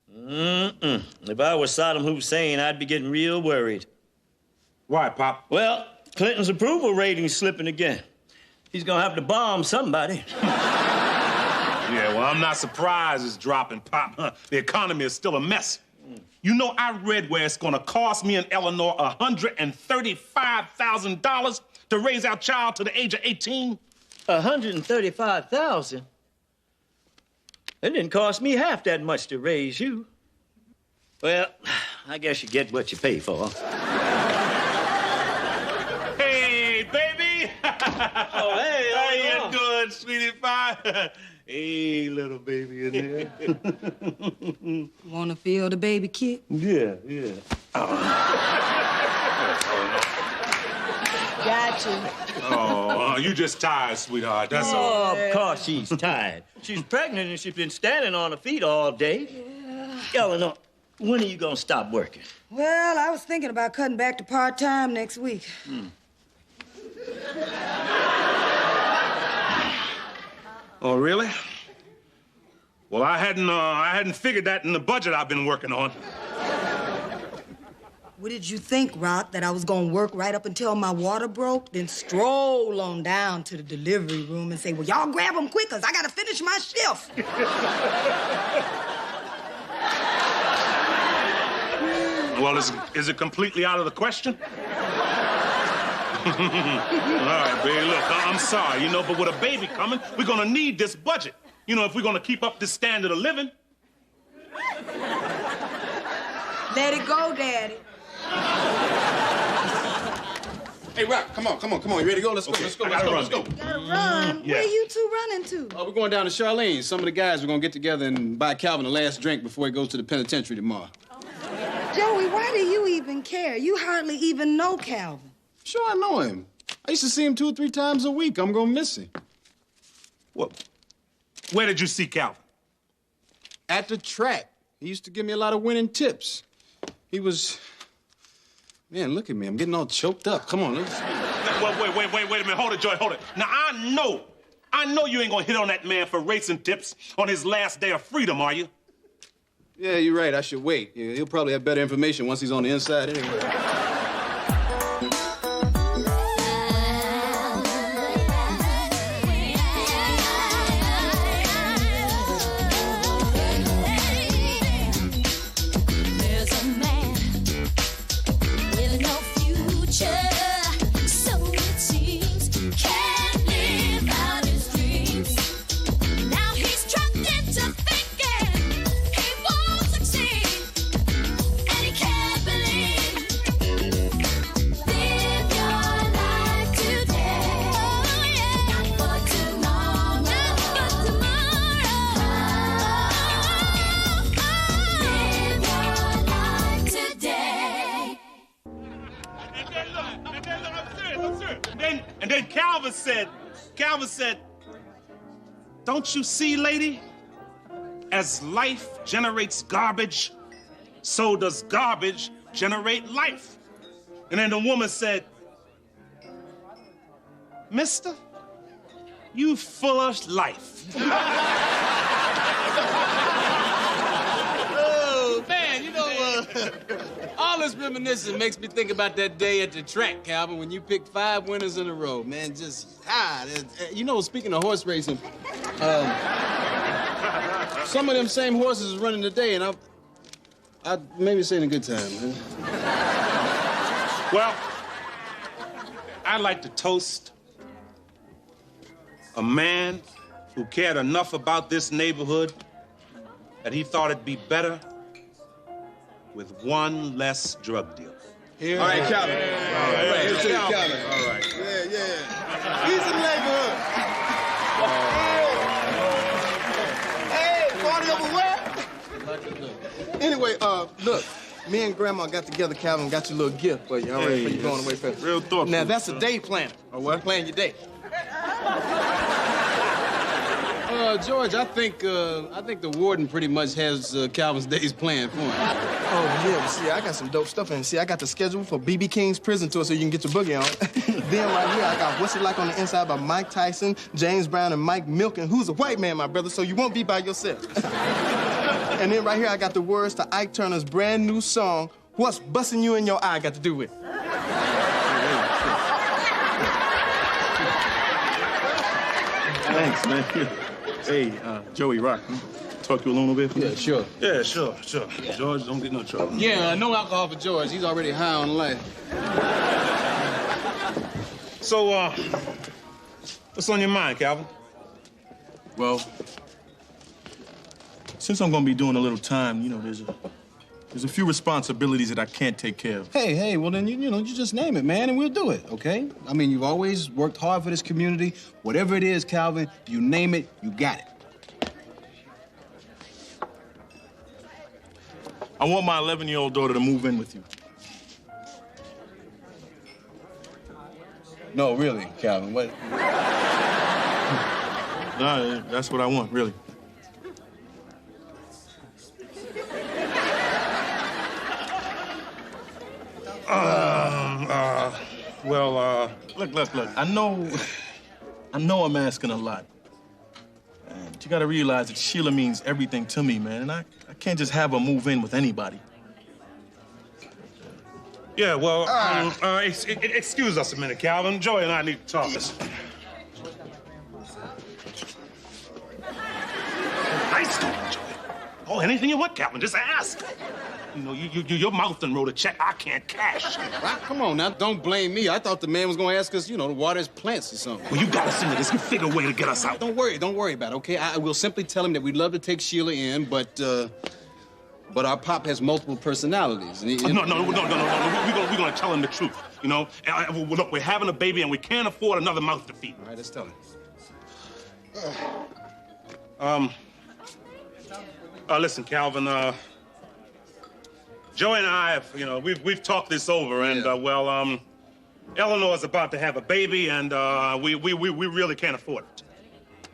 If I was Saddam Hussein, I'd be getting real worried. Why, Pop? Well, Clinton's approval rating's slipping again. He's gonna have to bomb somebody. Yeah, well, I'm not surprised it's dropping, Pop. The economy is still a mess. You know, I read where it's gonna cost me and Eleanor $135,000 to raise our child to the age of 18. $135,000? It didn't cost me half that much to raise you. Well, I guess you get what you pay for. Hey, baby! Oh, hey, how you doing, sweetie pie? Hey, little baby in there. Want to feel the baby kick? Yeah. Got you. Oh, you just tired, sweetheart. That's all. Oh, of course she's tired. She's pregnant and she's been standing on her feet all day. Eleanor, when are you gonna stop working? Well, I was thinking about cutting back to part-time next week. Oh, really? Well, I hadn't figured that in the budget I've been working on. What did you think, ROC, that I was gonna work right up until my water broke, then stroll on down to the delivery room and say, well, y'all grab them quick, 'cause I gotta finish my shift. Well, is it completely out of the question? All right, baby, look, I'm sorry, you know, but with a baby coming, we're gonna need this budget. You know, if we're gonna keep up this standard of living. Let it go, Daddy. Hey, Rock, come on. You ready to go? Let's go. Okay, I gotta run. You gotta run. Yeah. Where you two running to? We're going down to Charlene's. Some of the guys are gonna get together and buy Calvin the last drink before he goes to the penitentiary tomorrow. Joey, why do you even care? You hardly even know Calvin. Sure, I know him. I used to see him 2 or 3 times a week. I'm gonna miss him. Well, where did you see Calvin? At the track. He used to give me a lot of winning tips. He was... Man, look at me. I'm getting all choked up. Come on, let's... Well, wait a minute. Hold it, Joy, hold it. Now, I know you ain't gonna hit on that man for racing tips on his last day of freedom, are you? Yeah, you're right. I should wait. Yeah, he'll probably have better information once he's on the inside anyway. And then Calvin said, don't you see, lady? As life generates garbage, so does garbage generate life. And then the woman said, mister, you full of life. Oh, man, you know, all this reminiscing makes me think about that day at the track, Calvin, when you picked 5 winners in a row. Man, you know, speaking of horse racing, some of them same horses is running today, and I maybe it's ain't a good time, man. Well, I'd like to toast a man who cared enough about this neighborhood that he thought it'd be better with one less drug deal. Here. All right, Calvin. All right. Here's to Calvin. Calvin. All right. Yeah. Peace in the neighborhood. Hey, party over where? Anyway, look, me and Grandma got together, Calvin, got you a little gift for you, all right, Hey, for you going away first. real thoughtful. Now, that's a day planner. Or what? Plan your day. George, I think the warden pretty much has Calvin's days planned for him. Oh, yeah, but see, I got some dope stuff in. See, I got the schedule for B.B. King's prison tour so you can get your boogie on. Then right here, I got What's It Like on the Inside by Mike Tyson, James Brown, and Mike Milken, who's a white man, my brother, so you won't be by yourself. And then right here, I got the words to Ike Turner's brand new song, What's Busting You in Your Eye Got to Do With? Thanks, man. Hey, Joey, Rock, talk to you a little bit? Yeah, sure. Yeah, sure. George, don't get no trouble. Yeah, no alcohol for George. He's already high on life. So, what's on your mind, Calvin? Well, since I'm gonna be doing a little time, you know, there's a few responsibilities that I can't take care of. Hey, well then, you just name it, man, and we'll do it, okay? I mean, you've always worked hard for this community. Whatever it is, Calvin, you name it, you got it. I want my 11-year-old daughter to move in with you. No, really, Calvin, what? Nah, that's what I want, really. Look. I know I'm asking a lot. But you gotta realize that Sheila means everything to me, man. And I can't just have her move in with anybody. Yeah, well, excuse us a minute, Calvin. Joey and I need to talk. Nice doing, Joey. Oh, anything you want, Calvin, just ask. You know, your mouth done wrote a check I can't cash. Rock, come on now, don't blame me. I thought the man was gonna ask us, to water his plants or something. Well, you got us into this. You figure a way to get us out. Don't worry about it, okay? I will simply tell him that we'd love to take Sheila in, but our pop has multiple personalities. And No. We're gonna tell him the truth. You know, look, we're having a baby and we can't afford another mouth to feed. All right, let's tell him. Listen, Calvin. Joey and I have, we've talked this over, and Eleanor's about to have a baby, and we really can't afford it.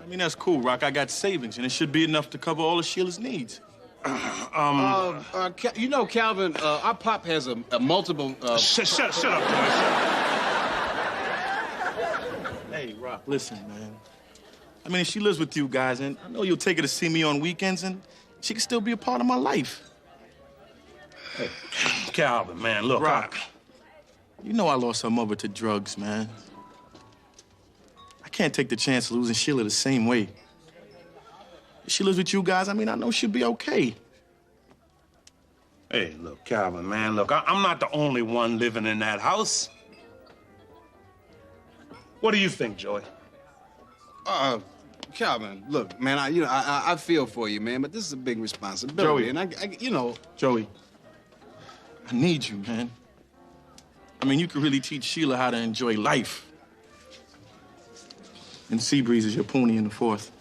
I mean, that's cool, Rock. I got savings, and it should be enough to cover all of Sheila's needs. Calvin, our pop has a multiple. Shut up, Joey. Hey, Rock, listen, man. I mean, she lives with you guys, and I know you'll take her to see me on weekends, and she can still be a part of my life. Hey, Calvin, man, look. Rock, you know I lost her mother to drugs, man. I can't take the chance of losing Sheila the same way. If she lives with you guys, I mean, I know she'll be okay. Hey, look, Calvin, man, look, I'm not the only one living in that house. What do you think, Joey? Calvin, look, man, I feel for you, man, but this is a big responsibility. Joey. And Joey, I need you, man. I mean, you could really teach Sheila how to enjoy life. And Seabreeze is your pony in the fourth.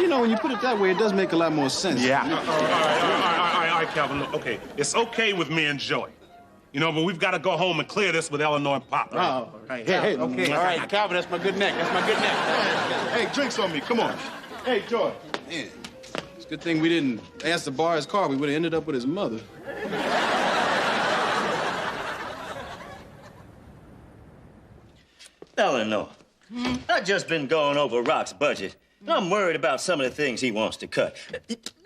Well, when you put it that way, it does make a lot more sense. Yeah. All right, Calvin, look, okay. It's okay with me and Joey. But we've got to go home and clear this with Eleanor and Pop. Right? Oh, right. Hey, okay, all right, Calvin, that's my good neck. Hey, drinks on me, come on. Hey, George. Man, it's a good thing we didn't ask to borrow his car. We would have ended up with his mother. Eleanor, I've just been going over Rock's budget. I'm worried about some of the things he wants to cut.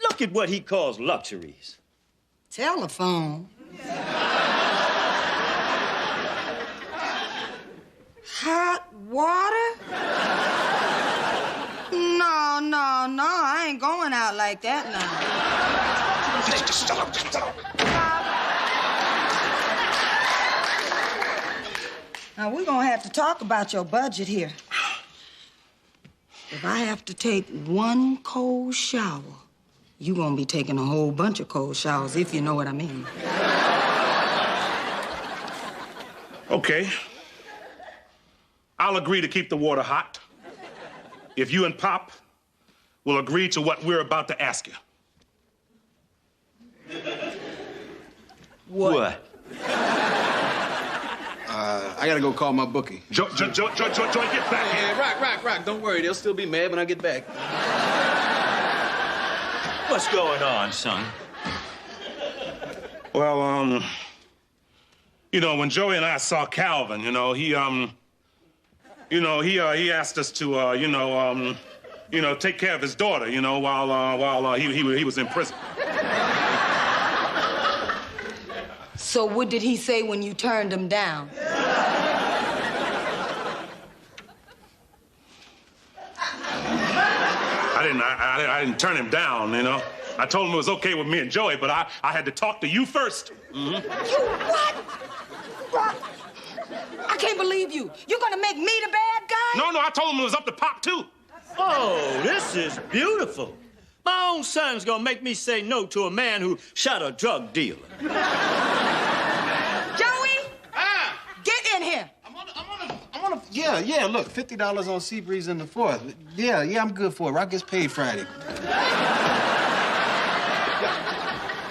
Look at what he calls luxuries. Telephone. Hot water? No, I ain't going out like that now. Just shut up. Now, we're gonna have to talk about your budget here. If I have to take one cold shower, you're gonna be taking a whole bunch of cold showers, if you know what I mean. Okay. I'll agree to keep the water hot if you and Pop will agree to what we're about to ask you. What? I gotta go call my bookie. Joy, get back here. Hey, Rock, don't worry. They'll still be mad when I get back. What's going on, son? Well, You know, when Joey and I saw Calvin, he asked us to, take care of his daughter, while he was in prison. So what did he say when you turned him down? I didn't turn him down, I told him it was okay with me and Joey, but I had to talk to you first. You what? Rock, I can't believe you. You're gonna make me the bad guy? No, I told him it was up to Pop, too. Oh, this is beautiful. My own son's gonna make me say no to a man who shot a drug dealer. Joey? Ah! Get in here. Yeah, look, $50 on Seabreeze in the 4th. Yeah, I'm good for it. Rock gets paid Friday.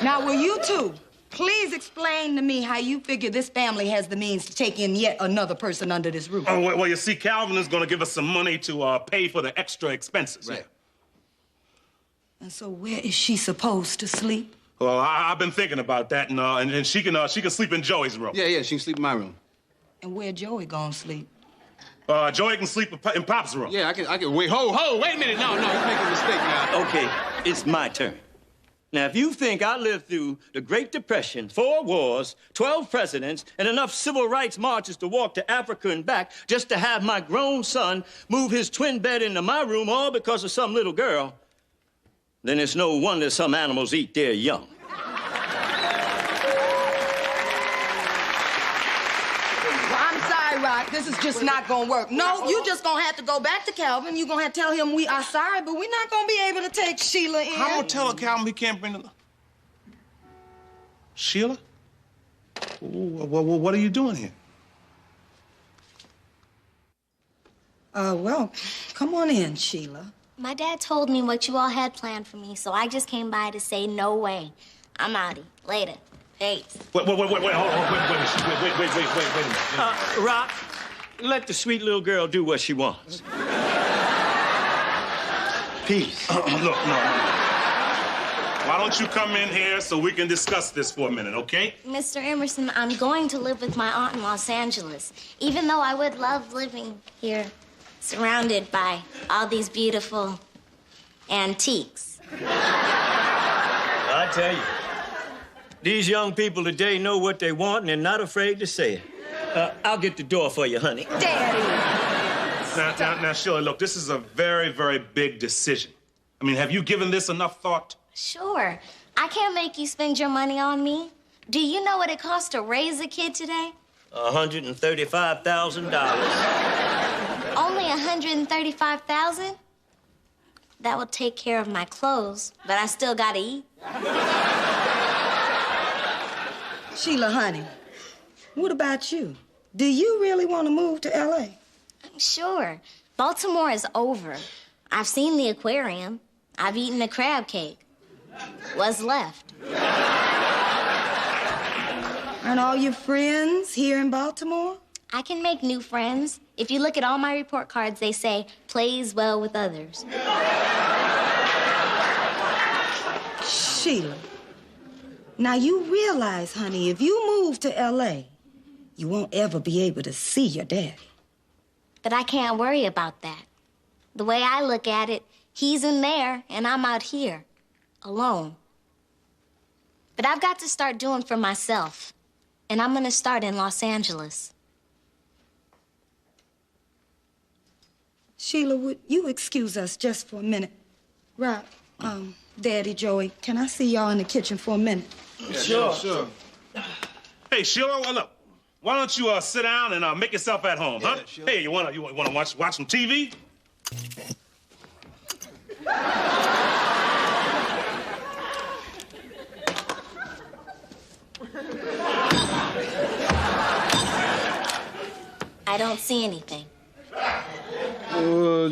Now, will you two please explain to me how you figure this family has the means to take in yet another person under this roof? Oh, well, you see, Calvin is going to give us some money to pay for the extra expenses. Right. And so where is she supposed to sleep? Well, I've been thinking about that, and she can sleep in Joey's room. Yeah, she can sleep in my room. And where Joey gonna sleep? Joey can sleep in Pop's room. Yeah, I can wait. Wait a minute. No, you're making a mistake now. Okay, it's my turn. Now, if you think I lived through the Great Depression, 4 wars, 12 presidents, and enough civil rights marches to walk to Africa and back just to have my grown son move his twin bed into my room all because of some little girl, then it's no wonder some animals eat their young. I'm sorry, Rock. This is just not gonna work. No, you just gonna have to go back to Calvin. You're gonna have to tell him we are sorry, but we're not gonna be able to take Sheila in. I'm going to tell Calvin he can't bring the... Sheila? What are you doing here? Well, come on in, Sheila. My dad told me what you all had planned for me, so I just came by to say no way. I'm outie. Later. Peace. Wait a minute. Rock, let the sweet little girl do what she wants. Peace. Look, no. Why don't you come in here so we can discuss this for a minute, okay? Mr. Emerson, I'm going to live with my aunt in Los Angeles, even though I would love living here, surrounded by all these beautiful antiques. I tell you, these young people today know what they want and they're not afraid to say it. I'll get the door for you, honey. Daddy! Now, Sheila, look, this is a very, very big decision. I mean, have you given this enough thought? Sure. I can't make you spend your money on me. Do you know what it costs to raise a kid today? $135,000. Only $135,000? That will take care of my clothes, but I still gotta eat. Sheila, honey, what about you? Do you really want to move to L.A.? Sure. Baltimore is over. I've seen the aquarium. I've eaten a crab cake. What's left? Aren't all your friends here in Baltimore? I can make new friends. If you look at all my report cards, they say, plays well with others. Sheila, now you realize, honey, if you move to L.A., you won't ever be able to see your daddy. But I can't worry about that. The way I look at it, he's in there and I'm out here, alone. But I've got to start doing for myself, and I'm gonna start in Los Angeles. Sheila, would you excuse us just for a minute? Rock, Daddy, Joey, can I see y'all in the kitchen for a minute? Yeah, sure. Hey, Sheila, look, why don't you sit down and make yourself at home, huh? Sure. Hey, you wanna watch some TV? I don't see anything.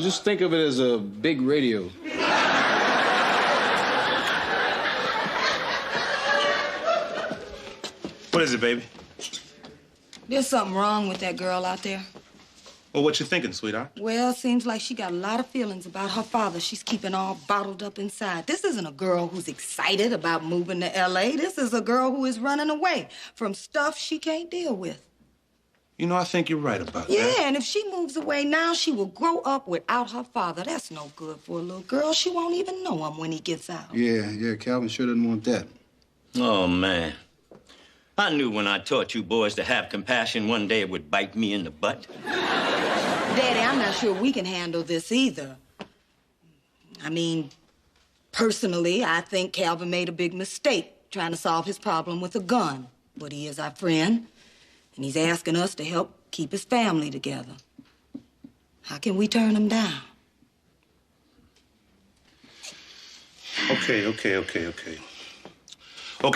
Just think of it as a big radio. What is it, baby? There's something wrong with that girl out there. Well, what you thinking, sweetheart? Well, seems like she got a lot of feelings about her father she's keeping all bottled up inside. This isn't a girl who's excited about moving to L.A. This is a girl who is running away from stuff she can't deal with. You know, I think you're right about that. Yeah, and if she moves away now, she will grow up without her father. That's no good for a little girl. She won't even know him when he gets out. Yeah, Calvin sure doesn't want that. Oh, man. I knew when I taught you boys to have compassion, one day it would bite me in the butt. Daddy, I'm not sure we can handle this either. I mean, personally, I think Calvin made a big mistake trying to solve his problem with a gun. But he is our friend, and he's asking us to help keep his family together. How can we turn him down? Okay. Okay,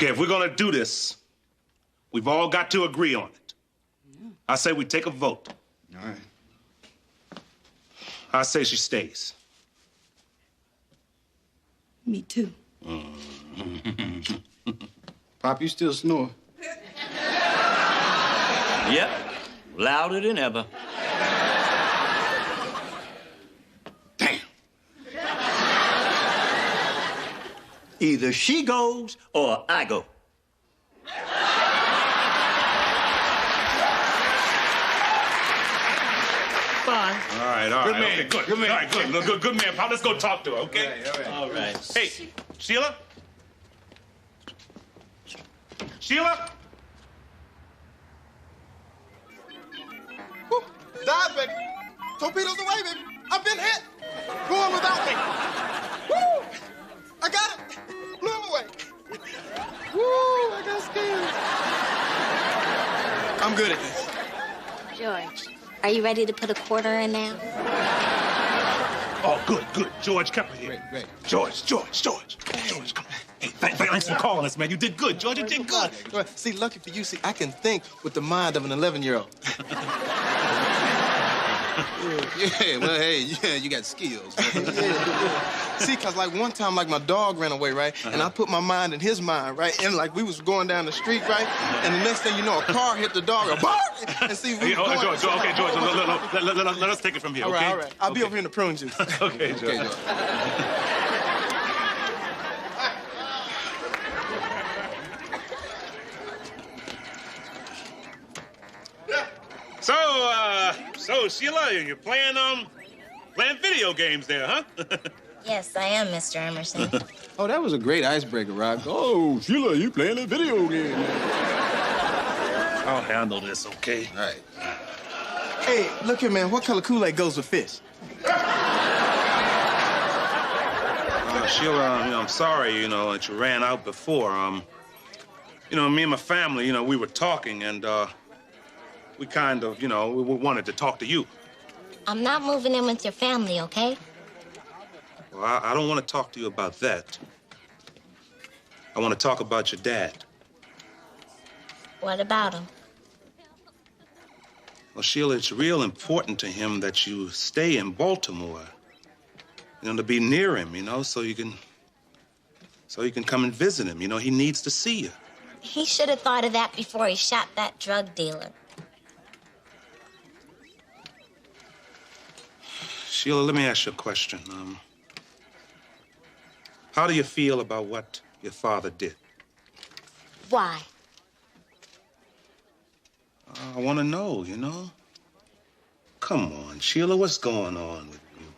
if we're gonna do this, we've all got to agree on it. Yeah. I say we take a vote. All right. I say she stays. Me too. Pop, you still snore? Yep, louder than ever. Damn. Either she goes or I go. Fine. All right. Good man. Okay, good. Good man. All right, good man, Pop. Let's go talk to her, okay? All right. Hey, Sheila? Sheila? Woo. Dive, baby. Torpedoes away, baby. I've been hit. Going without me. Woo! I got it. Blew him away. Woo! I got scared. I'm good at this. George, are you ready to put a quarter in now? Oh, good. George, come here. Great. George, come on. Hey, thanks for calling us, man. You did good, George. You did good. See, lucky for you, I can think with the mind of an 11-year-old. Yeah, well, hey, you got skills. Yeah. See, cause like one time, like my dog ran away, right? And I put my mind in his mind, right? And like we was going down the street, right? And the next thing you know, a car hit the dog, a bark! And see, we was going... George, let us take it from here, okay? All right. I'll be over here in the prune juice. Okay, George. Okay, George. So Sheila, you're playing video games there, huh? Yes, I am, Mr. Emerson. Oh, that was a great icebreaker, Rock. Oh, Sheila, you playing a video game. I'll handle this, okay? All right. Hey, look here, man. What color Kool-Aid goes with fish? Sheila, I'm sorry, that you ran out before. Me and my family, we were talking, and we kind of, we wanted to talk to you. I'm not moving in with your family, okay? Well, I don't want to talk to you about that. I want to talk about your dad. What about him? Well, Sheila, it's real important to him that you stay in Baltimore. To be near him, so you can come and visit him. He needs to see you. He should have thought of that before he shot that drug dealer. Sheila, let me ask you a question. How do you feel about what your father did? Why? I want to know, Come on, Sheila, what's going on with you?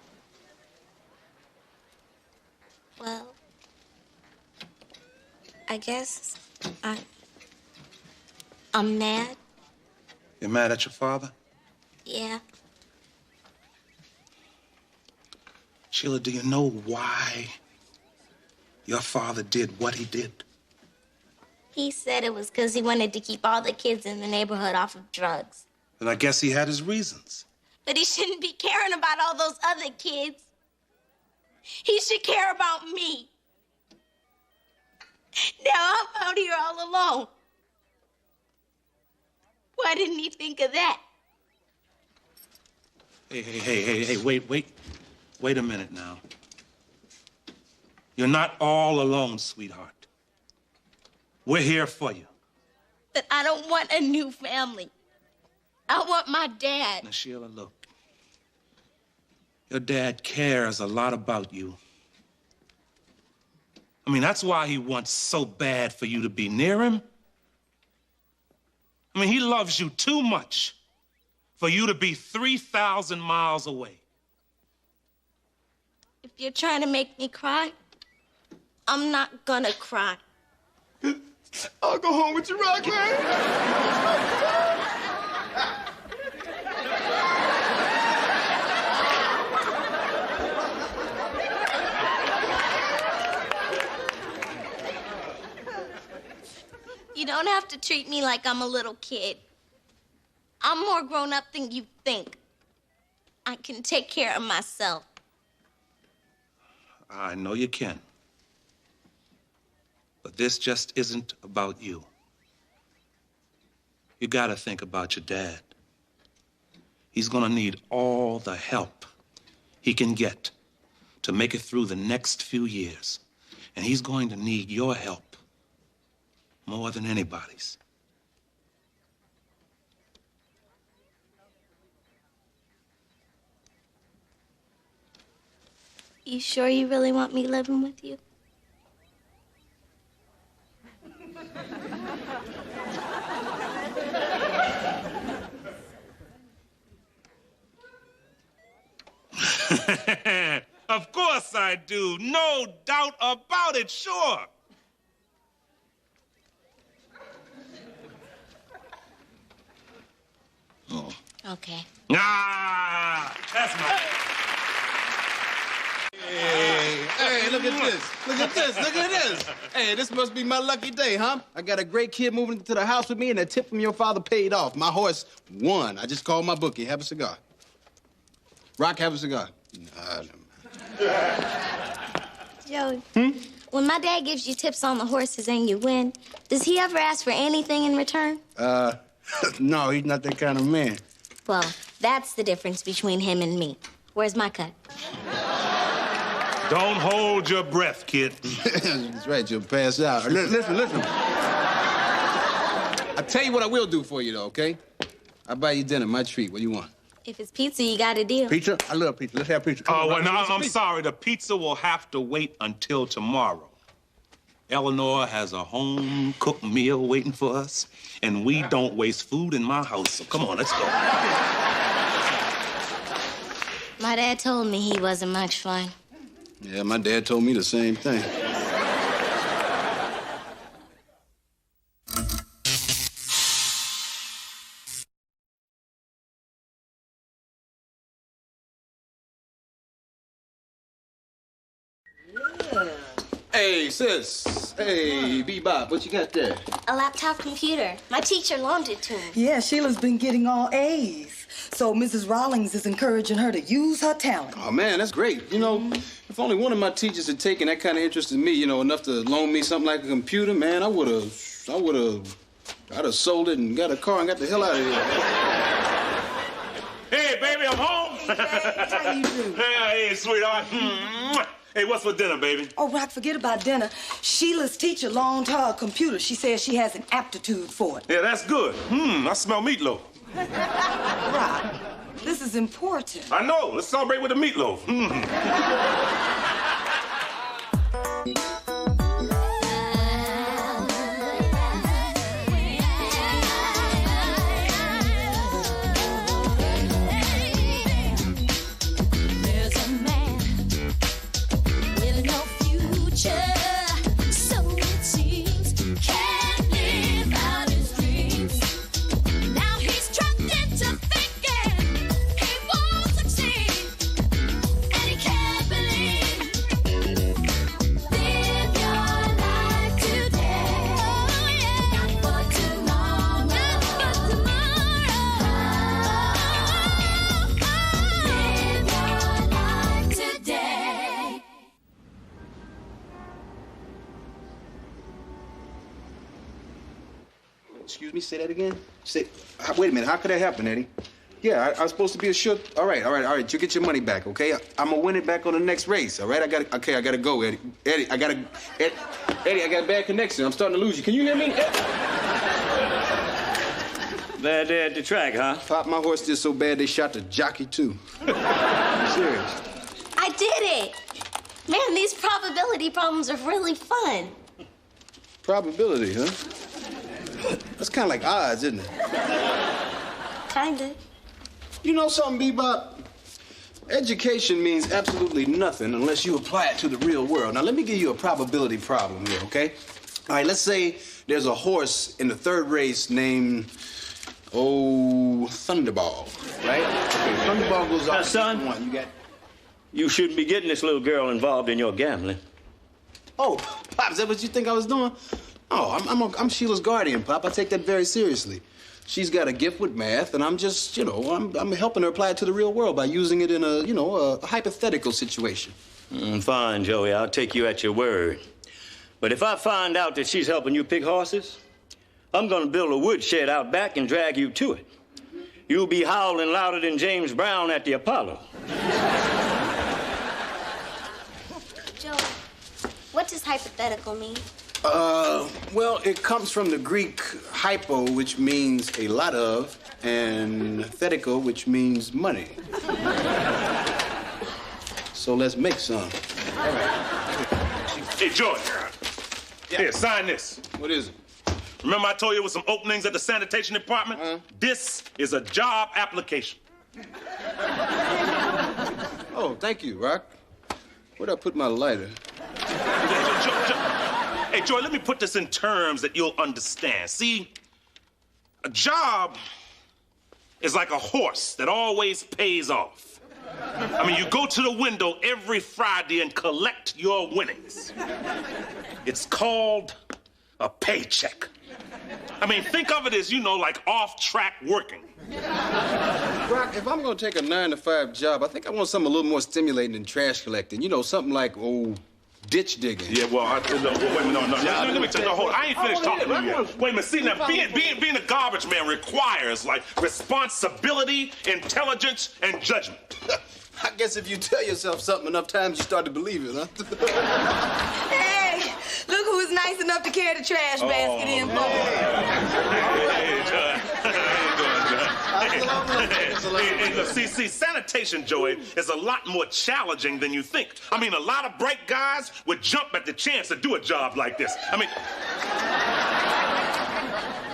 Well, I guess I'm mad. You're mad at your father? Yeah. Sheila, do you know why your father did what he did? He said it was because he wanted to keep all the kids in the neighborhood off of drugs. And I guess he had his reasons. But he shouldn't be caring about all those other kids. He should care about me. Now I'm out here all alone. Why didn't he think of that? Hey, wait a minute now. You're not all alone, sweetheart. We're here for you. But I don't want a new family. I want my dad. Now, Sheila, look. Your dad cares a lot about you. I mean, that's why he wants so bad for you to be near him. I mean, he loves you too much for you to be 3,000 miles away. If you're trying to make me cry, I'm not gonna cry. I'll go home with you, Rock, man. You don't have to treat me like I'm a little kid. I'm more grown up than you think. I can take care of myself. I know you can. But this just isn't about you. You gotta think about your dad. He's gonna need all the help he can get to make it through the next few years. And he's going to need your help more than anybody's. You sure you really want me living with you? Of course I do. No doubt about it, sure. Oh. Okay. Ah, that's my... Hey, look at this. Look at this. Look at this. Hey, this must be my lucky day, huh? I got a great kid moving into the house with me, and the tip from your father paid off. My horse won. I just called my bookie. Have a cigar. Rock, have a cigar. Joey, when my dad gives you tips on the horses and you win, does he ever ask for anything in return? No, he's not that kind of man. Well, that's the difference between him and me. Where's my cut? Don't hold your breath, kid. That's right, you'll pass out. Listen. I'll tell you what I will do for you, though, okay? I'll buy you dinner, my treat. What do you want? If it's pizza, you got a deal. Pizza? I love pizza. Let's have pizza. Come on, Well, Rock, no, let's have I'm pizza. sorry. The pizza will have to wait until tomorrow. Eleanor has a home-cooked meal waiting for us, and we don't waste food in my house. So come on, let's go. My dad told me he wasn't much fun. Yeah, my dad told me the same thing. Hey, sis. Hey, Bebop, what you got there? A laptop computer. My teacher loaned it to me. Yeah, Sheila's been getting all A's. So Mrs. Rawlings is encouraging her to use her talent. Oh, man, that's great. You know, if only one of my teachers had taken that kind of interest in me, you know, enough to loan me something like a computer, man, I'd have sold it and got a car and got the hell out of here. Hey, baby, I'm home. Hey, how you doing? Hey, sweetheart. Hey, what's for dinner, baby? Oh, Rock, forget about dinner. Sheila's teacher loaned her a computer. She says she has an aptitude for it. Yeah, that's good. I smell meatloaf. Rock, this is important. I know. Let's celebrate with the meatloaf. There's a man with no future, so it seems, can't live out his dreams. Now he's trapped into thinking he won't succeed, and he can't believe. Live your life today, oh yeah, not for tomorrow, not for tomorrow. Live your life today. Excuse me, say that again? Wait a minute, how could that happen, Eddie? Yeah, I was supposed to be a sure. All right, you get your money back, okay? I'm gonna win it back on the next race, all right? I gotta go, Eddie. Eddie, I got a bad connection. I'm starting to lose you. Can you hear me? Bad day at the track, huh? Pop, my horse did so bad they shot the jockey, too. Serious. I did it! Man, these probability problems are really fun. Probability, huh? That's kind of like odds, isn't it? Kinda. You know something, Bebop? Education means absolutely nothing unless you apply it to the real world. Now, let me give you a probability problem here, okay? All right, let's say there's a horse in the third race named, Thunderball, right? Okay, Thunderball goes off. Son, one. You got... you shouldn't be getting this little girl involved in your gambling. Oh, Pop, is that what you think I was doing? Oh, I'm Sheila's guardian, Pop. I take that very seriously. She's got a gift with math, and I'm just, I'm helping her apply it to the real world by using it in a hypothetical situation. Fine, Joey. I'll take you at your word. But if I find out that she's helping you pick horses, I'm gonna build a woodshed out back and drag you to it. You'll be howling louder than James Brown at the Apollo. Joey, what does hypothetical mean? Well, it comes from the Greek hypo, which means a lot of, and thetical, which means money. So let's make some. All right. Hey, George. Yeah. Here, sign this. What is it? Remember I told you there was some openings at the sanitation department? This is a job application. Oh, thank you, Rock. Where'd I put my lighter? Hey, Joy, let me put this in terms that you'll understand. See, a job is like a horse that always pays off. I mean, you go to the window every Friday and collect your winnings. It's called a paycheck. I mean, think of it as, like off-track working. Rock, if I'm gonna take a 9-to-5 job, I think I want something a little more stimulating than trash collecting. Something like, ditch digging. Yeah, well, wait a minute, no. Let me tell you, hold on. I ain't finished talking to you yet. Wait a minute, see, now, being a garbage man requires, responsibility, intelligence, and judgment. I guess if you tell yourself something enough times, you start to believe it, huh? Hey, look who's nice enough to carry the trash basket in for Hey, see, sanitation, Joey, is a lot more challenging than you think. I mean, a lot of bright guys would jump at the chance to do a job like this. I mean...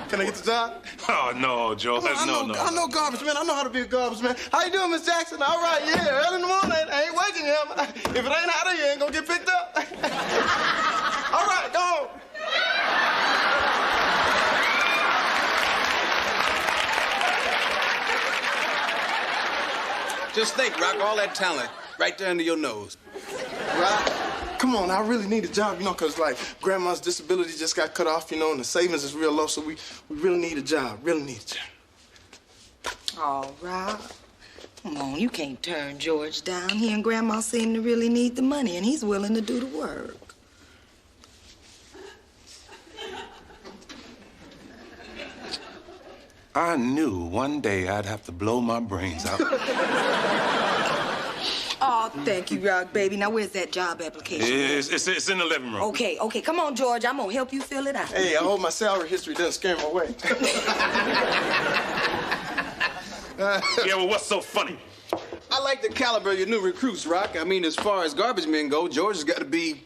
Can I get the job? Oh, no, Joe. I know garbage, man. I know how to be a garbage man. How you doing, Miss Jackson? All right, yeah. Early in the morning. I ain't waking you. If it ain't out of you, ain't gonna get picked up. All right, go on. Just think, Rock, all that talent right there under your nose. Rock, come on, I really need a job, because, Grandma's disability just got cut off, and the savings is real low, so we really need a job, really need a job. All right. Come on, you can't turn George down. He and Grandma seem to really need the money, and he's willing to do the work. I knew one day I'd have to blow my brains out. Oh, thank you, Rock, baby. Now, where's that job application? It's in the living room. Okay, come on, George. I'm gonna help you fill it out. Hey, I hope my salary history doesn't scare him away. Yeah, well, what's so funny? I like the caliber of your new recruits, Rock. I mean, as far as garbage men go, George has got to be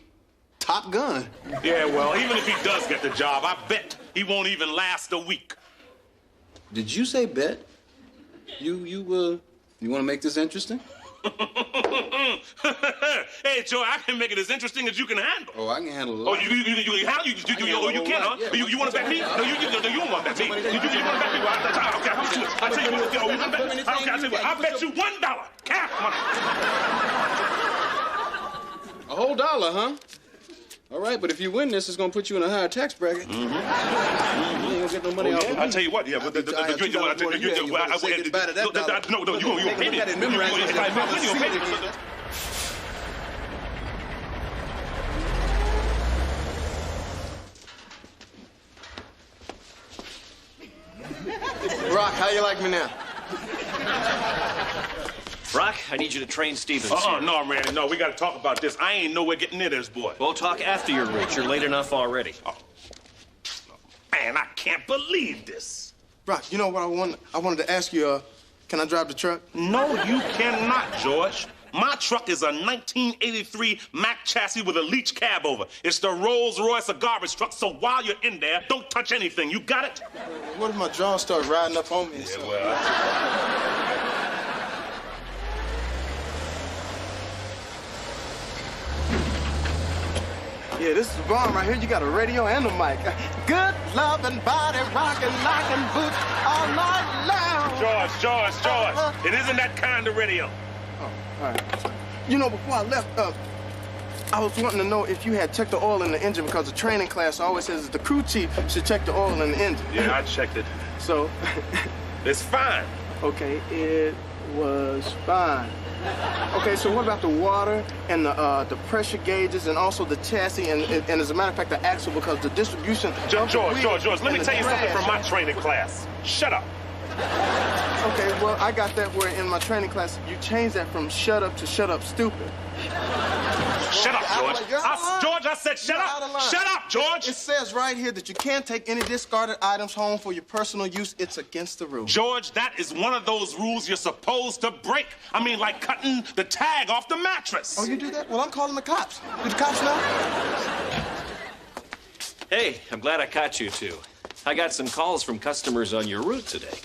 Top Gun. Yeah, well, even if he does get the job, I bet he won't even last a week. Did you say bet? You want to make this interesting? Hey, Joe, I can make it as interesting as you can handle. Oh, I can handle it. Oh, you can, huh? You want to bet me? No, you don't want to bet me. You want to bet me? Well, okay, I'll tell you what. You want to bet me? Okay, I'll tell you what. I'll bet you $1. Cash money. A whole dollar, huh? All right, but if you win this, it's going to put you in a higher tax bracket. You ain't going to get no money off of me. I'll tell you what, yeah, but no, you won't pay me. Rock, how you like me now? Rock, I need you to train Stevens. here. No, man, no, we got to talk about this. I ain't nowhere getting near this boy. We'll talk after you're rich. You're late enough already. Oh. Man, I can't believe this. Rock, you know what I wanted to ask you, can I drive the truck? No, you cannot, George. My truck is a 1983 Mack chassis with a Leach cab over. It's the Rolls Royce of garbage truck, so while you're in there, don't touch anything. You got it? What if my jaw starts riding up on me? Yeah, well... Yeah, this is the bomb right here. You got a radio and a mic. Good loving body, rockin', lockin' boots all night long. George. It isn't that kind of radio. Oh, all right. You know, before I left, I was wanting to know if you had checked the oil in the engine because the training class always says that the crew chief should check the oil in the engine. Yeah, I checked it. So? It's fine. Okay, it was fine. Okay, so what about the water and the pressure gauges and also the chassis and as a matter of fact, the axle because the distribution... George, let me tell you something from my training class. Shut up. Okay, well, I got that where in my training class, you changed that from shut up to shut up stupid. Shut up, George. George, I said shut up. Shut up, George. It says right here that you can't take any discarded items home for your personal use. It's against the rules. George, that is one of those rules you're supposed to break. I mean, like cutting the tag off the mattress. Oh, you do that? Well, I'm calling the cops. Do the cops know? Hey, I'm glad I caught you two. I got some calls from customers on your route today.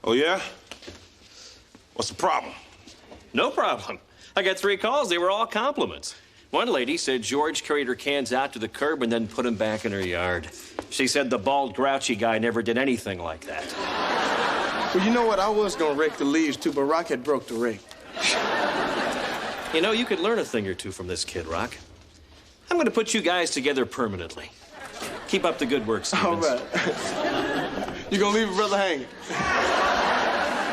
Oh, yeah? What's the problem? No problem. I got 3 calls. They were all compliments. One lady said George carried her cans out to the curb and then put them back in her yard. She said the bald, grouchy guy never did anything like that. Well, you know what? I was gonna rake the leaves, too, but Rock had broke the rake. You know, you could learn a thing or two from this kid, Rock. I'm going to put you guys together permanently. Keep up the good work, Stevens. All right. You're gonna leave a brother hanging.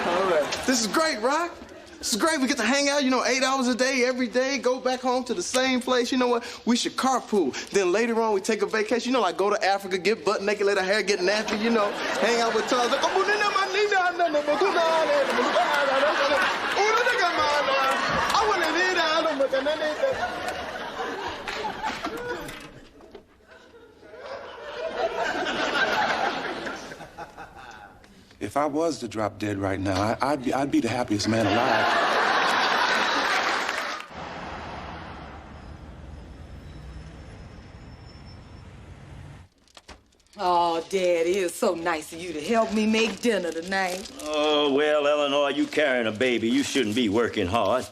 All right. This is great, Rock. This is great. We get to hang out, 8 hours a day, every day, go back home to the same place. You know what? We should carpool. Then later on, we take a vacation. Like go to Africa, get butt naked, let our hair get nappy, hang out with Charles. If I was to drop dead right now, I'd be the happiest man alive. Oh, Daddy, it's so nice of you to help me make dinner tonight. Oh, well, Eleanor, you carrying a baby. You shouldn't be working hard.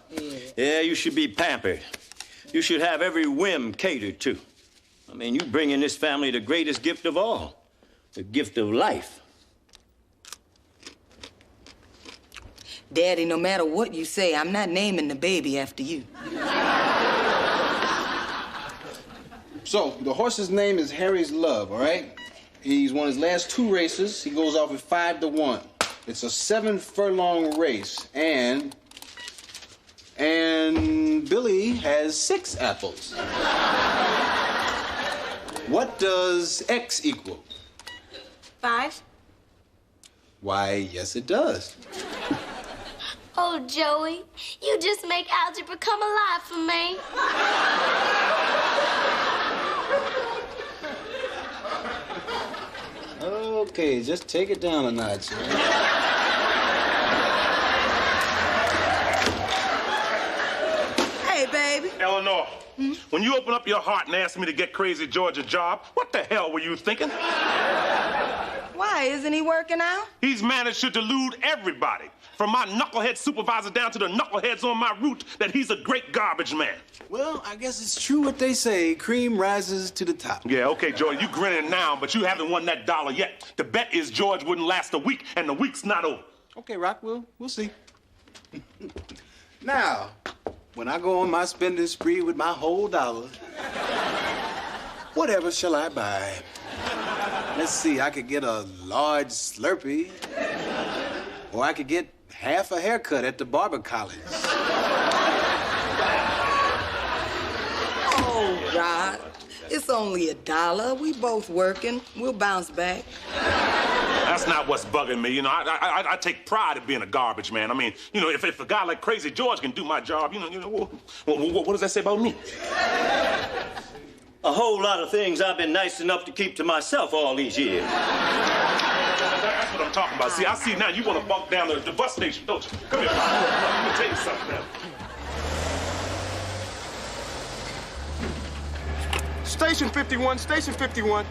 Yeah, you should be pampered. You should have every whim catered to. I mean, you bring in this family the greatest gift of all, the gift of life. Daddy, no matter what you say, I'm not naming the baby after you. So, the horse's name is Harry's Love, all right? He's won his last 2 races. He goes off at 5-1. It's a 7-furlong race, and Billy has 6 apples. What does X equal? 5. Why, yes, it does. Oh, Joey, you just make algebra come alive for me. Okay, just take it down a notch. Hey, baby. Eleanor, when you open up your heart and ask me to get Crazy George a job, what the hell were you thinking? Why, isn't he working out? He's managed to delude everybody, from my knucklehead supervisor down to the knuckleheads on my route, that he's a great garbage man. Well, I guess it's true what they say, cream rises to the top. Yeah, okay, George, you grinning now, but you haven't won that $1 yet. The bet is George wouldn't last a week, and the week's not over. Okay, Rock, we'll see. Now, when I go on my spending spree with my whole $1, whatever shall I buy? Let's see, I could get a large Slurpee, or I could get half a haircut at the barber college. Oh, Rod, it's only $1. We both working. We'll bounce back. That's not what's bugging me. I take pride in being a garbage man. I mean, if a guy like Crazy George can do my job, what does that say about me? A whole lot of things I've been nice enough to keep to myself all these years. That's what I'm talking about. See, I see now you want to bunk down the bus station, don't you? Come here, let me tell you something now. Station 51, station 51.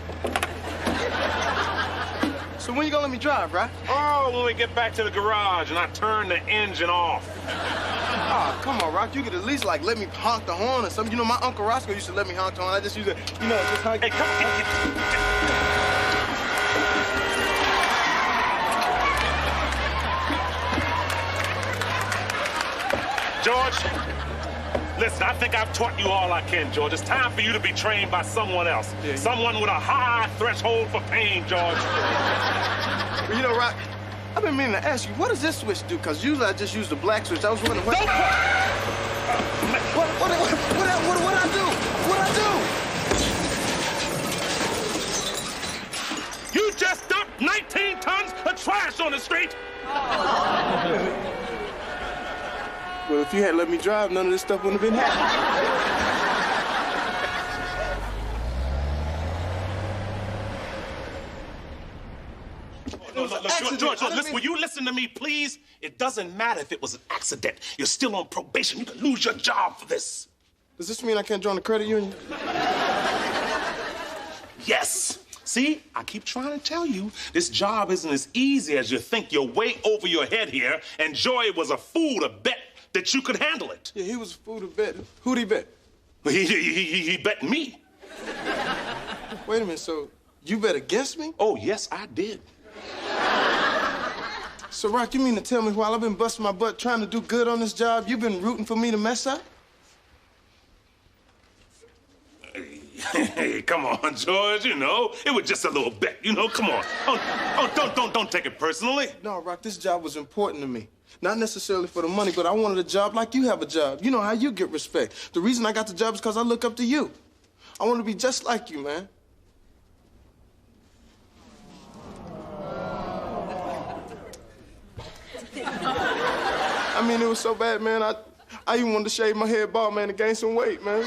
So when you gonna let me drive, right? Oh, when we get back to the garage and I turn the engine off. Oh, come on, Rock. You could at least, like, let me honk the horn or something. You know, my Uncle Roscoe used to let me honk the horn. I just used to, you know, just honk. Hey, come on. George, listen, I think I've taught you all I can, George. It's time for you to be trained by someone else. Yeah. Someone with a high threshold for pain, George. But you know, Rock, I've been meaning to ask you, what does this switch do? Because usually I just use the black switch. I was wondering what... What I do? What I do? You just dumped 19 tons of trash on the street. Well, if you had let me drive, none of this stuff wouldn't have been happening. No, George, listen, will you listen to me, please? It doesn't matter if it was an accident. You're still on probation. You can lose your job for this. Does this mean I can't join the credit union? Yes. See, I keep trying to tell you, this job isn't as easy as you think. You're way over your head here, and Joey was a fool to bet that you could handle it. Yeah, he was a fool to bet. Who'd he bet? He bet me. Wait a minute, so you bet against me? Oh, yes, I did. So, Rock, you mean to tell me while I've been busting my butt trying to do good on this job, you've been rooting for me to mess up? Hey, come on, George, you know, it was just a little bet, you know, come on. Don't take it personally. No, Rock, this job was important to me. Not necessarily for the money, but I wanted a job like you have a job. You know how you get respect. The reason I got the job is because I look up to you. I want to be just like you, man. I mean, it was so bad, man. I even wanted to shave my head bald, man, to gain some weight, man.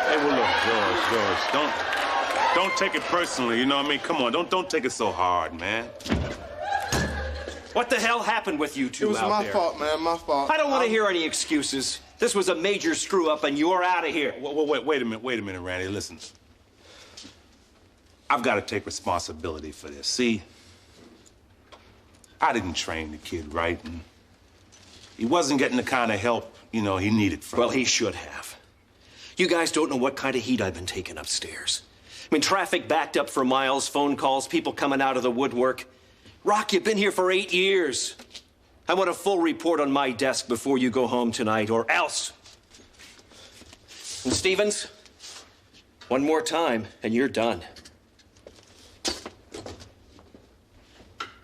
Hey, well, look, George, don't take it personally, you know what I mean? Come on, don't take it so hard, man. What the hell happened with you two It was out my there? fault, man, my fault. I don't want to hear any excuses. This was a major screw-up, and you're out of here. Wait a minute, Randy, listen. I've got to take responsibility for this. See, I didn't train the kid right, and he wasn't getting the kind of help, you know, he needed from Well, me. he should have. You guys don't know what kind of heat I've been taking upstairs. I mean, traffic backed up for miles, phone calls, people coming out of the woodwork. Rock, you've been here for 8 years. I want a full report on my desk before you go home tonight, or else. And Stevens, one more time, and you're done.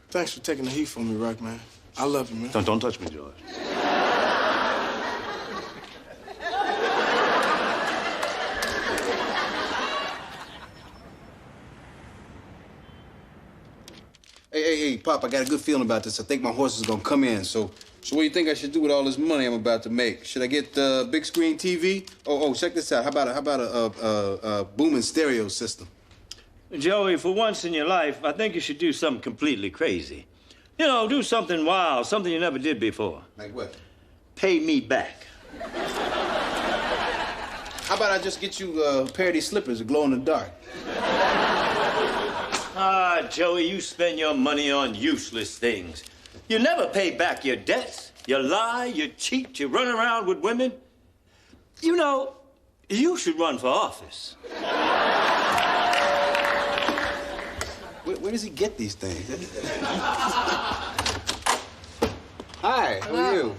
Thanks for taking the heat for me, Rock, man. I love you, man. Don't touch me, George. Hey, Pop, I got a good feeling about this. I think my horse is gonna come in. So what do you think I should do with all this money I'm about to make? Should I get big screen TV? Oh, check this out. How about a booming stereo system? Joey, for once in your life, I think you should do something completely crazy. You know, do something wild, something you never did before. Like what? Pay me back. How about I just get you a pair of these slippers that glow in the dark? Ah, Joey, you spend your money on useless things. You never pay back your debts. You lie, you cheat, you run around with women. You know, you should run for office. Where does he get these things? Hi, how are you?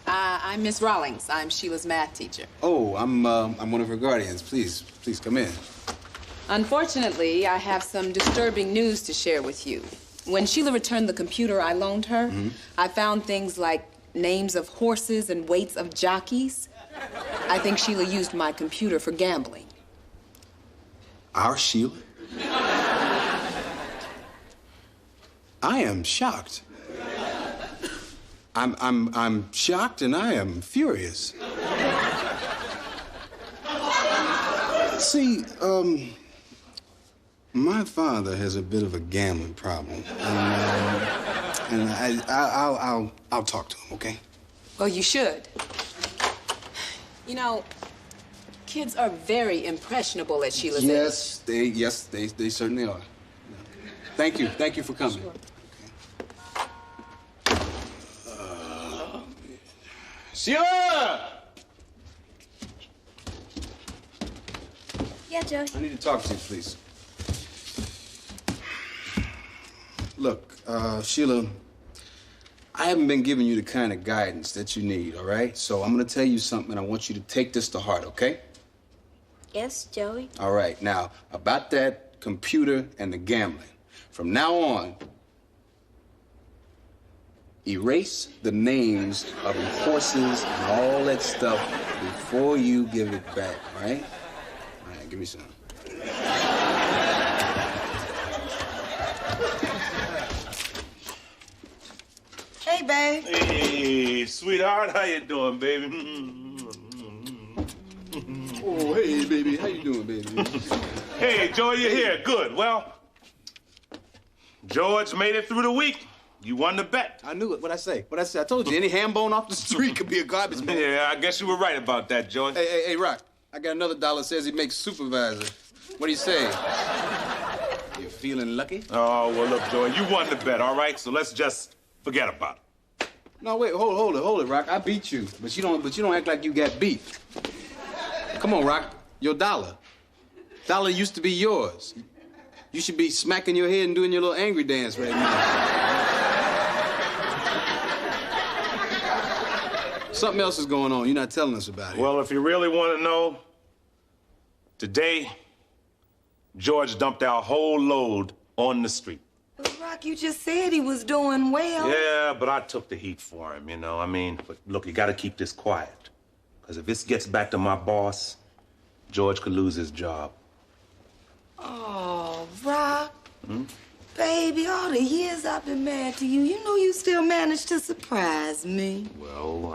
I'm Miss Rawlings. I'm Sheila's math teacher. Oh, I'm one of her guardians. Please come in. Unfortunately, I have some disturbing news to share with you. When Sheila returned the computer I loaned her, I found things like names of horses and weights of jockeys. I think Sheila used my computer for gambling. Our Sheila? I am shocked. I'm shocked and I am furious. See, my father has a bit of a gambling problem, and I'll talk to him, okay? Well, you should. You know, kids are very impressionable at Sheila's age. Yes, they certainly are. Thank you for coming. Sure. Sheila! Yeah, Joey. I need to talk to you, please. Look, Sheila, I haven't been giving you the kind of guidance that you need, all right? So I'm gonna tell you something, and I want you to take this to heart, okay? Yes, Joey. All right, now, about that computer and the gambling. From now on, erase the names of the horses and all that stuff before you give it back, all right? All right, give me some. Hey, babe. Hey, sweetheart, how you doing, baby? Oh, hey, baby. How you doing, baby? Hey, Joy, you're here. Good. Well, George made it through the week. You won the bet. I knew it. What'd I say? I told you, any ham bone off the street could be a garbage man. Yeah, I guess you were right about that, George. Hey, Rock. I got another dollar says he makes supervisor. What do you say? You feeling lucky? Oh, well, look, Joy, you won the bet, all right? So let's just forget about it. No, wait, hold it, Rock. I beat you, but you don't act like you got beat. Come on, Rock. Your dollar. Dollar used to be yours. You should be smacking your head and doing your little angry dance right now. Something else is going on. You're not telling us about it. Well, if you really want to know, today, George dumped our whole load on the street. But Rock, you just said he was doing well. Yeah, but I took the heat for him, you know. I mean, but look, you got to keep this quiet. Because if this gets back to my boss, George could lose his job. Oh, Rock. Baby, all the years I've been married to you, you know you still managed to surprise me. Well,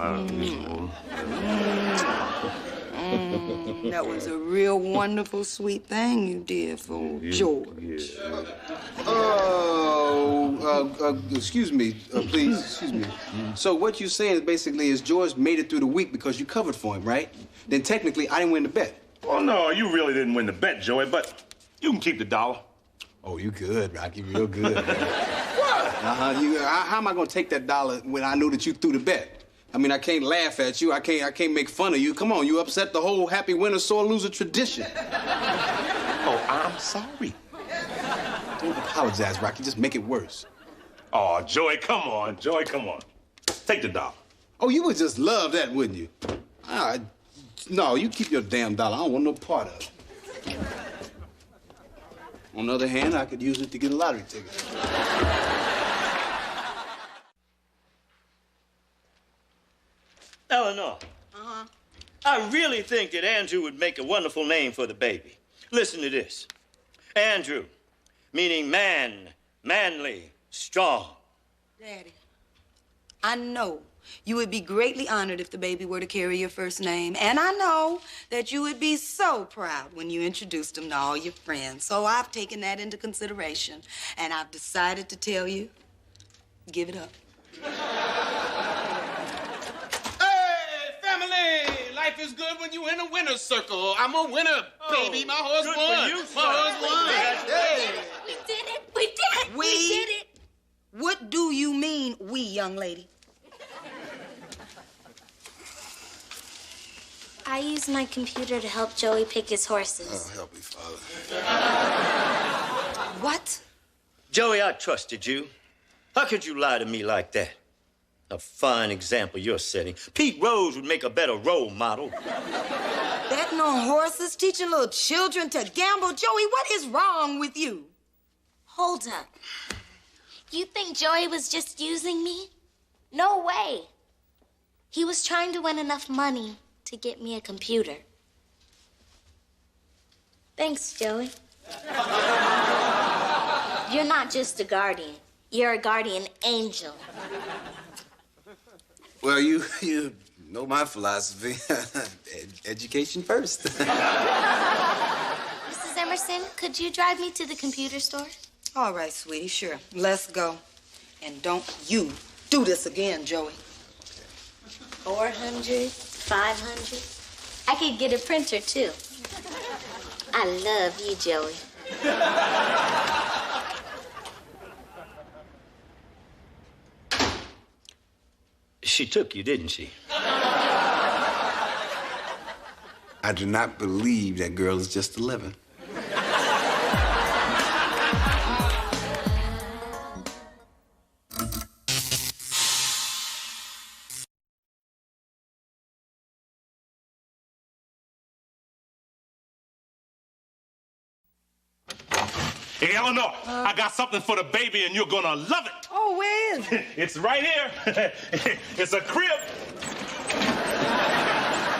That was a real wonderful, sweet thing you did for George. Excuse me, please, excuse me. So what you're saying is basically is George made it through the week because you covered for him, right? Then technically, I didn't win the bet. Well, no, you really didn't win the bet, Joey, but you can keep the dollar. Oh, you good, Rocky, real good. What? How am I gonna take that dollar when I knew that you threw the bet? I mean, I can't laugh at you. I can't make fun of you. Come on, you upset the whole happy winner, sore loser tradition. Oh, I'm sorry. Don't apologize, Rocky. Just make it worse. Oh, Joey, come on. Joey, come on. Take the dollar. Oh, you would just love that, wouldn't you? No, you keep your damn dollar. I don't want no part of it. On the other hand, I could use it to get a lottery ticket. Eleanor. I really think that Andrew would make a wonderful name for the baby. Listen to this. Andrew, meaning man, manly, strong. Daddy, I know you would be greatly honored if the baby were to carry your first name. And I know that you would be so proud when you introduced him to all your friends. So I've taken that into consideration. And I've decided to tell you, give it up. Hey, family! Life is good when you in a winner's circle. I'm a winner, baby. My horse good won. for you, My horse won. Hey. We did it. We did it. We did it. What do you mean, we, young lady? I used my computer to help Joey pick his horses. Oh, help me, Father. What? Joey, I trusted you. How could you lie to me like that? A fine example you're setting. Pete Rose would make a better role model. Betting on horses, teaching little children to gamble. Joey, what is wrong with you? Hold up. You think Joey was just using me? No way. He was trying to win enough money to get me a computer. Thanks, Joey. You're not just a guardian. You're a guardian angel. Well, you know my philosophy. Education first. Mrs. Emerson, could you drive me to the computer store? All right, sweetie, sure. Let's go. And don't you do this again, Joey. 400, 500. I could get a printer, too. I love you, Joey. She took you, didn't she? I do not believe that girl is just 11. Hey, Eleanor, I got something for the baby and you're gonna love it. Oh, where is it? It's right here. It's a crib.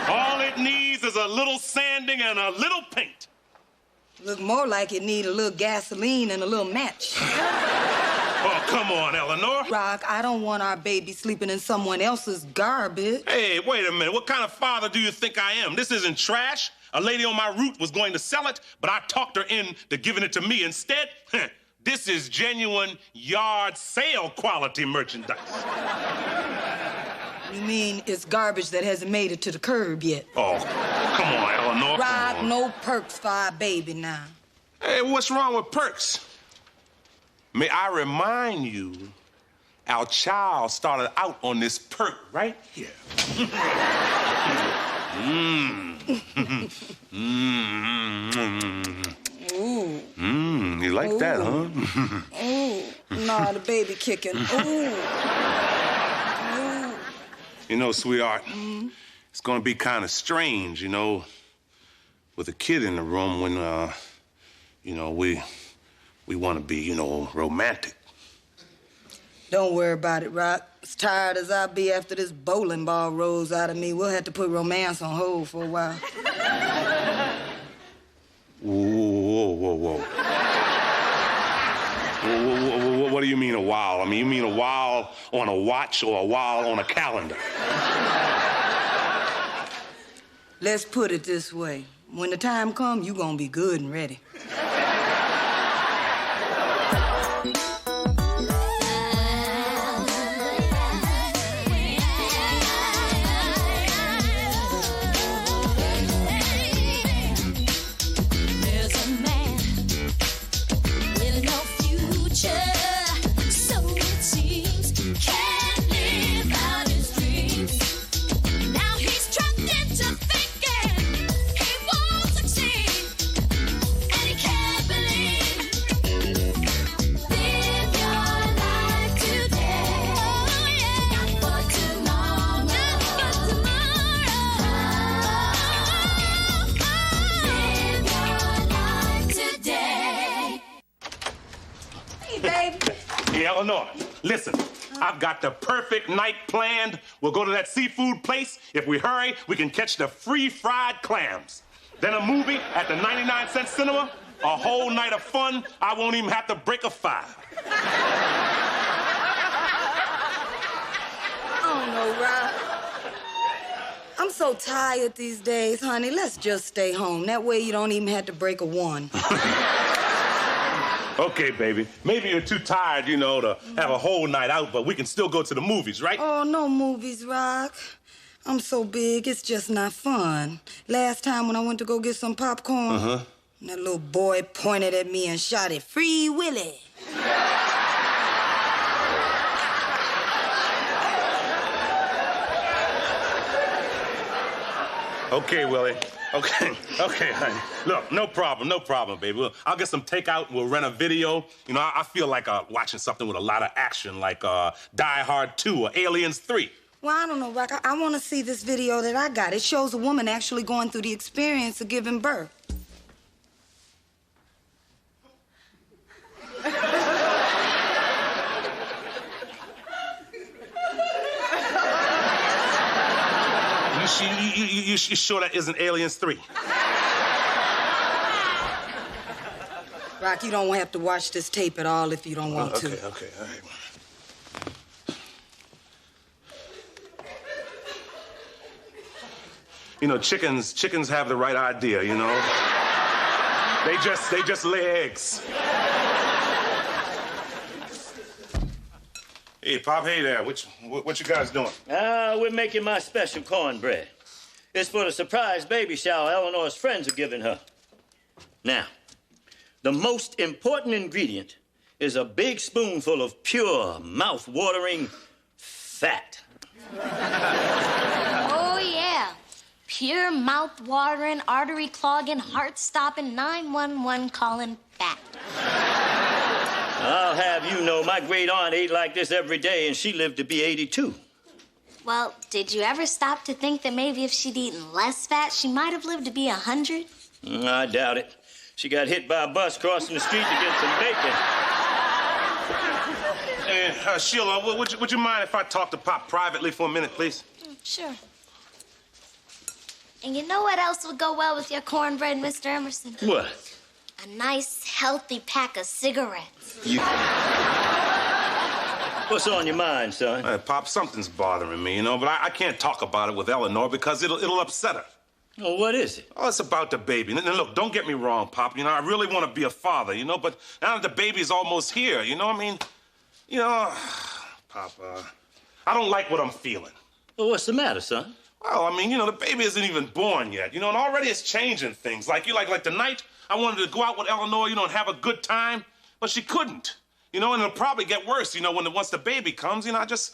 All it needs is a little sanding and a little paint. Look more like it need a little gasoline and a little match. Oh, come on, Eleanor. Rock, I don't want our baby sleeping in someone else's garbage. Hey, wait a minute. What kind of father do you think I am? This isn't trash. A lady on my route was going to sell it, but I talked her into giving it to me instead. This is genuine yard sale quality merchandise. You mean it's garbage that hasn't made it to the curb yet? Oh, come on, Eleanor. Rock, no perks for our baby now. Hey, what's wrong with perks? May I remind you, our child started out on this perk right here. Ooh. You like that, huh? Ooh. Nah, the baby kicking. Ooh. You know, sweetheart, it's gonna be kind of strange, you know, with a kid in the room when, you know, we want to be, you know, romantic. Don't worry about it, Rock. As tired as I'll be after this bowling ball rolls out of me, we'll have to put romance on hold for a while. Whoa. What do you mean a while? I mean, you mean a while on a watch or a while on a calendar? Let's put it this way. When the time comes, you gonna be good and ready. Hey, Eleanor, listen. I've got the perfect night planned. We'll go to that seafood place. If we hurry, we can catch the free fried clams. Then a movie at the 99-cent cinema. A whole night of fun. I won't even have to break a five. I don't know, Rock. I'm so tired these days, honey. Let's just stay home. That way you don't even have to break a one. Okay, baby. Maybe you're too tired, you know, to have a whole night out, but we can still go to the movies, right? Oh, no movies, Rock. I'm so big, it's just not fun. Last time when I went to go get some popcorn, that little boy pointed at me and shouted, "Free Willy." Okay, Willie. Okay, honey. Look, no problem, baby. I'll get some takeout and we'll rent a video. You know, I feel like watching something with a lot of action, like Die Hard 2 or Aliens 3. Well, I don't know, Rock. I want to see this video that I got. It shows a woman actually going through the experience of giving birth. You sure that isn't Aliens 3? Rock, you don't have to watch this tape at all if you don't want to. Okay, all right. chickens have the right idea, you know? They just lay eggs. Hey, Pop, hey there. What you guys doing? We're making my special cornbread. It's for the surprise baby shower Eleanor's friends are giving her. Now, the most important ingredient is a big spoonful of pure, mouth-watering fat. Oh, yeah. Pure, mouth-watering, artery-clogging, heart-stopping, 911 calling fat. I'll have you know my great-aunt ate like this every day, and she lived to be 82. Well, did you ever stop to think that maybe if she'd eaten less fat, she might have lived to be 100? I doubt it. She got hit by a bus crossing the street to get some bacon. Hey, Sheila, would you mind if I talk to Pop privately for a minute, please? Sure. And you know what else would go well with your cornbread, Mr. Emerson? What? A nice, healthy pack of cigarettes. You... What's on your mind, son? Hey, Pop, something's bothering me, you know, but I can't talk about it with Eleanor because it'll upset her. Well, what is it? Oh, it's about the baby. Now, look, don't get me wrong, Pop. You know, I really want to be a father, you know, but now that the baby's almost here, you know, I mean, you know, Pop, I don't like what I'm feeling. Well, what's the matter, son? Well, I mean, you know, the baby isn't even born yet, you know, and already it's changing things. Like tonight, I wanted to go out with Eleanor, you know, and have a good time, but she couldn't. You know, and it'll probably get worse, you know, once the baby comes. You know, I guess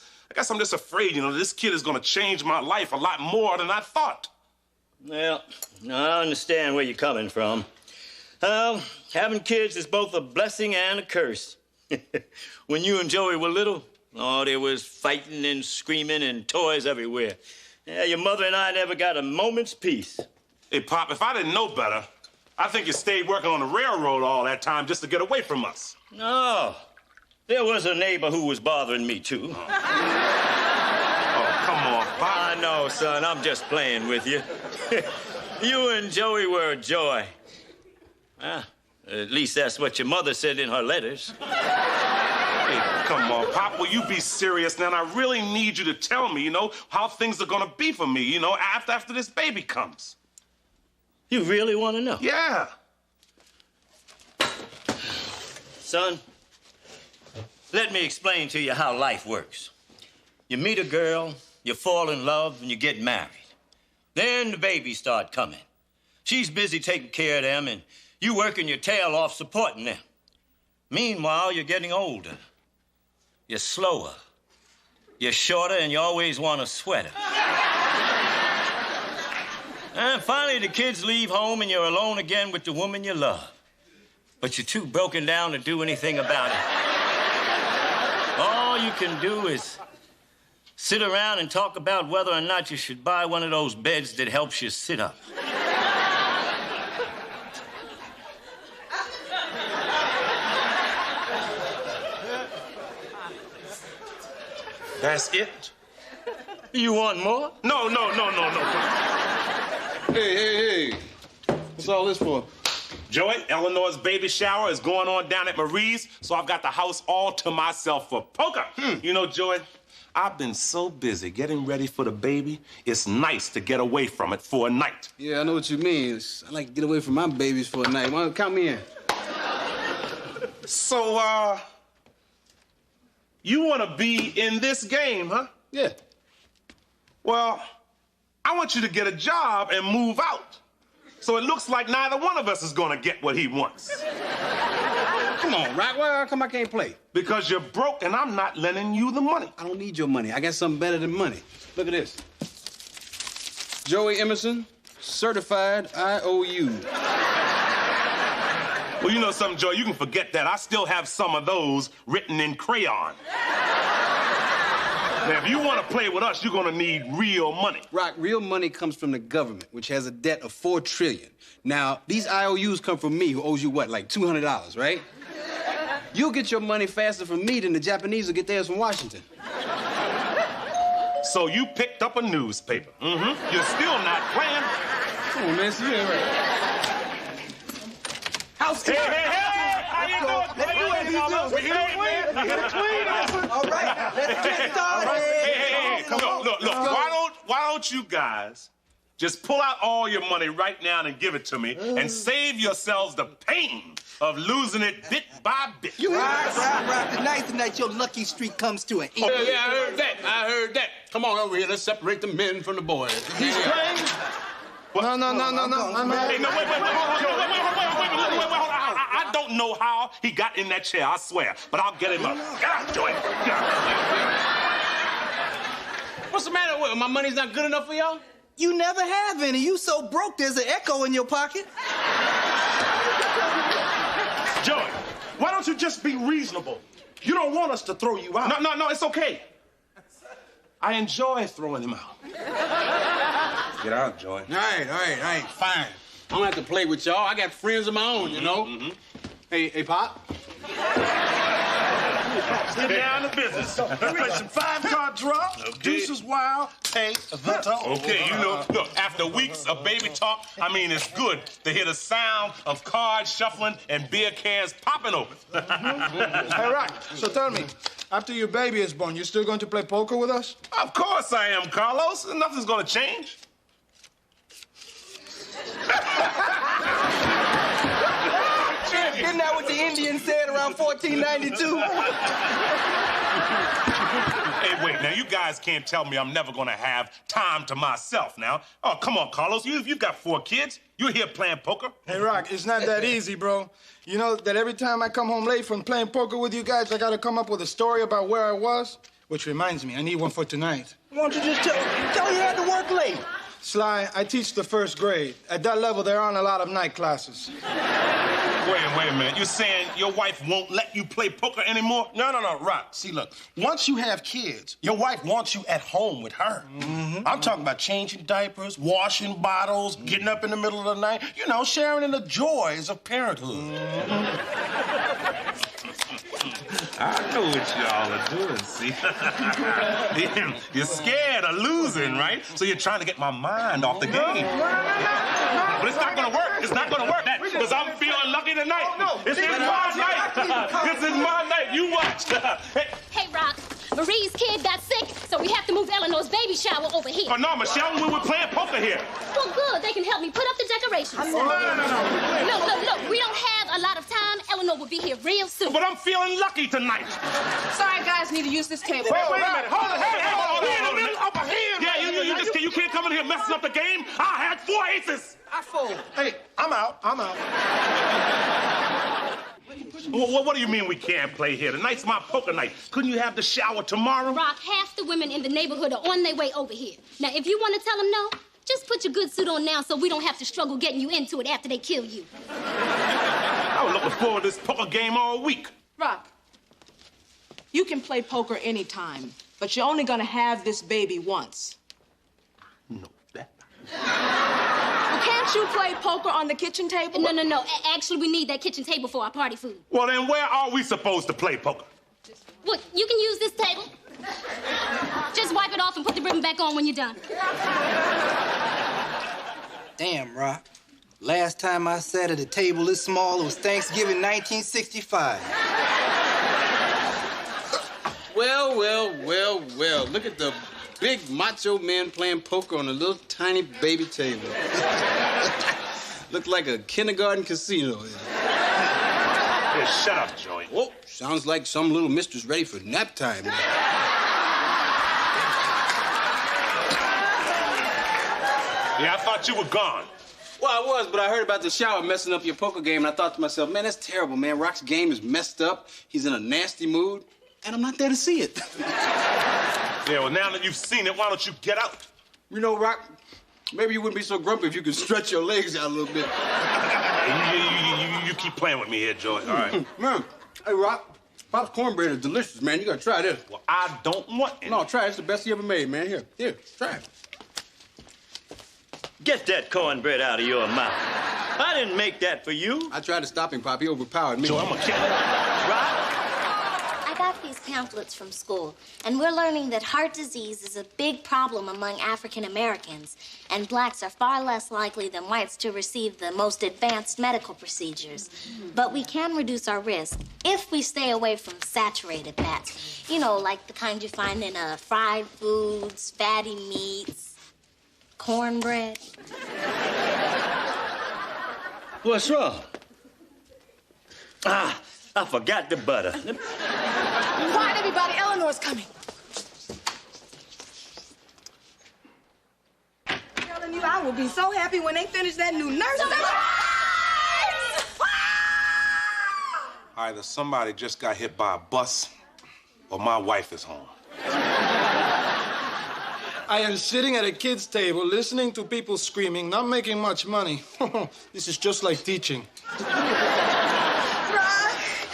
I'm just afraid, you know, this kid is gonna change my life a lot more than I thought. Well, I understand where you're coming from. Having kids is both a blessing and a curse. When you and Joey were little, oh, there was fighting and screaming and toys everywhere. Yeah, your mother and I never got a moment's peace. Hey, Pop, if I didn't know better, I think you stayed working on the railroad all that time just to get away from us. No. There was a neighbor who was bothering me, too. Oh, come on, Pop. I know, son. I'm just playing with you. You and Joey were a joy. Well, at least that's what your mother said in her letters. Hey, come on, Pop. Will you be serious now? And I really need you to tell me, you know, how things are going to be for me, you know, after this baby comes. You really want to know? Yeah. Son, let me explain to you how life works. You meet a girl, you fall in love, and you get married. Then the babies start coming. She's busy taking care of them, and you working your tail off supporting them. Meanwhile, you're getting older. You're slower. You're shorter, and you always want a sweater. And finally, the kids leave home, and you're alone again with the woman you love. But you're too broken down to do anything about it. All you can do is sit around and talk about whether or not you should buy one of those beds that helps you sit up. That's it? You want more? No. Hey. What's all this for? Joey, Eleanor's baby shower is going on down at Marie's, so I've got the house all to myself for poker. You know, Joey, I've been so busy getting ready for the baby, it's nice to get away from it for a night. Yeah, I know what you mean. I like to get away from my babies for a night. Why don't you count me in? So, you want to be in this game, huh? Yeah. Well, I want you to get a job and move out. So it looks like neither one of us is gonna get what he wants. Come on, Rock. Why how come I can't play? Because you're broke and I'm not lending you the money. I don't need your money. I got something better than money. Look at this. Joey Emerson, certified IOU. Well, you know something, Joe, you can forget that. I still have some of those written in crayon. Now, if you want to play with us, you're going to need real money. Rock, real money comes from the government, which has a debt of $4 trillion. Now, these IOUs come from me, who owes you what, like $200, right? You'll get your money faster from me than the Japanese will get theirs from Washington. So you picked up a newspaper. You're still not playing. Come on, man, see you ain't right. House Hey, how you doing? All right, let's get started. Hey, come on. Look, why don't you guys just pull out all your money right now and give it to me, and save yourselves the pain of losing it bit by bit. Right. Tonight your lucky streak comes to an end. Oh, yeah, I heard that. Come on over here. Let's separate the men from the boys. He's playing? What? No. Hey, no, wait, hold on. I don't know how he got in that chair, I swear, but I'll get him up. Get out, Joey. Get out. What's the matter with my money's not good enough for y'all? You never have any. You so broke there's an echo in your pocket. Joey, why don't you just be reasonable? You don't want us to throw you out. No, it's okay. I enjoy throwing him out. Get out, Joey. All right, fine. I'm gonna have to play with y'all. I got friends of my own, you know. Hey, Pop. Get down to business. Let's play some 5-card draw. Deuces wild, pay the toll. Okay, you know, look, after weeks of baby talk, I mean, it's good to hear the sound of cards shuffling and beer cans popping open. Hey, Rock, so tell me, after your baby is born, you still going to play poker with us? Of course I am, Carlos. Nothing's gonna change. Isn't that what the Indians said around 1492? Hey, wait, now, you guys can't tell me I'm never gonna have time to myself now. Oh, come on, Carlos. You've got 4 kids. You're here playing poker. Hey, Rock, it's not that easy, bro. You know that every time I come home late from playing poker with you guys, I gotta come up with a story about where I was? Which reminds me, I need one for tonight. Why don't you just tell you had to work late? Sly, I teach the 1st grade. At that level, there aren't a lot of night classes. Wait a minute. You're saying your wife won't let you play poker anymore? No, Rock. See, look, once you have kids, your wife wants you at home with her. I'm talking about changing diapers, washing bottles, getting up in the middle of the night, you know, sharing in the joys of parenthood. I know what y'all are doing, see? You're scared of losing, right? So you're trying to get my mind off the game. But it's not gonna work. It's not gonna work. Because I'm feeling lucky tonight. This is my night. This is my night. You watch. Hey, Rock, Marie's kid got sick, so we have to move Eleanor's baby shower over here. Oh, no, Michelle, we were playing poker here. Well, good. They can help me put up the decorations. No. Look. We don't have a lot of time. Eleanor will be here real soon. But I'm feeling lucky tonight. Sorry, guys, need to use this table. Wait a minute. Hold on. Hold on. We in the middle of a hand. Yeah, you can't come in here messing up the game. I had 4 aces. I fold. Hey, I'm out. What do you mean we can't play here? Tonight's my poker night. Couldn't you have the shower tomorrow? Rock, half the women in the neighborhood are on their way over here. Now, if you want to tell them no, just put your good suit on now so we don't have to struggle getting you into it after they kill you. I was looking forward to this poker game all week. Rock, you can play poker anytime, but you're only gonna have this baby once. No, that. Well, can't you play poker on the kitchen table? No. Actually, we need that kitchen table for our party food. Well, then where are we supposed to play poker? Well, you can use this table. Just wipe it off and put the ribbon back on when you're done. Damn, Rock. Last time I sat at a table this small, it was Thanksgiving 1965. Well. Look at the big macho man playing poker on a little tiny baby table. Looked like a kindergarten casino. Hey, shut up, Joey. Whoa, sounds like some little mistress ready for nap time. Yeah, I thought you were gone. Well, I was, but I heard about the shower messing up your poker game, and I thought to myself, man, that's terrible, man. Rock's game is messed up. He's in a nasty mood, and I'm not there to see it. Yeah, well, now that you've seen it, why don't you get out? You know, Rock, maybe you wouldn't be so grumpy if you could stretch your legs out a little bit. You keep playing with me here, Joey, all right? Man, hey, Rock, Pop's cornbread is delicious, man. You gotta try this. Well, I don't want any. No, try it. It's the best he ever made, man. Here, try it. Get that cornbread out of your mouth. I didn't make that for you. I tried to stop him, Pop. He overpowered me. So I'm gonna kill him. I got these pamphlets from school, and we're learning that heart disease is a big problem among African Americans, and blacks are far less likely than whites to receive the most advanced medical procedures. But we can reduce our risk if we stay away from saturated fats. You know, like the kind you find in fried foods, fatty meats, cornbread. What's wrong? Ah, I forgot the butter. Quiet, everybody. Eleanor's coming. Telling you, I will be so happy when they finish that new nurse. Either somebody just got hit by a bus or my wife is home. I am sitting at a kid's table listening to people screaming, not making much money. This is just like teaching.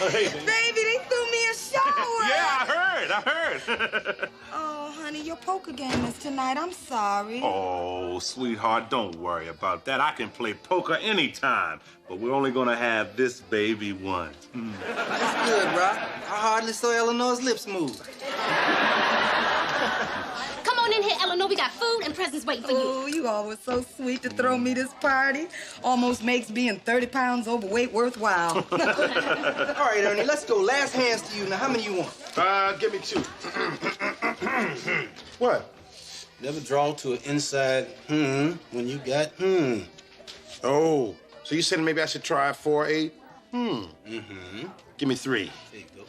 Baby, they threw me a shower. Yeah, I heard. Oh, honey, your poker game is tonight. I'm sorry. Oh, sweetheart, don't worry about that. I can play poker anytime, but we're only gonna have this baby once. That's good, Rock. I hardly saw Eleanor's lips move. Come on in here, Eleanor. We got food and presents waiting for you. Oh, you all were so sweet to throw me this party. Almost makes being 30 pounds overweight worthwhile. All right, Ernie, let's go. Last hands to you. Now, how many you want? Give me 2. What? Never draw to an inside when you got Oh, so you said maybe I should try 4-8? Give me 3. There you go.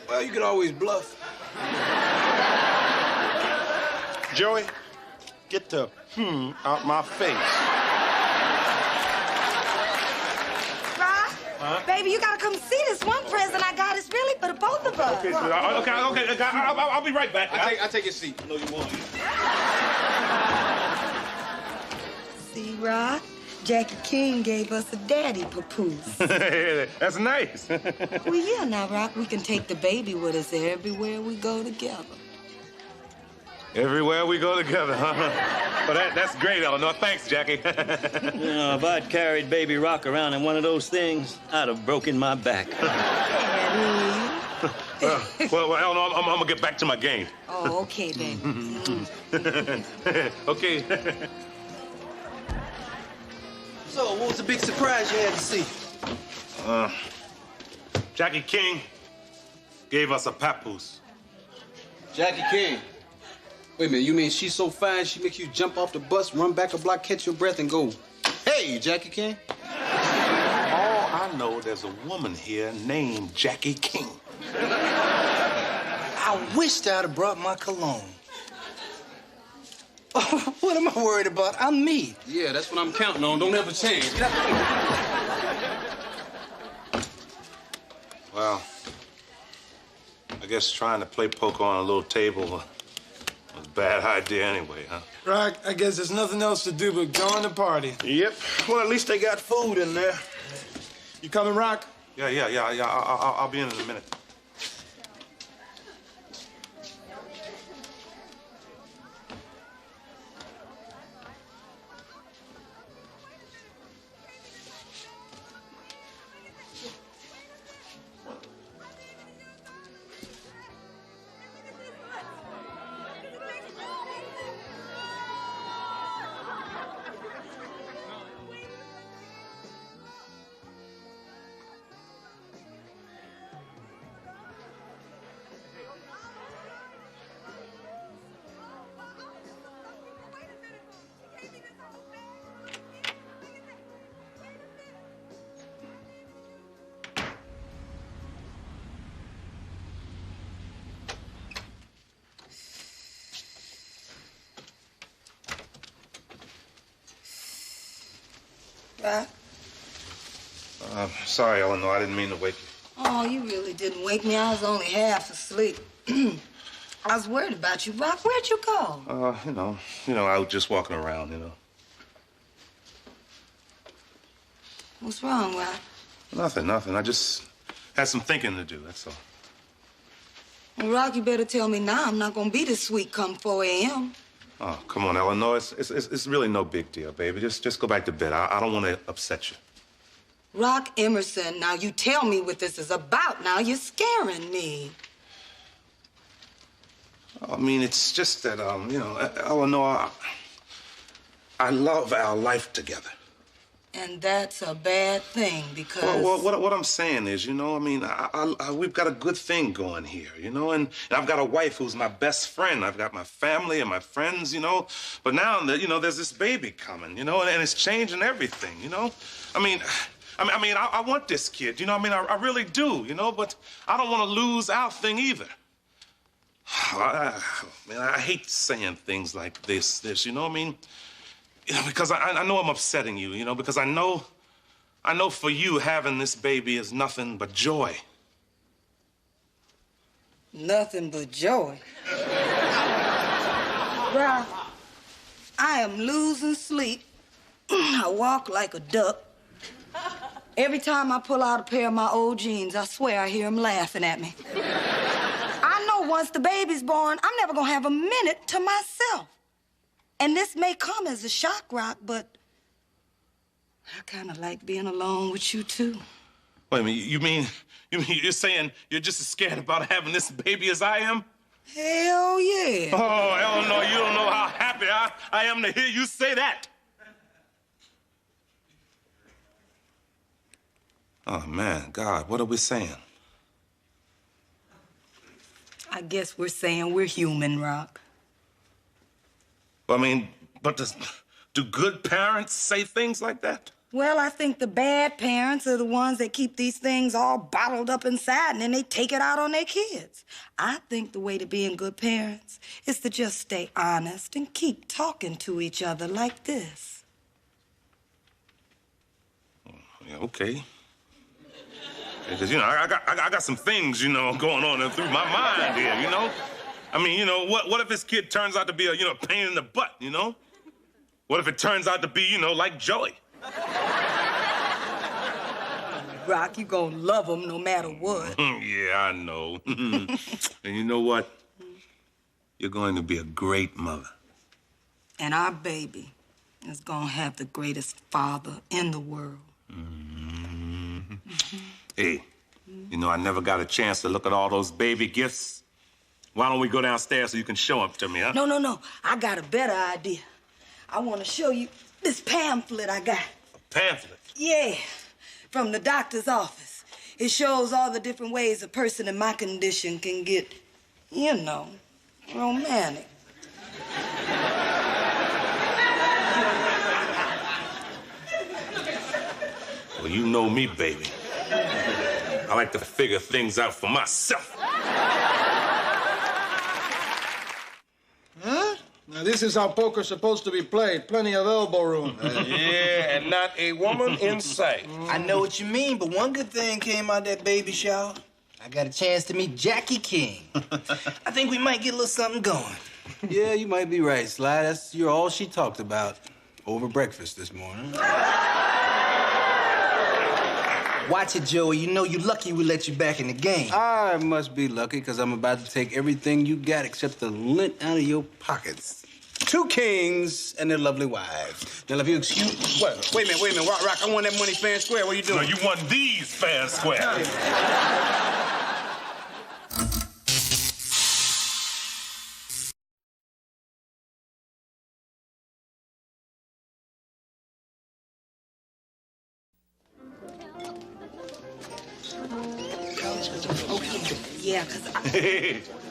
Well, you could always bluff. Joey, get the out my face. Baby, you gotta come see this one present I got. It's really for the both of us. Okay, I'll be right back. I'll take your seat. No, you won't. See, Rock? Jackie King gave us a daddy papoose. That's nice. Well, yeah, now, Rock, we can take the baby with us everywhere we go together. Everywhere we go together, huh? Well, that's great, Eleanor. Thanks, Jackie. You know, if I'd carried baby Rock around in one of those things, I'd have broken my back. Well, Eleanor, I'm gonna get back to my game. Oh, okay, baby. Okay. So, what was the big surprise you had to see? Jackie King gave us a papoose. Jackie King. Wait a minute, you mean she's so fine she makes you jump off the bus, run back a block, catch your breath, and go, hey, Jackie King? All I know, there's a woman here named Jackie King. I wished I'd have brought my cologne. What am I worried about? I'm me. Yeah, that's what I'm counting on. Don't ever change. Well, I guess trying to play poker on a little table was a bad idea anyway, huh? Rock, I guess there's nothing else to do but join the party. Yep. Well, at least they got food in there. You coming, Rock? Yeah. I'll be in a minute. Rock? Sorry, Eleanor. I didn't mean to wake you. Oh, you really didn't wake me. I was only half asleep. I was worried about you, Rock. Where'd you go? I was just walking around, What's wrong, Rock? Nothing. I just had some thinking to do, that's all. Well, Rock, you better tell me now. I'm not gonna be this sweet come 4 a.m. Oh, come on, Eleanor. It's really no big deal, baby. Just go back to bed. I don't want to upset you. Rock Emerson, now you tell me what this is about. Now you're scaring me. I mean, it's just that, Eleanor, I love our life together. And that's a bad thing because... Well, what I'm saying is, you know, I mean, we've got a good thing going here, you know, and I've got a wife who's my best friend. I've got my family and my friends, you know. But now, you know, there's this baby coming, you know, and it's changing everything, you know. I want this kid, you know, I really do, you know, but I don't want to lose our thing either. Man, I hate saying things like this, you know what I mean? You know, because I know I'm upsetting you, you know, because I know for you having this baby is nothing but joy. Nothing but joy. Ralph, I am losing sleep. I walk like a duck. Every time I pull out a pair of my old jeans, I swear I hear him laughing at me. I know once the baby's born, I'm never gonna have a minute to myself. And this may come as a shock, Rock, but I kind of like being alone with you, too. Wait a minute, you mean you're saying you're just as scared about having this baby as I am? Hell yeah. Oh, Eleanor, you don't know how happy I am to hear you say that. Oh, man, God, what are we saying? I guess we're saying we're human, Rock. I mean, but do good parents say things like that? Well, I think the bad parents are the ones that keep these things all bottled up inside and then they take it out on their kids. I think the way to being good parents is to just stay honest and keep talking to each other like this. Yeah, okay. Because, you know, I got some things, you know, going on through my mind here, you know? I mean, you know, what if this kid turns out to be a, you know, pain in the butt, you know? What if it turns out to be, you know, like Joey? Rock, you gonna love him no matter what. Yeah, I know. And you know what? You're going to be a great mother. And our baby is gonna have the greatest father in the world. Hey, you know, I never got a chance to look at all those baby gifts. Why don't we go downstairs so you can show them to me, huh? No. I got a better idea. I want to show you this pamphlet I got. A pamphlet? Yeah, from the doctor's office. It shows all the different ways a person in my condition can get, you know, romantic. Well, you know me, baby. I like to figure things out for myself. Huh? Now, this is how poker's supposed to be played. Plenty of elbow room. Yeah, and not a woman in sight. I know what you mean, but one good thing came out of that baby shower. I got a chance to meet Jackie King. I think we might get a little something going. Yeah, you might be right, Sly. You're all she talked about over breakfast this morning. Watch it, Joey. You know you're lucky we let you back in the game. I must be lucky because I'm about to take everything you got except the lint out of your pockets. 2 kings and their lovely wives. Now, if you excuse... What? Wait a minute. Rock, I want that money fair and square. What are you doing? No, you want these fair and square. Yeah, because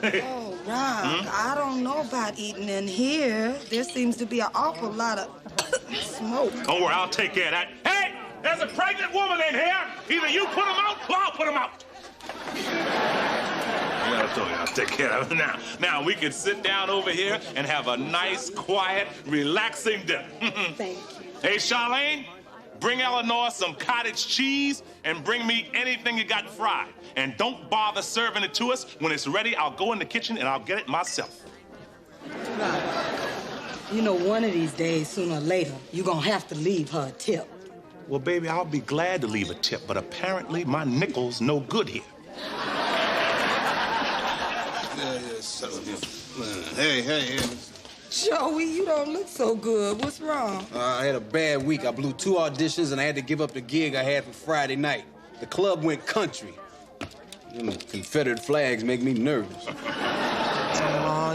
Oh, Rock, I don't know about eating in here. There seems to be an awful lot of smoke. Don't worry, I'll take care of that. Hey, there's a pregnant woman in here. Either you put them out or I'll put them out. I told you, I'll take care of it. Now, we can sit down over here and have a nice, quiet, relaxing dinner. Thank you. Hey, Charlene, bring Eleanor some cottage cheese and bring me anything you got fried. And don't bother serving it to us. When it's ready, I'll go in the kitchen and I'll get it myself. Rock, you know, one of these days, sooner or later, you're gonna have to leave her a tip. Well, baby, I'll be glad to leave a tip, but apparently my nickel's no good here. Hey. Joey, you don't look so good. What's wrong? I had a bad week. I blew 2 auditions and I had to give up the gig I had for Friday night. The club went country. Them Confederate flags make me nervous. Oh,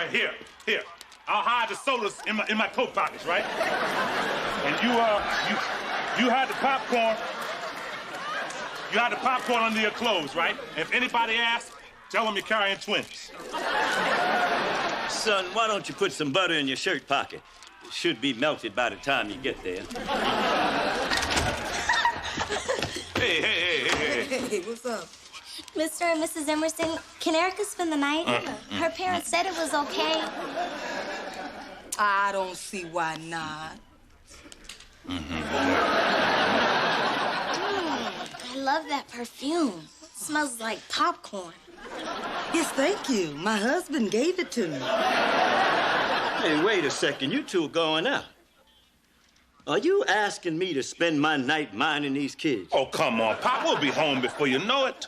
right, here. I'll hide the sodas in my coat pockets, right? And you hide the popcorn. You hide the popcorn under your clothes, right? If anybody asks, tell them you're carrying twins. Son, why don't you put some butter in your shirt pocket? It should be melted by the time you get there. Hey, what's up? Mr. and Mrs. Emerson, can Erica spend the night? Her parents said it was okay. I don't see why not. I love that perfume. It smells like popcorn. Yes, thank you. My husband gave it to me. Hey, wait a second. You two are going out. Are you asking me to spend my night minding these kids? Oh, come on, Pop. We'll be home before you know it.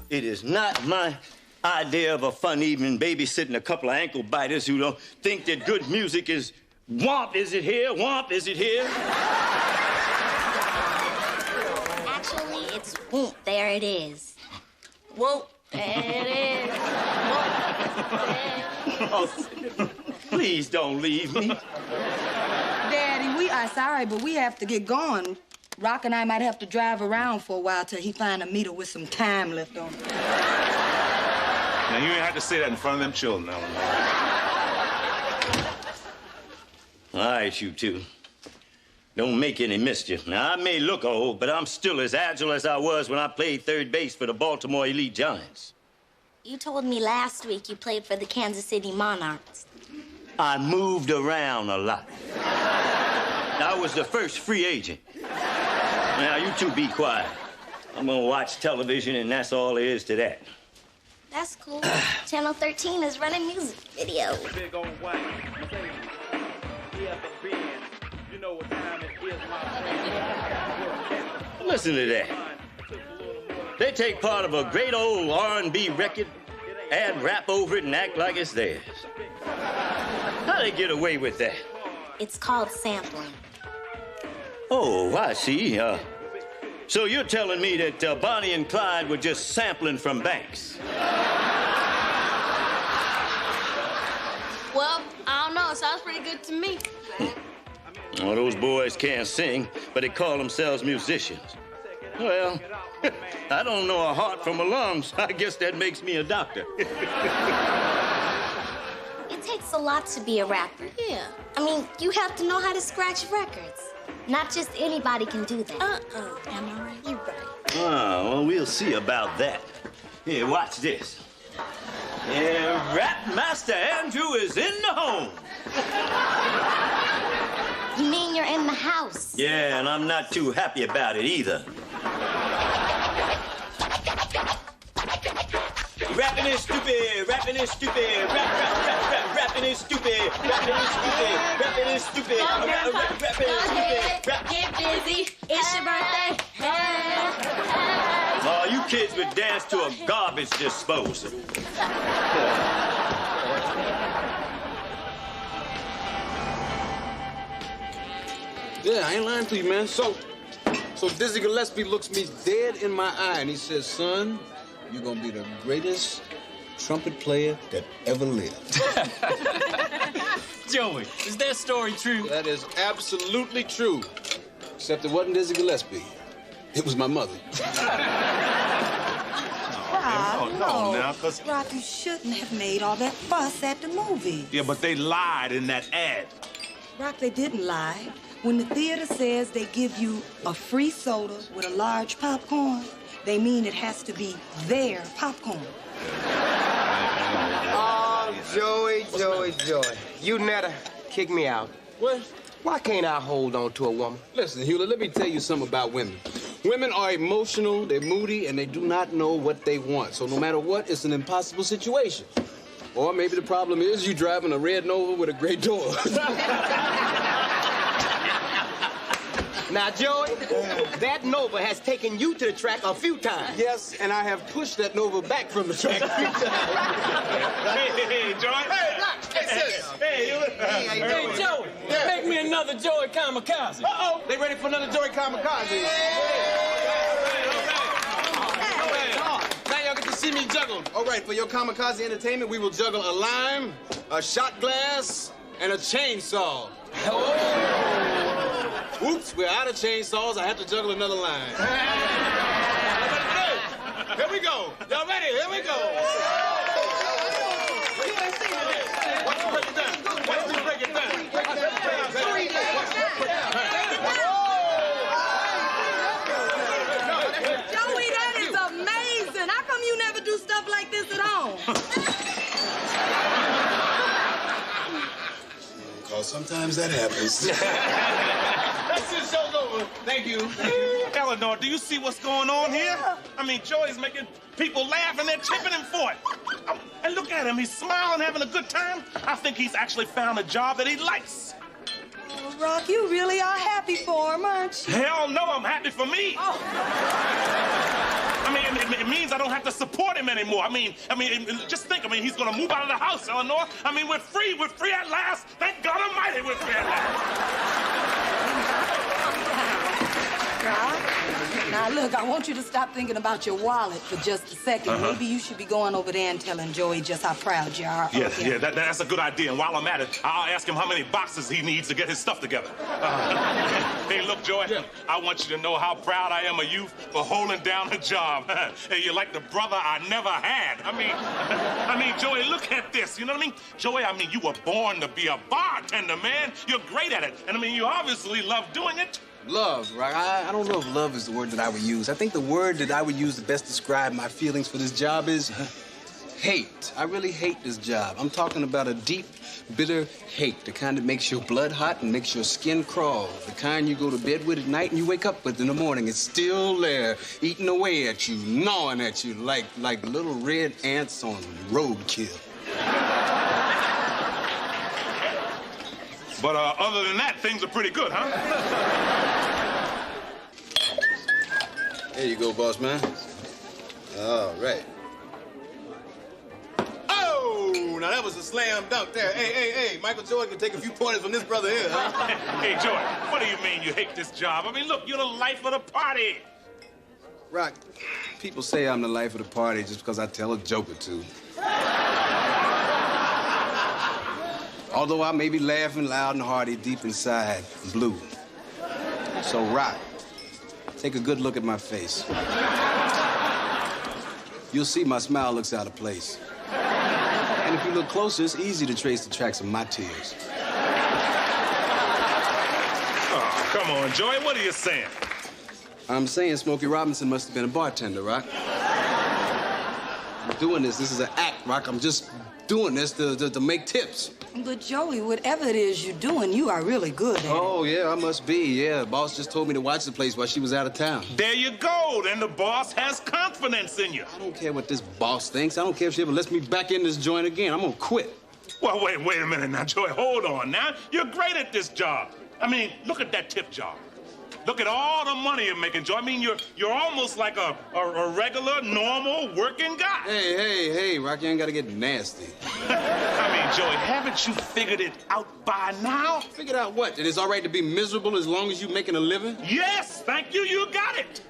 It is not my idea of a fun evening babysitting a couple of ankle biters who don't think that good music is womp, is it here? Womp, is it here? Actually, it's whoop. There it is. Whoop. There it is. Whoop. Oh, please don't leave me. Daddy, we are sorry, but we have to get going. Rock and I might have to drive around for a while till he find a meter with some time left on it. Now, you ain't have to say that in front of them children, Ellen. All right, you two. Don't make any mischief. Now, I may look old, but I'm still as agile as I was when I played third base for the Baltimore Elite Giants. You told me last week you played for the Kansas City Monarchs. I moved around a lot. I was the first free agent. Now, you two be quiet. I'm gonna watch television, and that's all there is to that. That's cool. Channel 13 is running music videos. Big old white. You know what time it is, my Listen to that. They take part of a great old R&B record, add rap over it, and act like it's theirs. How they get away with that? It's called sampling. Oh, I see. So you're telling me that Bonnie and Clyde were just sampling from Banks? Well, I don't know. It sounds pretty good to me. Well, those boys can't sing, but they call themselves musicians. Well, I don't know a heart from a lung, so I guess that makes me a doctor. It takes a lot to be a rapper. Yeah. I mean, you have to know how to scratch records. Not just anybody can do that. Am I right? You're right. Oh, well, we'll see about that. Here, watch this. Yeah, Rap Master Andrew is in the home. You mean you're in the house? Yeah, and I'm not too happy about it either. Rapping is stupid, rapping is stupid, rapping is stupid, rapping is stupid, rapping is stupid, rapping is stupid. Get busy. It's your birthday. Hey. Oh, you kids would dance to a garbage disposal. Yeah, I ain't lying to you, man. So Dizzy Gillespie looks me dead in my eye and he says, son, you're gonna be the greatest trumpet player that ever lived. Joey, is that story true? That is absolutely true. Except it wasn't Dizzy Gillespie. It was my mother. No, now, cause... Rock, you shouldn't have made all that fuss at the movie. Yeah, but they lied in that ad. Rock, they didn't lie. When the theater says they give you a free soda with a large popcorn, they mean it has to be their popcorn. Oh, Joey. You never kick me out. What? Why can't I hold on to a woman? Listen, Hewlett, let me tell you something about women. Women are emotional, they're moody, and they do not know what they want. So no matter what, it's an impossible situation. Or maybe the problem is you driving a red Nova with a great door. Now, Joey, that Nova has taken you to the track a few times. Yes, and I have pushed that Nova back from the track a few times. Hey, Joey. Hey, Joey, make me another Joey Kamikaze. Uh-oh, they ready for another Joey Kamikaze. Now y'all get to see me me juggle. All right, for your kamikaze entertainment, we will juggle a lime, a shot glass, and a chainsaw. Oh! Oops, we're out of chainsaws. I have to juggle another line. Here we go. Y'all ready? Here we go. Watch me break it down. Watch me break it down. Joey, that is amazing. How come you never do stuff like this at home? Because sometimes that happens. That's it, show's over. Thank you. Eleanor, do you see what's going on here? I mean, Joey's making people laugh and they're tipping him for it. And look at him, he's smiling, having a good time. I think he's actually found a job that he likes. Well, Rock, you really are happy for him, aren't you? Hell no, I'm happy for me. Oh. I mean, it means I don't have to support him anymore. I mean, just think, he's gonna move out of the house, Eleanor. I mean, we're free at last. Thank God Almighty, we're free at last. Rock, now look, I want you to stop thinking about your wallet for just a second. Maybe you should be going over there and telling Joey just how proud you are. Yeah, that's a good idea. And while I'm at it, I'll ask him how many boxes he needs to get his stuff together. Hey, look, Joey, I want you to know how proud I am of you for holding down a job. Hey, you're like the brother I never had. I mean, Joey, look at this. You know what I mean? Joey, you were born to be a bartender, man. You're great at it. And you obviously love doing it. Love, right? I don't know if love is the word that I would use. I think the word that I would use to best describe my feelings for this job is hate. I really hate this job. I'm talking about a deep, bitter hate, the kind that makes your blood hot and makes your skin crawl, the kind you go to bed with at night and you wake up with in the morning. It's still there, eating away at you, gnawing at you like little red ants on roadkill. But other than that, things are pretty good, huh? There you go, boss man. All right. Oh, now that was a slam dunk there. Hey, Michael Jordan can take a few pointers from this brother here, huh? Hey, Joey, what do you mean you hate this job? Look, you're the life of the party. Rock, people say I'm the life of the party just because I tell a joke or two. Although I may be laughing loud and hearty deep inside, blue. So, Rock, take a good look at my face. You'll see my smile looks out of place. And if you look closer, it's easy to trace the tracks of my tears. Oh, come on, Joey, what are you saying? I'm saying Smokey Robinson must have been a bartender, Rock. I'm doing this. This is an act, Rock. I'm just doing this to make tips. But Joey, whatever it is you're doing, you are really good at it. Oh, yeah, I must be. Yeah, boss just told me to watch the place while she was out of town. There you go. Then the boss has confidence in you. I don't care what this boss thinks. I don't care if she ever lets me back in this joint again. I'm gonna quit. Well, wait a minute now, Joey. Hold on now. You're great at this job. Look at that tip jar. Look at all the money you're making, Joe. You're almost like a regular, normal, working guy. Hey, Rocky, you ain't gotta get nasty. Joey, haven't you figured it out by now? Figured out what? That it's all right to be miserable as long as you're making a living? Yes, thank you. You got it.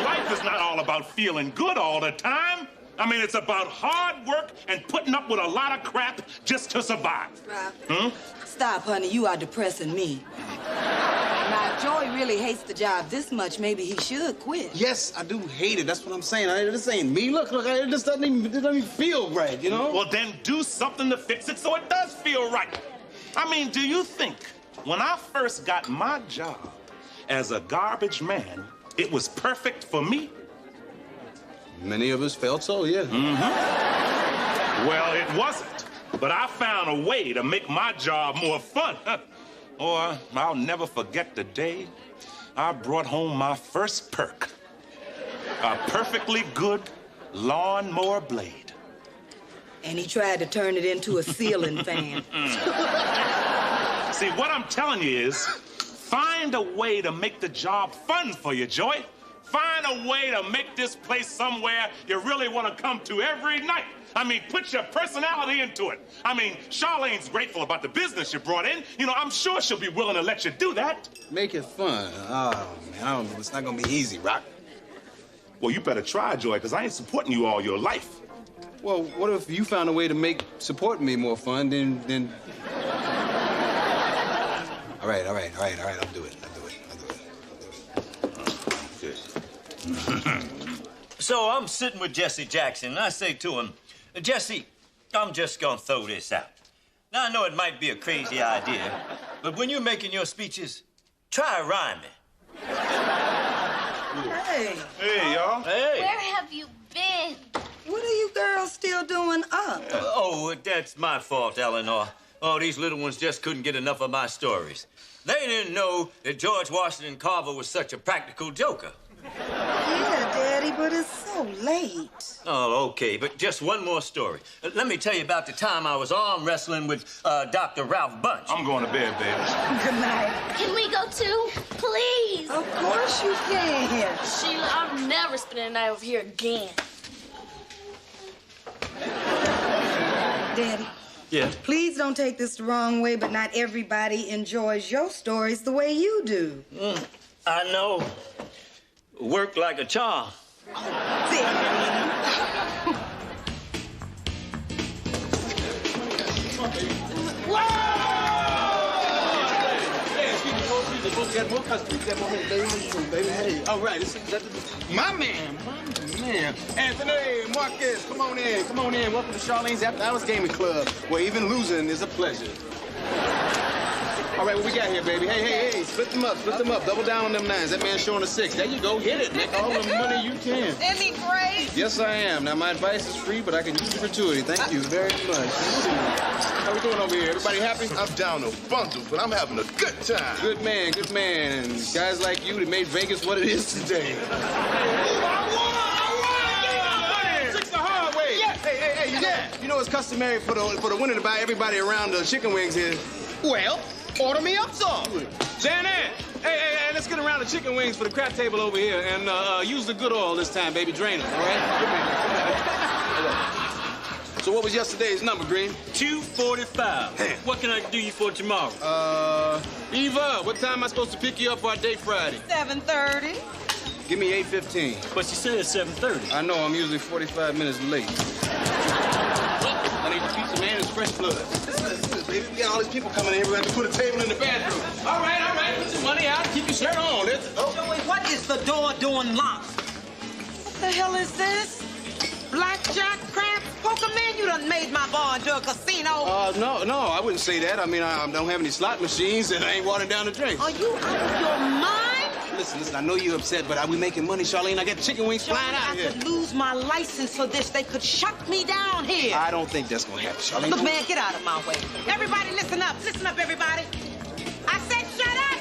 Life is not all about feeling good all the time. It's about hard work and putting up with a lot of crap just to survive. Rob, stop, honey. You are depressing me. Now, if Joey really hates the job this much, maybe he should quit. Yes, I do hate it. That's what I'm saying. This ain't me. Look, it just doesn't even feel right, you know? Well, then do something to fix it so it does feel right. Do you think when I first got my job as a garbage man, it was perfect for me? Many of us felt so, yeah. Well, it wasn't. But I found a way to make my job more fun. Or I'll never forget the day I brought home my first perk. A perfectly good lawnmower blade. And he tried to turn it into a ceiling fan. See, what I'm telling you is, find a way to make the job fun for you, Joey. Find a way to make this place somewhere you really want to come to every night. Put your personality into it. Charlene's grateful about the business you brought in. I'm sure she'll be willing to let you do that. Make it fun. Oh, man, I don't know. It's not gonna be easy, Rock. Well, you better try, Joy, because I ain't supporting you all your life. Well, what if you found a way to make supporting me more fun, then... All right. I'll do it. So I'm sitting with Jesse Jackson, and I say to him, Jesse, I'm just gonna throw this out. Now, I know it might be a crazy idea, but when you're making your speeches, try rhyming. Hey. Hey, y'all. Hey. Where have you been? What are you girls still doing up? Oh, that's my fault, Eleanor. Oh, these little ones just couldn't get enough of my stories. They didn't know that George Washington Carver was such a practical joker. Yeah, Daddy, but it's so late. Oh, okay, but just one more story. Let me tell you about the time I was arm wrestling with Dr. Ralph Bunch. I'm going to bed, baby. Good night. Can we go too? Please. Of course you can. Sheila, I'm never spending the night over here again. Daddy, Yeah? please don't take this the wrong way, but not everybody enjoys your stories the way you do. I know. Work like a charm. Got more customers. Got more baby. Hey, all right. My man. Anthony, Marcus, come on in. Welcome to Charlene's After Hours Gaming Club, where even losing is a pleasure. All right, what we got here, baby? Hey, split them up. Double down on them nines. That man's showing a 6. There you go. Hit it. Make all the money you can. Isn't he great? Yes, I am. Now, my advice is free, but I can use the gratuity. Thank you very much. How we doing over here? Everybody happy? I'm down a bundle, but I'm having a good time. Good man. And guys like you that made Vegas what it is today. Six the hard way. Yes. Hey, you know it's customary for the winner to buy everybody around the chicken wings here. Well, order me up some. Janet! Hey, let's get around the chicken wings for the crap table over here and use the good oil this time, baby. Drain them, all right? So what was yesterday's number, Green? 2:45. What can I do you for tomorrow? Eva, what time am I supposed to pick you up for our date Friday? 7:30. Give me 8:15. But she said 7:30. I know, I'm usually 45 minutes late. I need a pizza, man. It's fresh blood. Listen, baby. We got all these people coming in. We have to put a table in the bathroom. All right. Put your money out. Keep your shirt on. Let's go. Joey, what is the door doing locked? What the hell is this? Blackjack, craps, poker, man? You done made my bar into a casino. No, I wouldn't say that. I mean, I don't have any slot machines and I ain't watering down the drinks. Are you out of your mind? Listen, I know you're upset, but are we making money, Charlene? I got chicken wings flying out I here. could lose my license for this. They could shut me down here. I don't think that's gonna happen, Charlene. Look, man, get out of my way. Everybody, listen up. Listen up, everybody. I said shut up.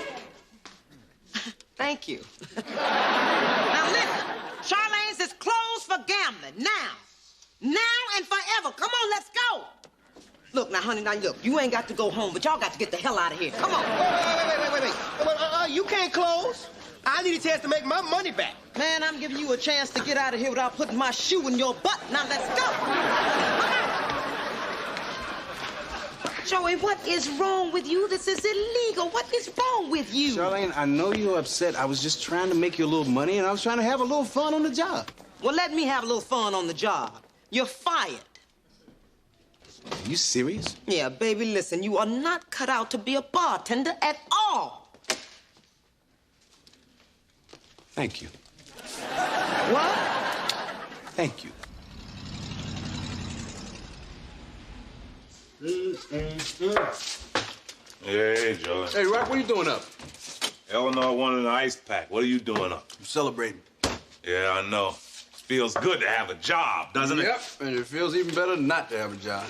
Thank you. Now, listen. Charlene's is closed for gambling. Now and forever. Come on, let's go. Look, now, honey, look. You ain't got to go home, but y'all got to get the hell out of here. Come on. Wait. You can't close. I need a chance to make my money back. Man, I'm giving you a chance to get out of here without putting my shoe in your butt. Now, let's go. Joey, what is wrong with you? This is illegal. What is wrong with you? Charlene, I know you're upset. I was just trying to make you a little money, and I was trying to have a little fun on the job. Well, let me have a little fun on the job. You're fired. Are you serious? Yeah, baby, listen, you are not cut out to be a bartender at all. Thank you. What? Thank you. Hey, Joey. Hey, Rock, what are you doing up? Eleanor wanted an ice pack. What are you doing up? I'm celebrating. Yeah, I know. Feels good to have a job, doesn't it? Yep, and it feels even better not to have a job.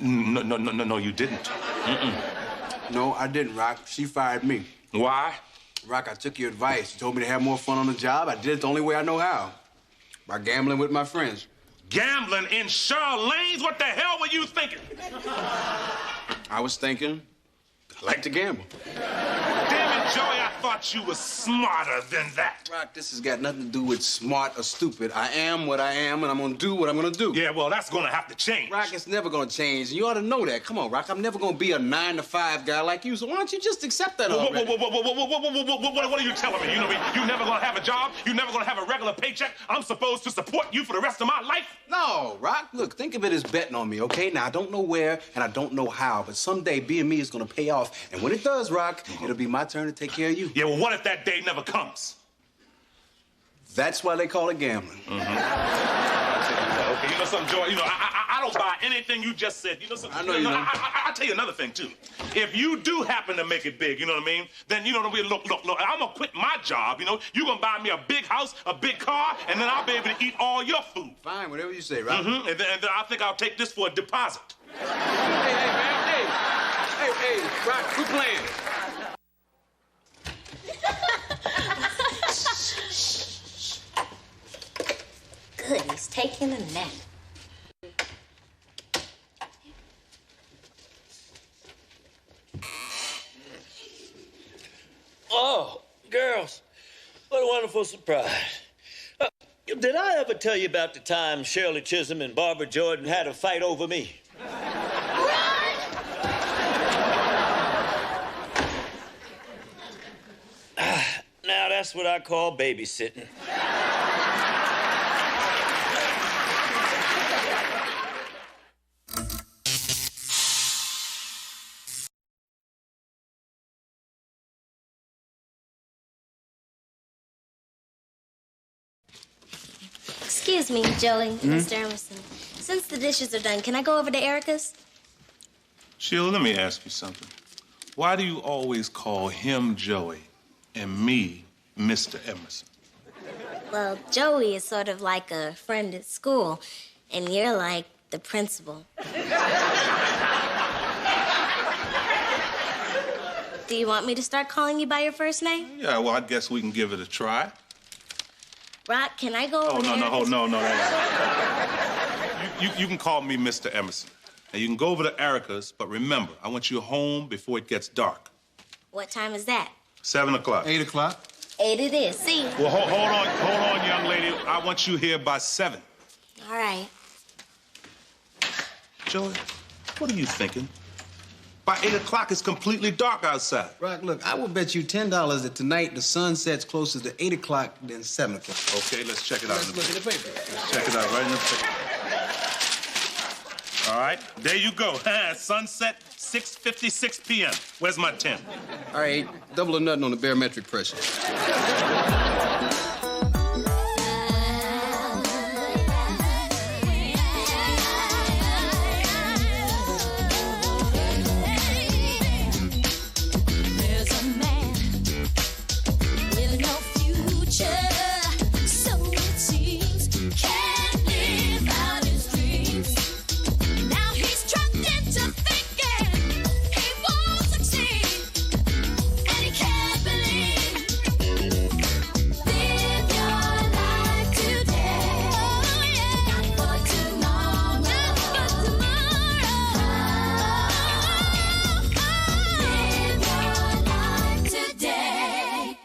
No, you didn't. No, I didn't, Rock. She fired me. Why? Rock, I took your advice. You told me to have more fun on the job. I did it the only way I know how. By gambling with my friends. Gambling in Charlene's? What the hell were you thinking? I was thinking, I like to gamble. Damn it, Joey, I thought thought you were smarter than that. Rock, this has got nothing to do with smart or stupid. I am what I am, and I'm gonna do what I'm gonna do. Yeah, well, that's gonna have to change. Rock, it's never gonna change. You ought to know that. Come on, Rock. I'm never gonna be a 9-to-5 guy like you, so why don't you just accept that already? What are you telling me? You know me? You never gonna have a job? You never gonna have a regular paycheck? I'm supposed to support you for the rest of my life? No, Rock. Look, think of it as betting on me, okay? Now, I don't know where and I don't know how, but someday being me is gonna pay off. And when it does, Rock, it'll be my turn to take care of you. Yeah, well, what if that day never comes? That's why they call it gambling. Okay, you know something, Joy? You know, I don't buy anything you just said. You know something? I know you don't. I'll tell you another thing, too. If you do happen to make it big, you know what I mean? Then, you know, look, I'm gonna quit my job, you know? You're gonna buy me a big house, a big car, and then I'll be able to eat all your food. Fine, whatever you say, Rock. And then I think I'll take this for a deposit. Hey, man, hey, Rock, quit playing. Good, he's taking a nap. Oh, girls, what a wonderful surprise. Did I ever tell you about the time Shirley Chisholm and Barbara Jordan had a fight over me? Now, that's what I call babysitting. Excuse me, Joey, Mr. Emerson. Since the dishes are done, can I go over to Erica's? Sheila, let me ask you something. Why do you always call him Joey and me Mr. Emerson? Well, Joey is sort of like a friend at school, and you're like the principal. Do you want me to start calling you by your first name? Yeah, well, I guess we can give it a try. Rock, can I go over to Erica's? No. You can call me Mr. Emerson. Now, you can go over to Erica's, but remember, I want you home before it gets dark. What time is that? 7 o'clock. 8 o'clock. 8 it is. See you. Well, hold on, young lady. I want you here by 7. All right. Joey, what are you thinking? By 8 o'clock, it's completely dark outside. Rock, look, I will bet you $10 that tonight the sun sets closer to 8 o'clock than 7 o'clock. Okay, let's check it out. Let's look at the paper. Let's check it out right in the paper. All right, there you go. Sunset, 6:56 p.m. Where's my 10? All right, double or nothing on the barometric pressure. There's a man with no future, so it seems, can't live out his dreams. Now he's trapped into thinking he won't succeed, and he can't believe. Live your life today, oh yeah, not for tomorrow, not for tomorrow. Live your life today.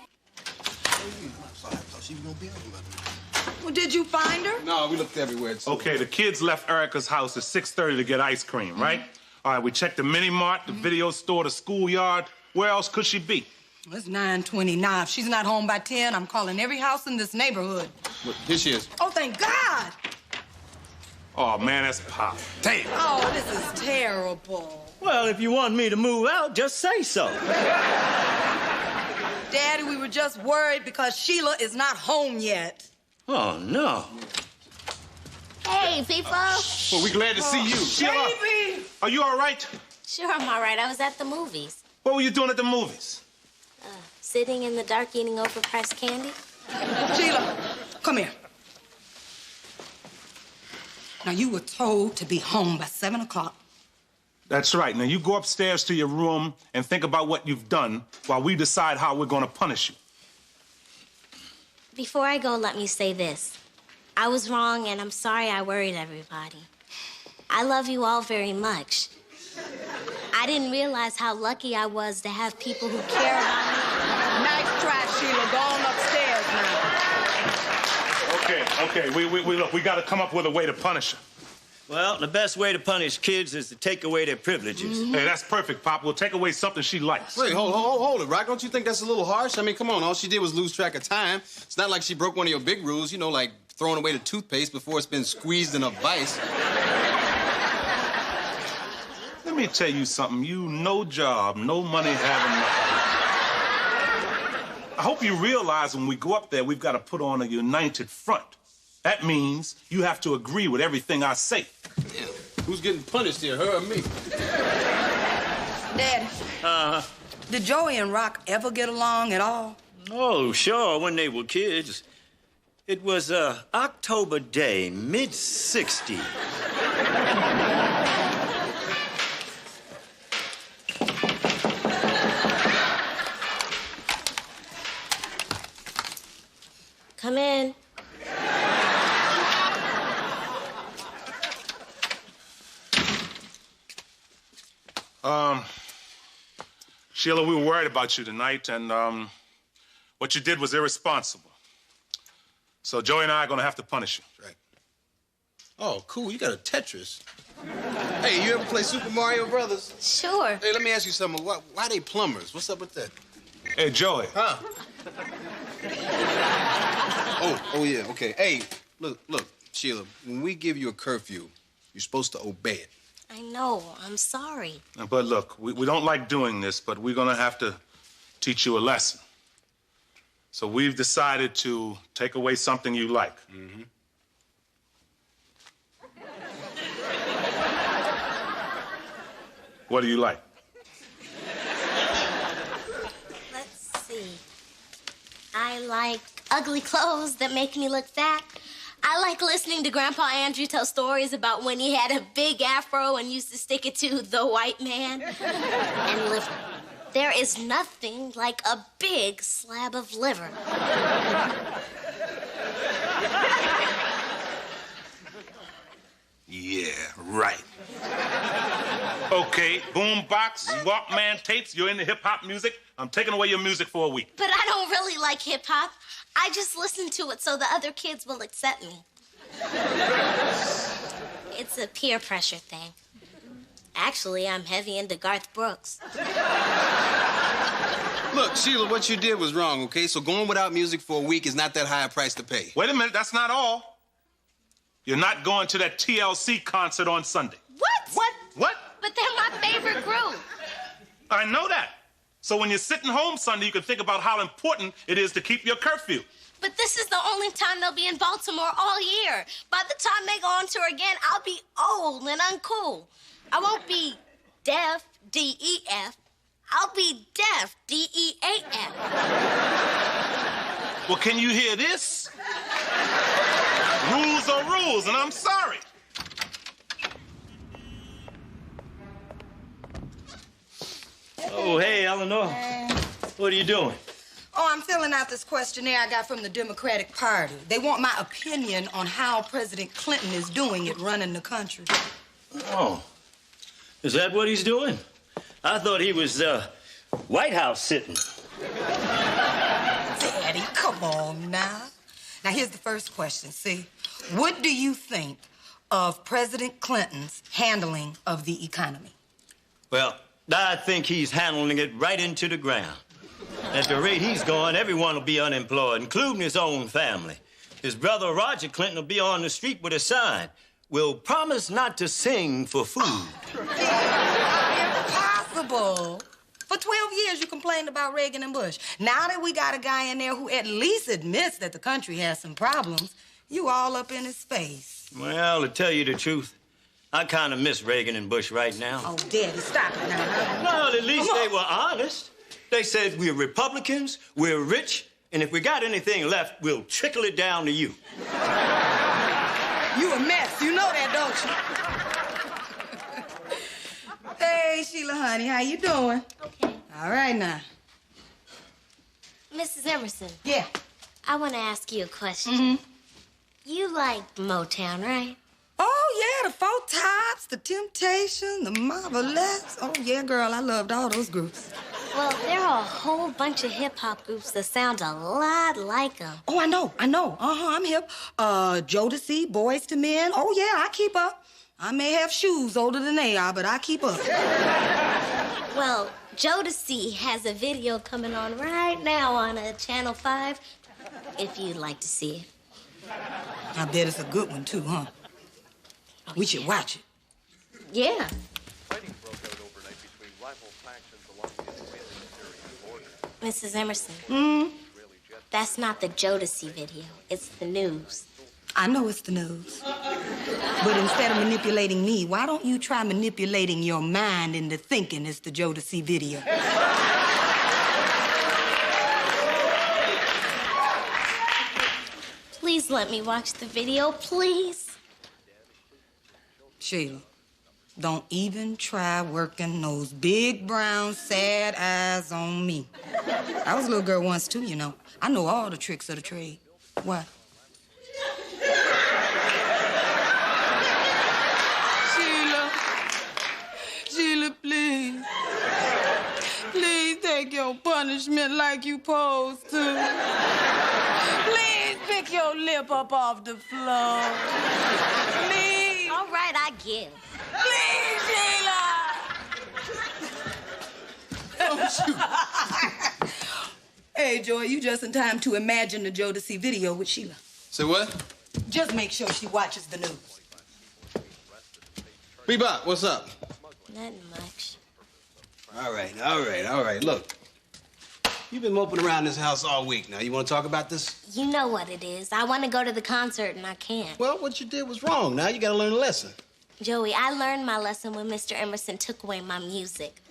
Well, did you find her? No, we looked everywhere. Okay, the kids left Erica's house at 6:30 to get ice cream, right? All right, we checked the mini mart, the video store, the schoolyard. Where else could she be? It's 9:20 now. If she's not home by 10, I'm calling every house in this neighborhood. Look, here she is. Oh, thank God! Oh, man, that's Pop. Damn. Oh, this is terrible. Well, if you want me to move out, just say so. Daddy, we were just worried because Sheila is not home yet. Oh, no. Hey, people. Well, we're glad to see you. Sheila, Baby! are you all right? Sure, I'm all right. I was at the movies. What were you doing at the movies? Sitting in the dark eating overpriced candy. Sheila, come here. Now, you were told to be home by 7 o'clock. That's right. Now, you go upstairs to your room and think about what you've done while we decide how we're going to punish you. Before I go, let me say this. I was wrong, and I'm sorry I worried everybody. I love you all very much. I didn't realize how lucky I was to have people who care about me. Nice Okay, we look, we gotta come up with a way to punish her. Well, the best way to punish kids is to take away their privileges. Hey, that's perfect, Pop. We'll take away something she likes. Wait, hold it, Rock. Don't you think that's a little harsh? I mean, come on, all she did was lose track of time. It's not like she broke one of your big rules, you know, like throwing away the toothpaste before it's been squeezed in a vice. Let me tell you something. You no job, no money, having nothing. I hope you realize when we go up there, we've got to put on a united front. That means you have to agree with everything I say. Yeah. Who's getting punished here, her or me? Dad. Did Joey and Rock ever get along at all? Oh, sure, when they were kids. It was October day, mid-60. Come in. Sheila, we were worried about you tonight, and what you did was irresponsible. So Joey and I are gonna have to punish you. Right. Oh, cool. You got a Tetris. Hey, you ever play Super Mario Brothers? Sure. Hey, let me ask you something. Why they plumbers? What's up with that? Hey, Joey. Huh? Oh, yeah, okay. Hey, look, Sheila, when we give you a curfew, you're supposed to obey it. I know. I'm sorry. But look, we don't like doing this, but we're gonna have to teach you a lesson. So we've decided to take away something you like. Mm-hmm. What do you like? Let's see. I like ugly clothes that make me look fat. I like listening to Grandpa Andrew tell stories about when he had a big afro and used to stick it to the white man. And liver. There is nothing like a big slab of liver. Yeah, right. Okay, boombox, Walkman tapes, you're into hip-hop music. I'm taking away your music for a week. But I don't really like hip-hop. I just listen to it so the other kids will accept me. It's a peer pressure thing. Actually, I'm heavy into Garth Brooks. Look, Sheila, what you did was wrong, okay? So going without music for a week is not that high a price to pay. Wait a minute, that's not all. You're not going to that TLC concert on Sunday. What? What? But they're my favorite group. I know that. So when you're sitting home Sunday, you can think about how important it is to keep your curfew. But this is the only time they'll be in Baltimore all year. By the time they go on tour again, I'll be old and uncool. I won't be deaf, D-E-F. I'll be deaf, D-E-A-F. Well, can you hear this? Rules are rules, and I'm sorry. Oh, hey, Eleanor. What are you doing? Oh, I'm filling out this questionnaire I got from the Democratic Party. They want my opinion on how President Clinton is doing at running the country. Oh, is that what he's doing? I thought he was White House sitting. Daddy, come on now. Now, here's the first question, see? What do you think of President Clinton's handling of the economy? Well, I think he's handling it right into the ground. At the rate he's going, everyone will be unemployed, including his own family. His brother Roger Clinton will be on the street with a sign, "Will promise not to sing for food." Impossible. For 12 years, you complained about Reagan and Bush. Now that we got a guy in there who at least admits that the country has some problems, you all up in his face. Well, to tell you the truth, I kind of miss Reagan and Bush right now. Oh, Daddy, stop it now. Well, at least they were honest. They said, we're Republicans, we're rich, and if we got anything left, we'll trickle it down to you. You a mess. You know that, don't you? Hey, Sheila, honey, how you doing? Okay. All right, now. Mrs. Emerson. Yeah. I want to ask you a question. Mm-hmm. You like Motown, right? Oh, yeah, the Four Tops, the Temptations, the Marvelettes. Oh, yeah, girl, I loved all those groups. Well, there are a whole bunch of hip-hop groups that sound a lot like them. Oh, I know. I'm hip. Jodeci, Boys to Men. Oh, yeah, I keep up. I may have shoes older than they are, but I keep up. Well, Jodeci has a video coming on right now on Channel 5, if you'd like to see it. I bet it's a good one, too, huh? We should watch it. Yeah. Mrs. Emerson. That's not the Jodeci video. It's the news. I know it's the news. But instead of manipulating me, why don't you try manipulating your mind into thinking it's the Jodeci video? Please let me watch the video, please. Sheila, don't even try working those big, brown, sad eyes on me. I was a little girl once, too, you know. I know all the tricks of the trade. What? Sheila, please. Please take your punishment like you supposed to. Please pick your lip up off the floor. Please. All right, I give. Please, Sheila. Don't shoot. Hey, Joy, you just in time to imagine the Jodeci video with Sheila. Say what? Just make sure she watches the news. Bebop, what's up? Nothing much. All right. Look, you've been moping around this house all week now. You want to talk about this? You know what it is. I want to go to the concert and I can't. Well, what you did was wrong. Now you got to learn a lesson. Joey, I learned my lesson when Mr. Emerson took away my music.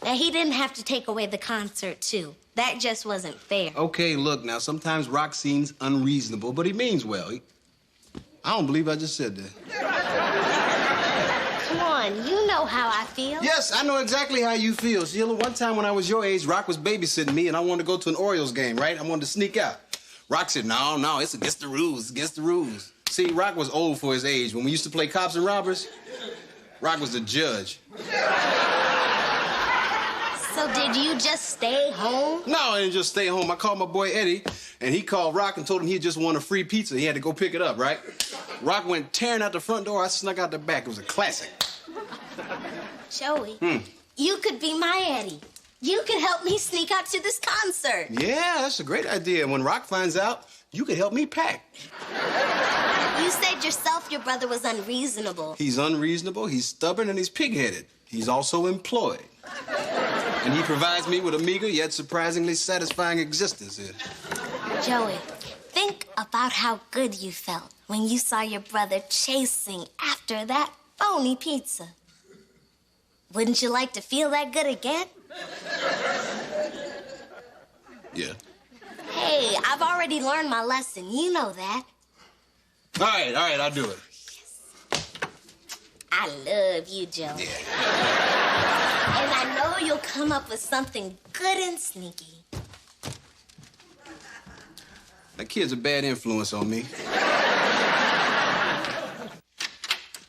Now, he didn't have to take away the concert, too. That just wasn't fair. Okay, look, now, sometimes Rock seems unreasonable, but he means well. I don't believe I just said that. Come on, you know how I feel. Yes, I know exactly how you feel, Sheila. One time when I was your age, Rock was babysitting me, and I wanted to go to an Orioles game, right? I wanted to sneak out. Rock said, no, it's against the rules, it's against the rules. See, Rock was old for his age. When we used to play cops and robbers, Rock was the judge. So did you just stay home? No, I didn't just stay home. I called my boy Eddie, and he called Rock and told him he just won a free pizza. He had to go pick it up, right? Rock went tearing out the front door. I snuck out the back. It was a classic. Joey, you could be my Eddie. You could help me sneak out to this concert. Yeah, that's a great idea. When Rock finds out, you could help me pack. You said yourself your brother was unreasonable. He's unreasonable, he's stubborn, and he's pig-headed. He's also employed. And he provides me with a meager yet surprisingly satisfying existence here. Joey, think about how good you felt when you saw your brother chasing after that phony pizza. Wouldn't you like to feel that good again? Yeah. Hey, I've already learned my lesson. You know that. All right, I'll do it. I love you, Joey. And I know you'll come up with something good and sneaky. That kid's a bad influence on me.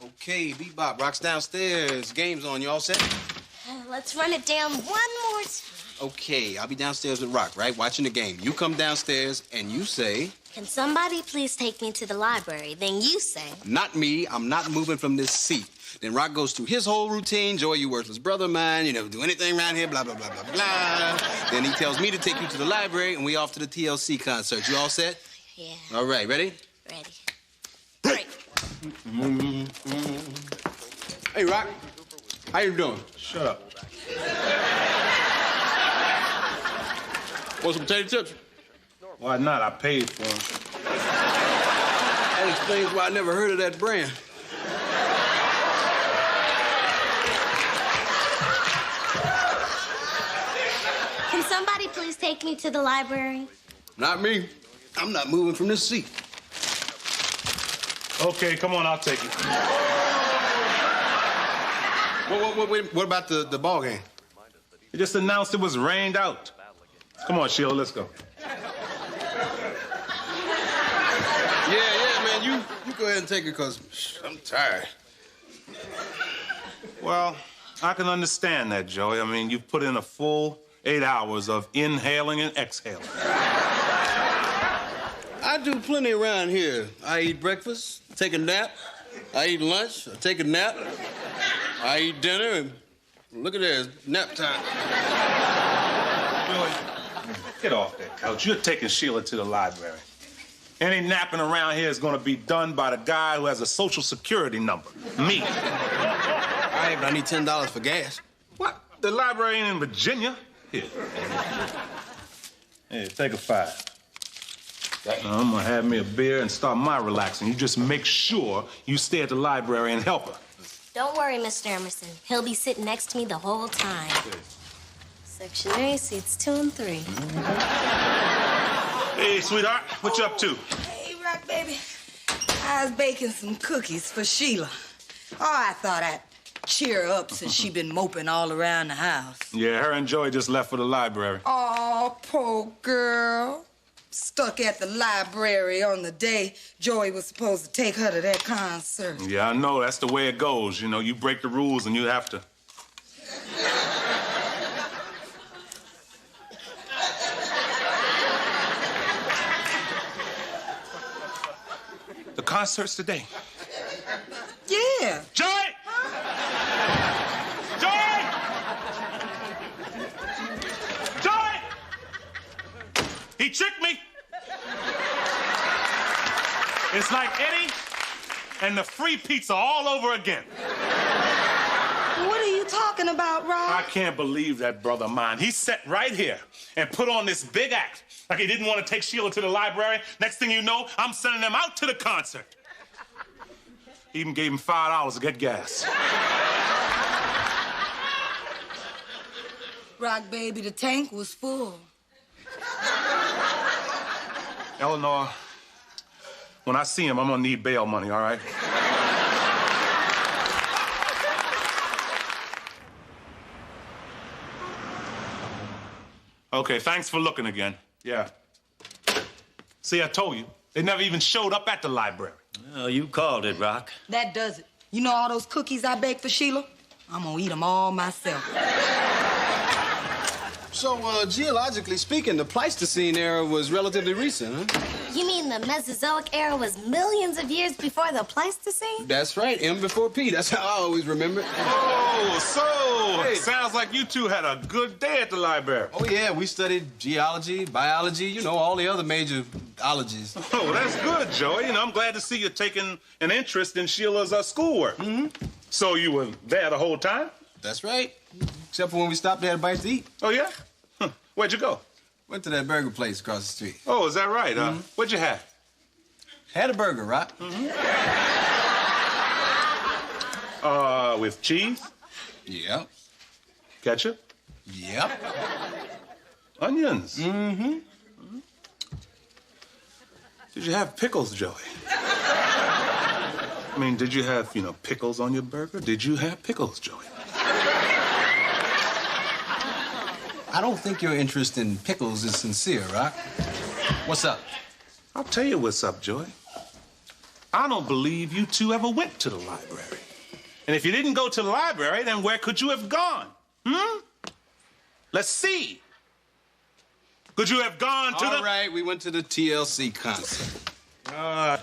Okay, Bebop, Rock's downstairs. Game's on. You all set? Let's run it down one more time. Okay, I'll be downstairs with Rock, right? Watching the game. You come downstairs and you say... Can somebody please take me to the library? Then you say... Not me. I'm not moving from this seat. Then Rock goes through his whole routine. Joy, you worthless brother of mine. You never do anything around here, blah, blah, blah, blah, blah. Then he tells me to take you to the library, and we off to the TLC concert. You all set? Yeah. All right, ready? Ready. Break. Hey, Rock. How you doing? Shut up. Want some potato chips? Why not? I paid for them. That explains why I never heard of that brand. Can somebody please take me to the library? Not me. I'm not moving from this seat. Okay, come on, I'll take it. What about the ball game? They just announced it was rained out. Come on, Sheila, let's go. Yeah, man, you go ahead and take it, because I'm tired. Well, I can understand that, Joey. I mean, you've put in a full 8 hours of inhaling and exhaling. I do plenty around here. I eat breakfast, take a nap. I eat lunch, I take a nap. I eat dinner, and look at this, nap time. Joey, get off that couch. You're taking Sheila to the library. Any napping around here is going to be done by the guy who has a social security number, me. All right, but I need $10 for gas. What? The library ain't in Virginia. Here. Here, take a 5. Now, I'm gonna have me a beer and start my relaxing. You just make sure you stay at the library and help her. Don't worry, Mr. Emerson. He'll be sitting next to me the whole time. Section A, seats 2 and 3. Hey, sweetheart, what you up to? Hey, Rock, baby. I was baking some cookies for Sheila. Oh, I thought I'd cheer her up since she been moping all around the house. Yeah, her and Joey just left for the library. Oh, poor girl. Stuck at the library on the day Joey was supposed to take her to that concert. Yeah, I know. That's the way it goes. You know, you break the rules and you have to. The concert's today. Yeah. Joey! Joey! Joey! He tricked me. It's like Eddie and the free pizza all over again. What are you talking about, Rob? I can't believe that brother of mine. He sat right here and put on this big act like he didn't want to take Sheila to the library. Next thing you know, I'm sending him out to the concert. Even gave him $5 to get gas. Rock, baby, the tank was full. Eleanor, when I see him, I'm gonna need bail money, all right? Okay, thanks for looking again. Yeah. See, I told you. They never even showed up at the library. Well, you called it, Rock. That does it. You know all those cookies I baked for Sheila? I'm gonna eat them all myself. So, geologically speaking, the Pleistocene era was relatively recent, huh? You mean the Mesozoic era was millions of years before the Pleistocene? That's right, M before P. That's how I always remember it. Oh, so Hey. sounds like you two had a good day at the library. Oh, yeah, we studied geology, biology, you know, all the other major ologies. Oh, that's good, Joey. You know, I'm glad to see you taking an interest in Sheila's schoolwork. Mm-hmm. So you were there the whole time? That's right. Except for when we stopped there to bite to eat. Oh, yeah? Huh. Where'd you go? Went to that burger place across the street. Oh, is that right? What'd you have? Had a burger, Rock. With cheese? Yep. Ketchup? Yep. Onions? Mm-hmm. Did you have pickles, Joey? I mean, did you have, pickles on your burger? Did you have pickles, Joey? I don't think your interest in pickles is sincere, Rock. What's up? I'll tell you what's up, Joey. I don't believe you two ever went to the library. And if you didn't go to the library, then where could you have gone? Let's see. Could you have gone to All right, we went to the TLC concert.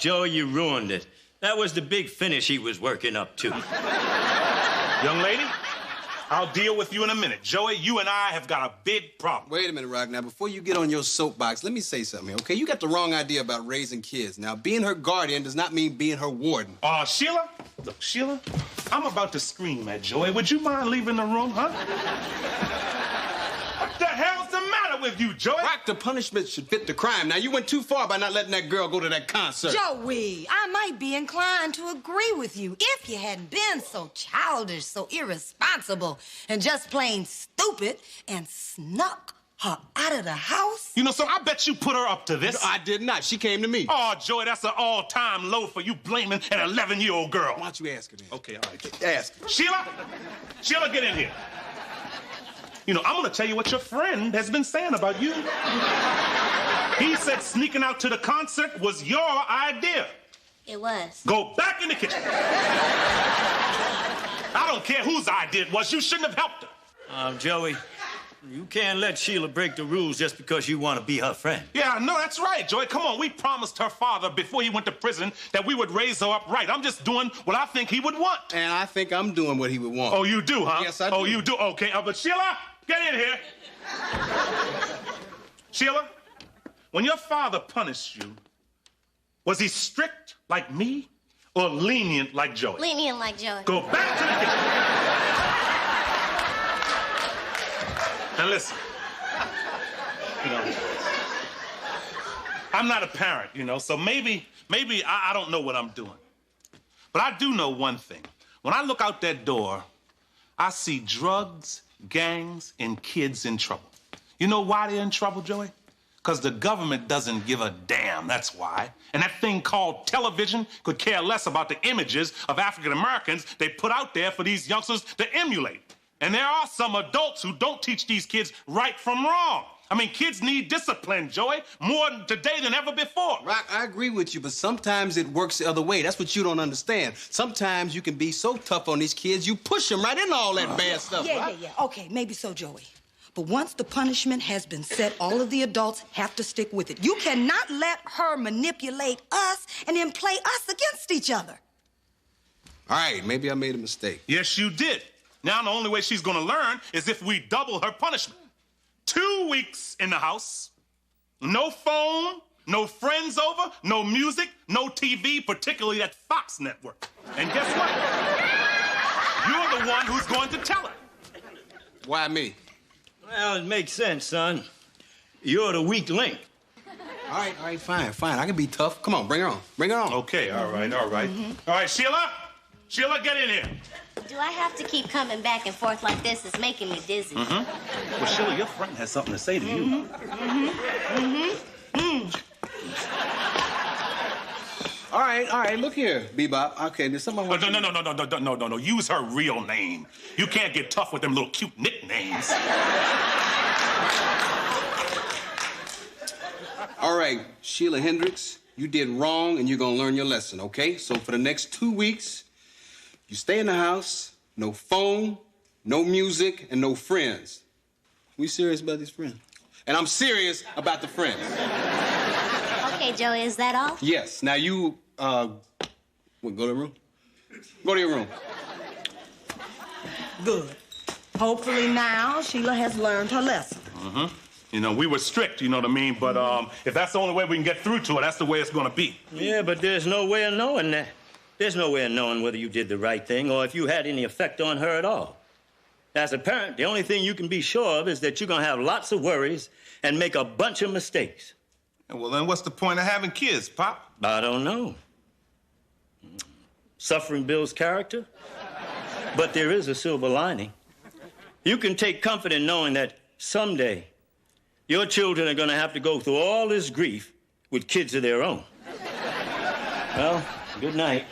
Joey, you ruined it. That was the big finish he was working up to. Young lady, I'll deal with you in a minute. Joey, you and I have got a big problem. Wait a minute, Rock. Now, before you get on your soapbox, let me say something here, okay? You got the wrong idea about raising kids. Now, being her guardian does not mean being her warden. Sheila? Look, Sheila, I'm about to scream at Joey. Would you mind leaving the room, huh? What the hell's the matter with you, Joey? Rock, the punishment should fit the crime. Now, you went too far by not letting that girl go to that concert. Joey, I might be inclined to agree with you if you hadn't been so childish, so irresponsible, and just plain stupid and snuck her out of the house. You know, so I bet you put her up to this. I did not. She came to me. Oh, Joey, that's an all-time low for you blaming an 11-year-old girl. Why don't you ask her then? Okay, all right. Ask her. Sheila, get in here. You know, I'm gonna tell you what your friend has been saying about you. He said sneaking out to the concert was your idea. It was. Go back in the kitchen. I don't care whose idea it was. You shouldn't have helped her. Joey, You can't let Sheila break the rules just because you want to be her friend. Yeah, no, that's right, Joey. Come on, we promised her father before he went to prison that we would raise her up right. I'm just doing what I think he would want. And I think I'm doing what he would want. Oh, you do, huh? Yes, I do. Oh, you do? Okay. But Sheila, get in here. Sheila, when your father punished you, was he strict like me or lenient like Joey? Lenient like Joey. Go back to the gate. Now listen, you know, I'm not a parent, you know, so maybe I don't know what I'm doing. But I do know one thing. When I look out that door, I see drugs, gangs, and kids in trouble. You know why they're in trouble, Joey? Because the government doesn't give a damn, that's why. And that thing called television could care less about the images of African Americans they put out there for these youngsters to emulate. And there are some adults who don't teach these kids right from wrong. I mean, kids need discipline, Joey, more today than ever before. Rock, I agree with you, but sometimes it works the other way. That's what you don't understand. Sometimes you can be so tough on these kids, you push them right into all that bad stuff. Yeah. Okay, maybe so, Joey. But once the punishment has been set, all of the adults have to stick with it. You cannot let her manipulate us and then play us against each other. All right, maybe I made a mistake. Yes, you did. Now the only way she's gonna learn is if we double her punishment. 2 weeks in the house, no phone, no friends over, no music, no TV, particularly that Fox network. And guess what? You're the one who's going to tell her. Why me? Well, it makes sense, son. You're the weak link. All right, fine. I can be tough. Come on, bring her on. Bring her on. Okay, all right. All right, Sheila, get in here. Do I have to keep coming back and forth like this? It's making me dizzy. Well, Sheila, your friend has something to say to you. All right, look here, Bebop. Okay, there's something I want No. Use her real name. You can't get tough with them little cute nicknames. All right, Sheila Hendricks, you did wrong and you're gonna learn your lesson, okay? So for the next 2 weeks, you stay in the house, no phone, no music, and no friends. We serious about these friends? And I'm serious about the friends. Okay, Joey, is that all? Yes. Now you, go to the room? Go to your room. Good. Hopefully now Sheila has learned her lesson. You know, we were strict, you know what I mean? But if that's the only way we can get through to her, that's the way it's gonna be. Yeah, but there's no way of knowing that. There's no way of knowing whether you did the right thing or if you had any effect on her at all. As a parent, the only thing you can be sure of is that you're gonna have lots of worries and make a bunch of mistakes. Well, then what's the point of having kids, Pop? I don't know. Suffering builds character, but there is a silver lining. You can take comfort in knowing that someday your children are gonna have to go through all this grief with kids of their own. Well, good night.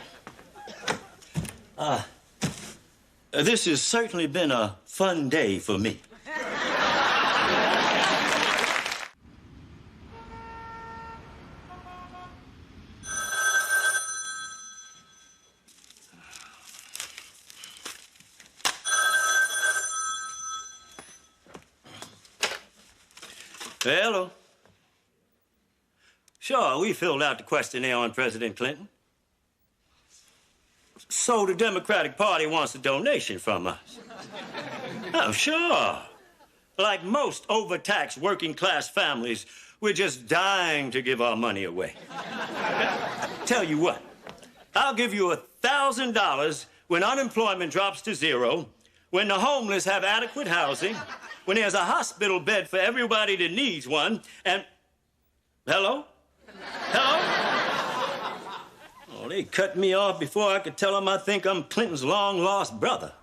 This has certainly been a fun day for me. Hello. Sure, we filled out the questionnaire on President Clinton. So the Democratic Party wants a donation from us. Oh, sure. Like most overtaxed working-class families, we're just dying to give our money away. Tell you what, I'll give you $1,000 when unemployment drops to 0, when the homeless have adequate housing, when there's a hospital bed for everybody that needs one, and... Hello? Oh, they cut me off before I could tell them I think I'm Clinton's long-lost brother.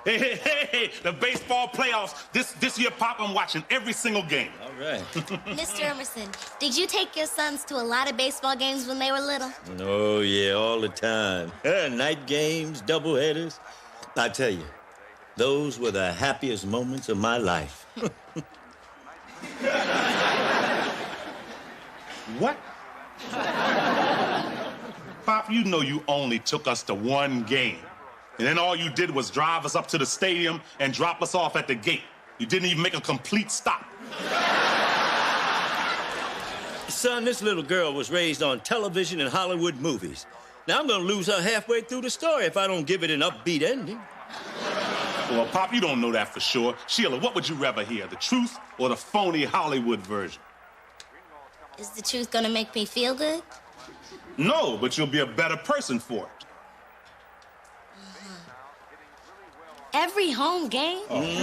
Hey, the baseball playoffs. This year, Pop, I'm watching every single game. All right. Mr. Emerson, did you take your sons to a lot of baseball games when they were little? Oh, yeah, all the time. Night games, doubleheaders. I tell you, Those were the happiest moments of my life. What? Pop, you know you only took us to one game. And then all you did was drive us up to the stadium and drop us off at the gate. You didn't even make a complete stop. Son, this little girl was raised on television and Hollywood movies. Now I'm gonna lose her halfway through the story if I don't give it an upbeat ending. Well, Pop, you don't know that for sure. Sheila, what would you rather hear, the truth or the phony Hollywood version? Is the truth gonna make me feel good? No, but you'll be a better person for it. Every home game? Oh, man,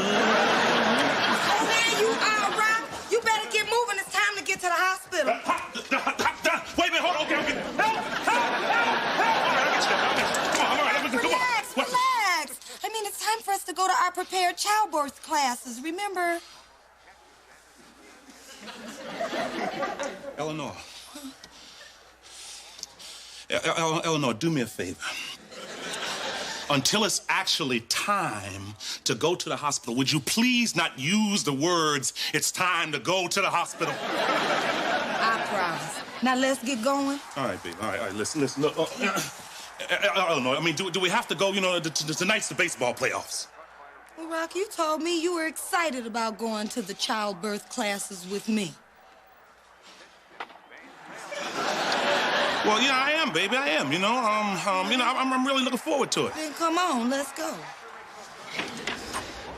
you all right? You better get moving. It's time to get to the hospital. Wait a minute, hold on, okay. Help! All right, I'll get you. Come on, all right, come on. Relax. I mean, it's time for us to go to our prepared childbirth classes, remember? Eleanor. Eleanor, do me a favor. Until it's actually time to go to the hospital, would you please not use the words, it's time to go to the hospital? I promise. Now, let's get going. All right, babe. All right, listen. Look, Eleanor, I mean, do we have to go, to tonight's the baseball playoffs? Well, Rock, you told me you were excited about going to the childbirth classes with me. Well, yeah, I am, baby. I am. I'm really looking forward to it. Then come on, let's go.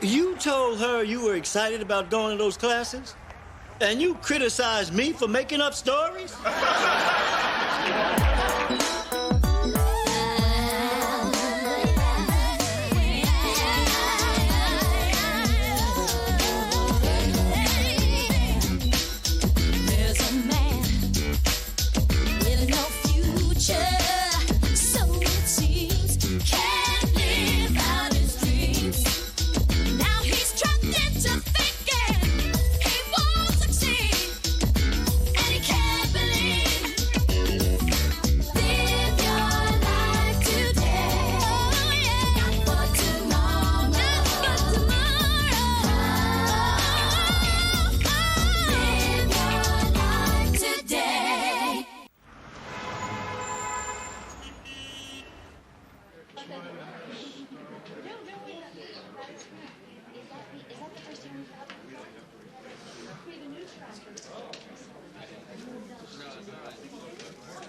You told her you were excited about going to those classes? And you criticized me for making up stories?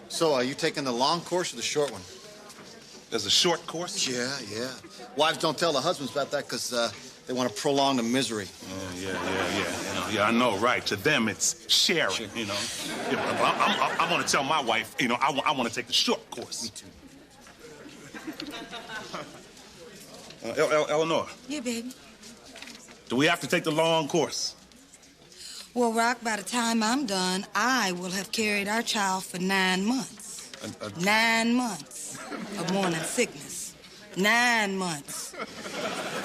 So, are you taking the long course or the short one? There's a short course? Yeah. Wives don't tell the husbands about that because they want to prolong the misery. Yeah, I know, right. To them, it's sharing, Yeah, but I'm going to tell my wife, I want to take the short course. Me too. Eleanor, Yeah, baby. do we have to take the long course? Well, Rock, by the time I'm done, I will have carried our child for 9 months. 9 months of morning sickness. 9 months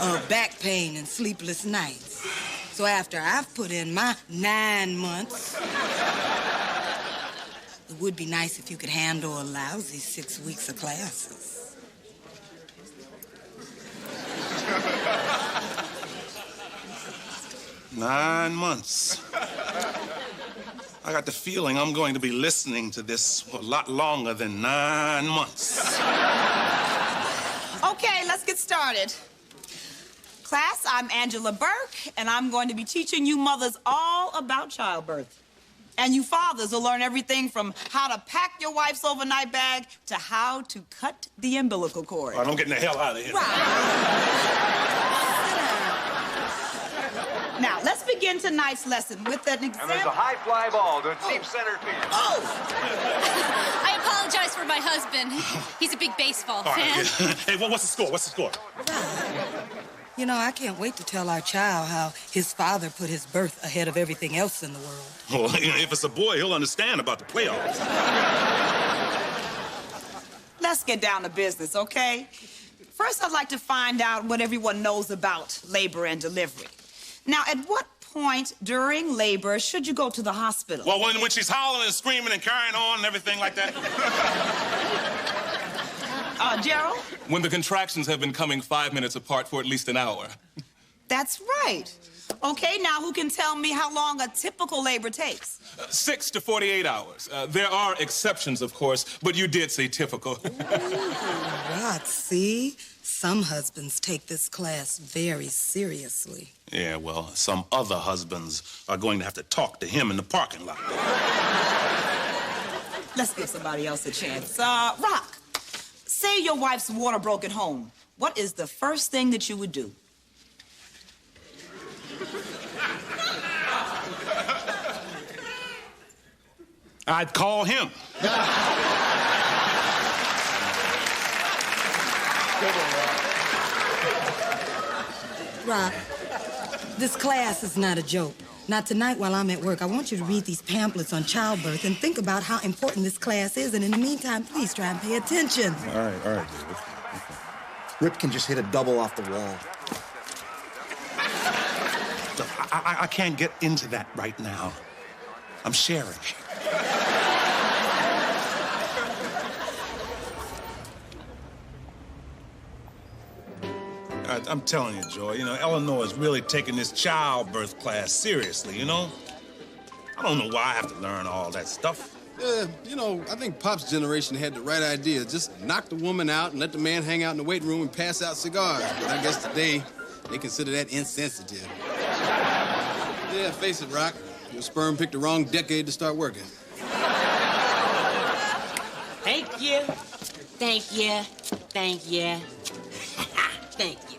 of back pain and sleepless nights. So after I've put in my 9 months, it would be nice if you could handle a lousy 6 weeks of classes. 9 months. I got the feeling I'm going to be listening to this for a lot longer than 9 months. Okay, let's get started. Class, I'm Angela Burke, and I'm going to be teaching you mothers all about childbirth. And you fathers will learn everything from how to pack your wife's overnight bag to how to cut the umbilical cord. All right, I'm getting the hell out of here. Now, let's begin tonight's lesson with an example. And there's a high fly ball to deep center field. I apologize for my husband. He's a big baseball fan. Right, yeah. Hey, what's the score? What's the score? You know, I can't wait to tell our child how his father put his birth ahead of everything else in the world. Well, if it's a boy, he'll understand about the playoffs. Let's get down to business, okay? First, I'd like to find out what everyone knows about labor and delivery. Now, at what point during labor should you go to the hospital? Well, when she's hollering and screaming and carrying on and everything like that. Gerald? When the contractions have been coming 5 minutes apart for at least an hour. That's right. Okay, now who can tell me how long a typical labor takes? 6 to 48 hours. There are exceptions, of course, but you did say typical. Rock, see? Some husbands take this class very seriously. Yeah, well, some other husbands are going to have to talk to him in the parking lot. Let's give somebody else a chance. Rock, say your wife's water broke at home. What is the first thing that you would do? I'd call him. Rock, this class is not a joke. Now, tonight while I'm at work, I want you to read these pamphlets on childbirth and think about how important this class is. And in the meantime, please try and pay attention. All right, David. Okay. Rip can just hit a double off the wall. Look, I can't get into that right now. I'm sharing. I'm telling you, Joy, you know, Eleanor is really taking this childbirth class seriously, you know? I don't know why I have to learn all that stuff. Yeah, you know, I think Pop's generation had the right idea. Just knock the woman out and let the man hang out in the waiting room and pass out cigars. But I guess today, they consider that insensitive. Yeah, face it, Rock. Your sperm picked the wrong decade to start working. Thank you. Thank you. Thank you. Thank you.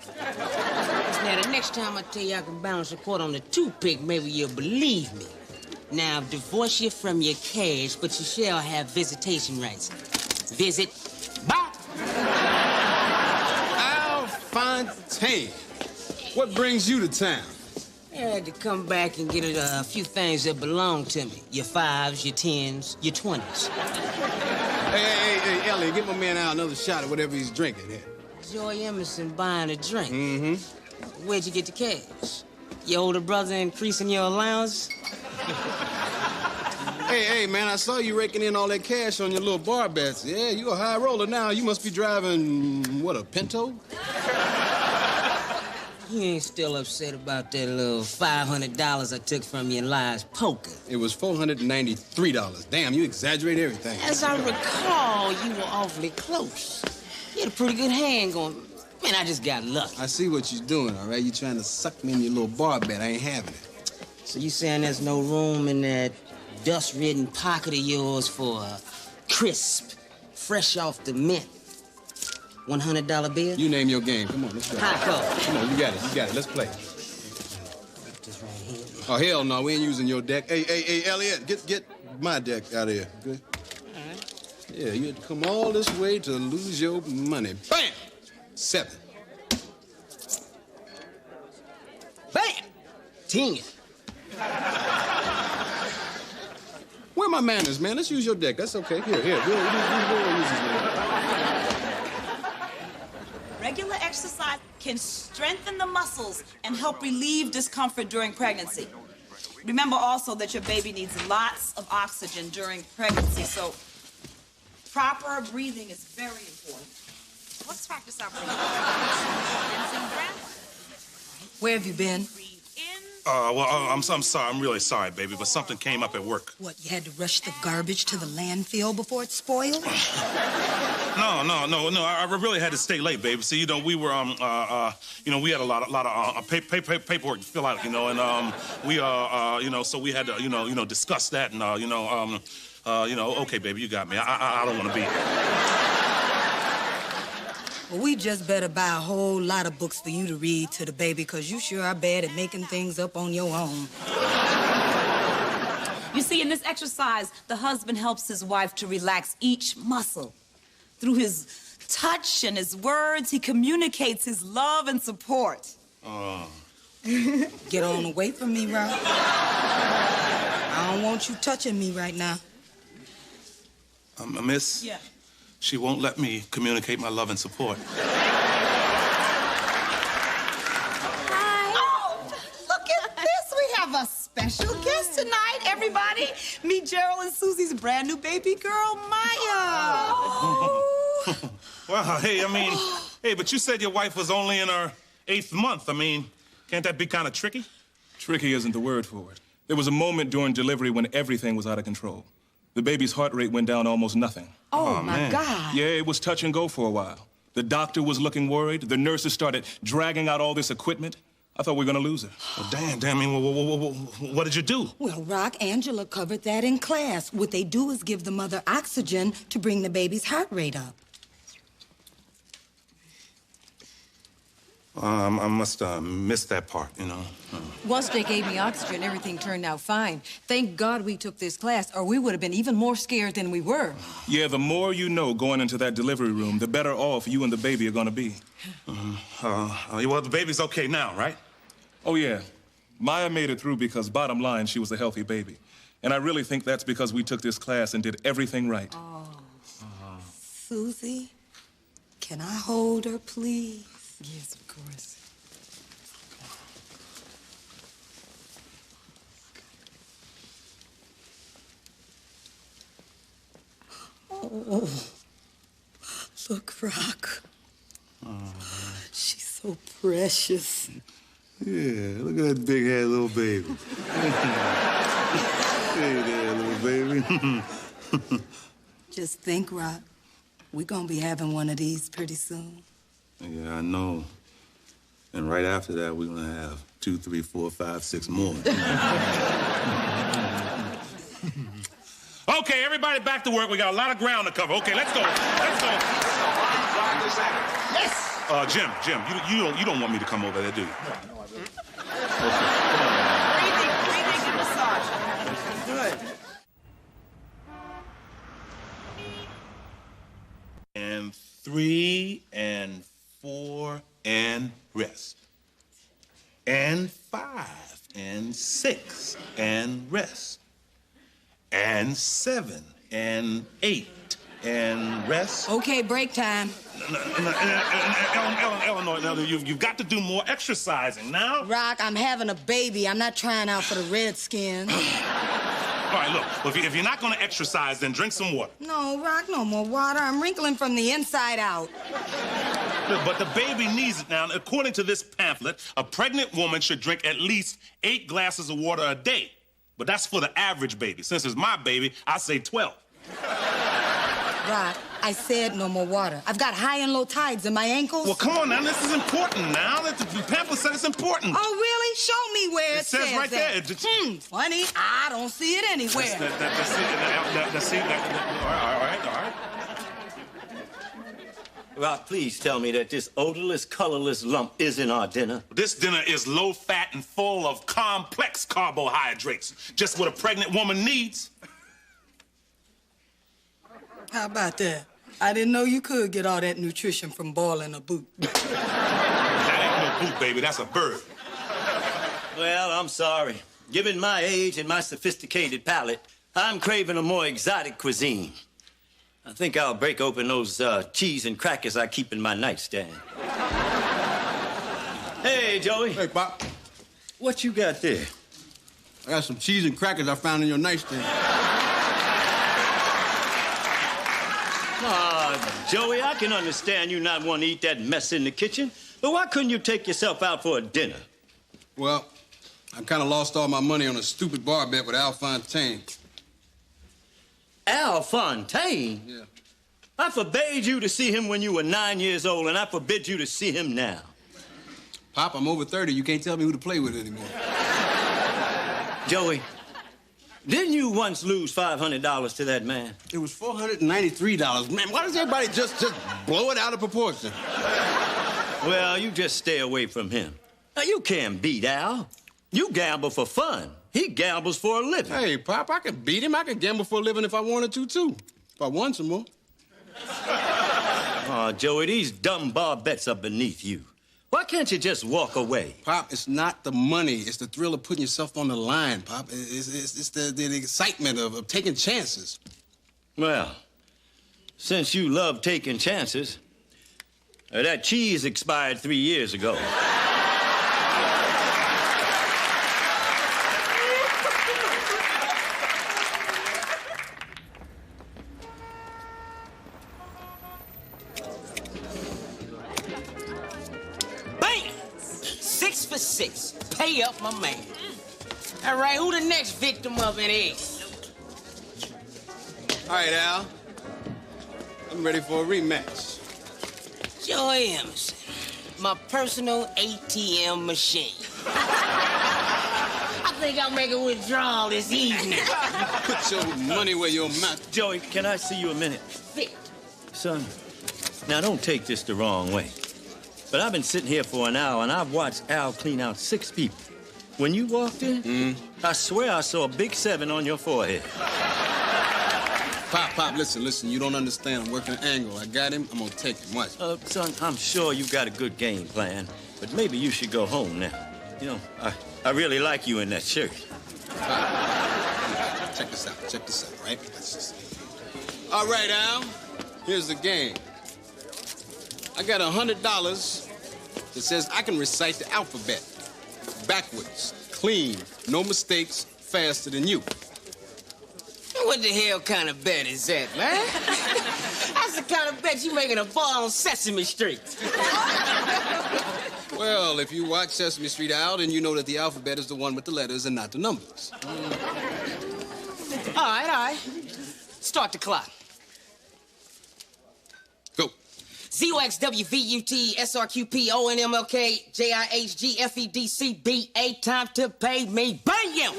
Now, the next time I tell you I can balance a quart on the toothpick, maybe you'll believe me. Now, I've divorced you from your cash, but you shall have visitation rights. Visit. Bye. Alphonse, what brings you to town? I had to come back and get a few things that belong to me. Your 5s, your 10s, your 20s. Hey, Elliot, get my man out another shot of whatever he's drinking here. Joy Emerson buying a drink. Mm-hmm. Where'd you get the cash? Your older brother increasing your allowance? Hey, man, I saw you raking in all that cash on your little bar bets. Yeah, you a high roller now. You must be driving, what, a Pinto? You ain't still upset about that little $500 I took from you in Live's poker. It was $493. Damn, you exaggerate everything. As I recall, you were awfully close. You had a pretty good hand going. Man, I just got lucky. I see what you're doing, all right? You're trying to suck me in your little bar bet. I ain't having it. So you saying there's no room in that dust-ridden pocket of yours for a crisp, fresh off the mint $100 bill? You name your game. Come on, let's go. Hot call. Come on, you got it. Let's play. Oh, hell no, we ain't using your deck. Hey, Elliot, get my deck out of here, okay? All right. Yeah, you had to come all this way to lose your money. Bam! 7. Bam! 10. Where are my manners, man? Let's use your deck. That's okay. Here. We'll use this, man. Regular exercise can strengthen the muscles and help relieve discomfort during pregnancy. Remember also that your baby needs lots of oxygen during pregnancy, so proper breathing is very important. Let's practice our breathing. Where have you been? I'm sorry. I'm really sorry, baby, but something came up at work. What, you had to rush the garbage to the landfill before it spoiled? No. I really had to stay late, baby. See, you know, we were, we had a lot of paperwork to fill out, you know, and so we had to, discuss that, and okay, baby, you got me. I don't want to be here. Well, we just better buy a whole lot of books for you to read to the baby, because you sure are bad at making things up on your own. You see, in this exercise, the husband helps his wife to relax each muscle. Through his touch and his words, he communicates his love and support. Get on away from me, Rob. I don't want you touching me right now. Miss? Yeah. She won't let me communicate my love and support. Hi. Oh, look at this. We have a special guest tonight, everybody. Meet Gerald and Susie's brand new baby girl, Maya. Oh, Well, hey, I mean, hey, but you said your wife was only in her 8th month. I mean, can't that be kind of tricky? Tricky isn't the word for it. There was a moment during delivery when everything was out of control. The baby's heart rate went down to almost nothing. Oh, my God. Yeah, it was touch and go for a while. The doctor was looking worried. The nurses started dragging out all this equipment. I thought we were going to lose her. Well, damn, I mean, what did you do? Well, Rock, Angela covered that in class. What they do is give the mother oxygen to bring the baby's heart rate up. I must have missed that part, you know. Once they gave me oxygen, everything turned out fine. Thank God we took this class, or we would have been even more scared than we were. Yeah, the more you know going into that delivery room, the better off you and the baby are going to be. Well, the baby's okay now, right? Oh, yeah. Maya made it through because, bottom line, she was a healthy baby. And I really think that's because we took this class and did everything right. Oh. Susie, can I hold her, please? Yes, of course. Oh, look, Rock. She's so precious. Yeah, look at that big-headed little baby. Hey there, little baby. Just think, Rock, we're gonna be having one of these pretty soon. Yeah, I know. And right after that, we're gonna have 2, 3, 4, 5, 6 more. Okay, everybody back to work. We got a lot of ground to cover. Okay, let's go. Let's go. Yes. Jim, you don't want me to come over there, do you? No, I really. Breathing and massage. Good. And 3 and 4 and rest. And 5 and 6 and rest. And 7 and 8 and rest. Okay, break time. Eleanor, you've got to do more exercising now. Rock, I'm having a baby. I'm not trying out for the Redskins. All right, look, if you're not going to exercise, then drink some water. No, Rock, no more water. I'm wrinkling from the inside out. But the baby needs it now. According to this pamphlet, a pregnant woman should drink at least 8 glasses of water a day. But that's for the average baby. Since it's my baby, I say 12. Rock, I said no more water. I've got high and low tides in my ankles. Well, come on now. This is important now. The pamphlet said it's important. Oh, really? Show me where it says right there. Funny. I don't see it anywhere. All right. Rock, please tell me that this odorless, colorless lump isn't our dinner. This dinner is low-fat and full of complex carbohydrates. Just what a pregnant woman needs. How about that? I didn't know you could get all that nutrition from boiling a boot. That ain't no boot, baby. That's a bird. Well, I'm sorry. Given my age and my sophisticated palate, I'm craving a more exotic cuisine. I think I'll break open those cheese and crackers I keep in my nightstand. Hey, Joey. Hey, Pop. What you got there? I got some cheese and crackers I found in your nightstand. Joey, I can understand you not wanting to eat that mess in the kitchen, but why couldn't you take yourself out for a dinner? Well, I kind of lost all my money on a stupid bar bet with Al Fontaine. Al Fontaine? Yeah. I forbade you to see him when you were 9 years old, and I forbid you to see him now. Pop, I'm over 30. You can't tell me who to play with anymore. Joey, didn't you once lose $500 to that man? It was $493. Man, why does everybody just blow it out of proportion? Well, you just stay away from him. Now, you can't beat Al. You gamble for fun. He gambles for a living. Hey, Pop, I can beat him. I can gamble for a living if I wanted to, too. If I won some more. Oh, Joey, these dumb bar bets are beneath you. Why can't you just walk away? Pop, it's not the money. It's the thrill of putting yourself on the line, Pop. It's the excitement of taking chances. Well, since you love taking chances, that cheese expired 3 years ago. 6. Pay up my man. All right, who the next victim of it is? All right, Al. I'm ready for a rematch. Joy Emerson, my personal ATM machine. I think I'll make a withdrawal this evening. Put your money where your mouth. Joey, can I see you a minute? Son, now don't take this the wrong way, but I've been sitting here for an hour and I've watched Al clean out 6 people. When you walked in, I swear I saw a big 7 on your forehead. Pop, listen, you don't understand. I'm working an angle. I got him, I'm gonna take him. Watch. Son, I'm sure you've got a good game plan, but maybe you should go home now. You know, I really like you in that shirt. Pop, check this out, right? All right, Al, here's the game. I got $100 that says I can recite the alphabet backwards, clean, no mistakes, faster than you. What the hell kind of bet is that, man? That's the kind of bet you make in a bar on Sesame Street. Well, if you watch Sesame Street, Al, then you know that the alphabet is the one with the letters and not the numbers. All right. Start the clock. Go. ZOXWVUT SRQP ONMLK JIHG FEDC BA. Time to pay me. Bang you!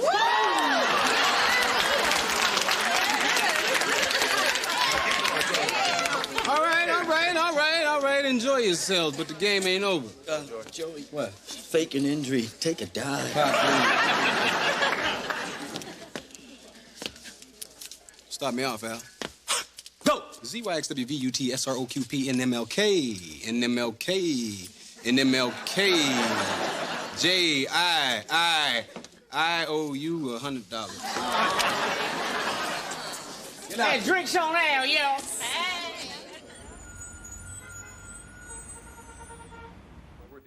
All right. Enjoy yourselves, but the game ain't over. Joey. What? Fake an injury. Take a dive. Start me off, Al. Go! ZYXWVUT SROQP NMLK JIOU $100. Hey, drinks on Al, yo.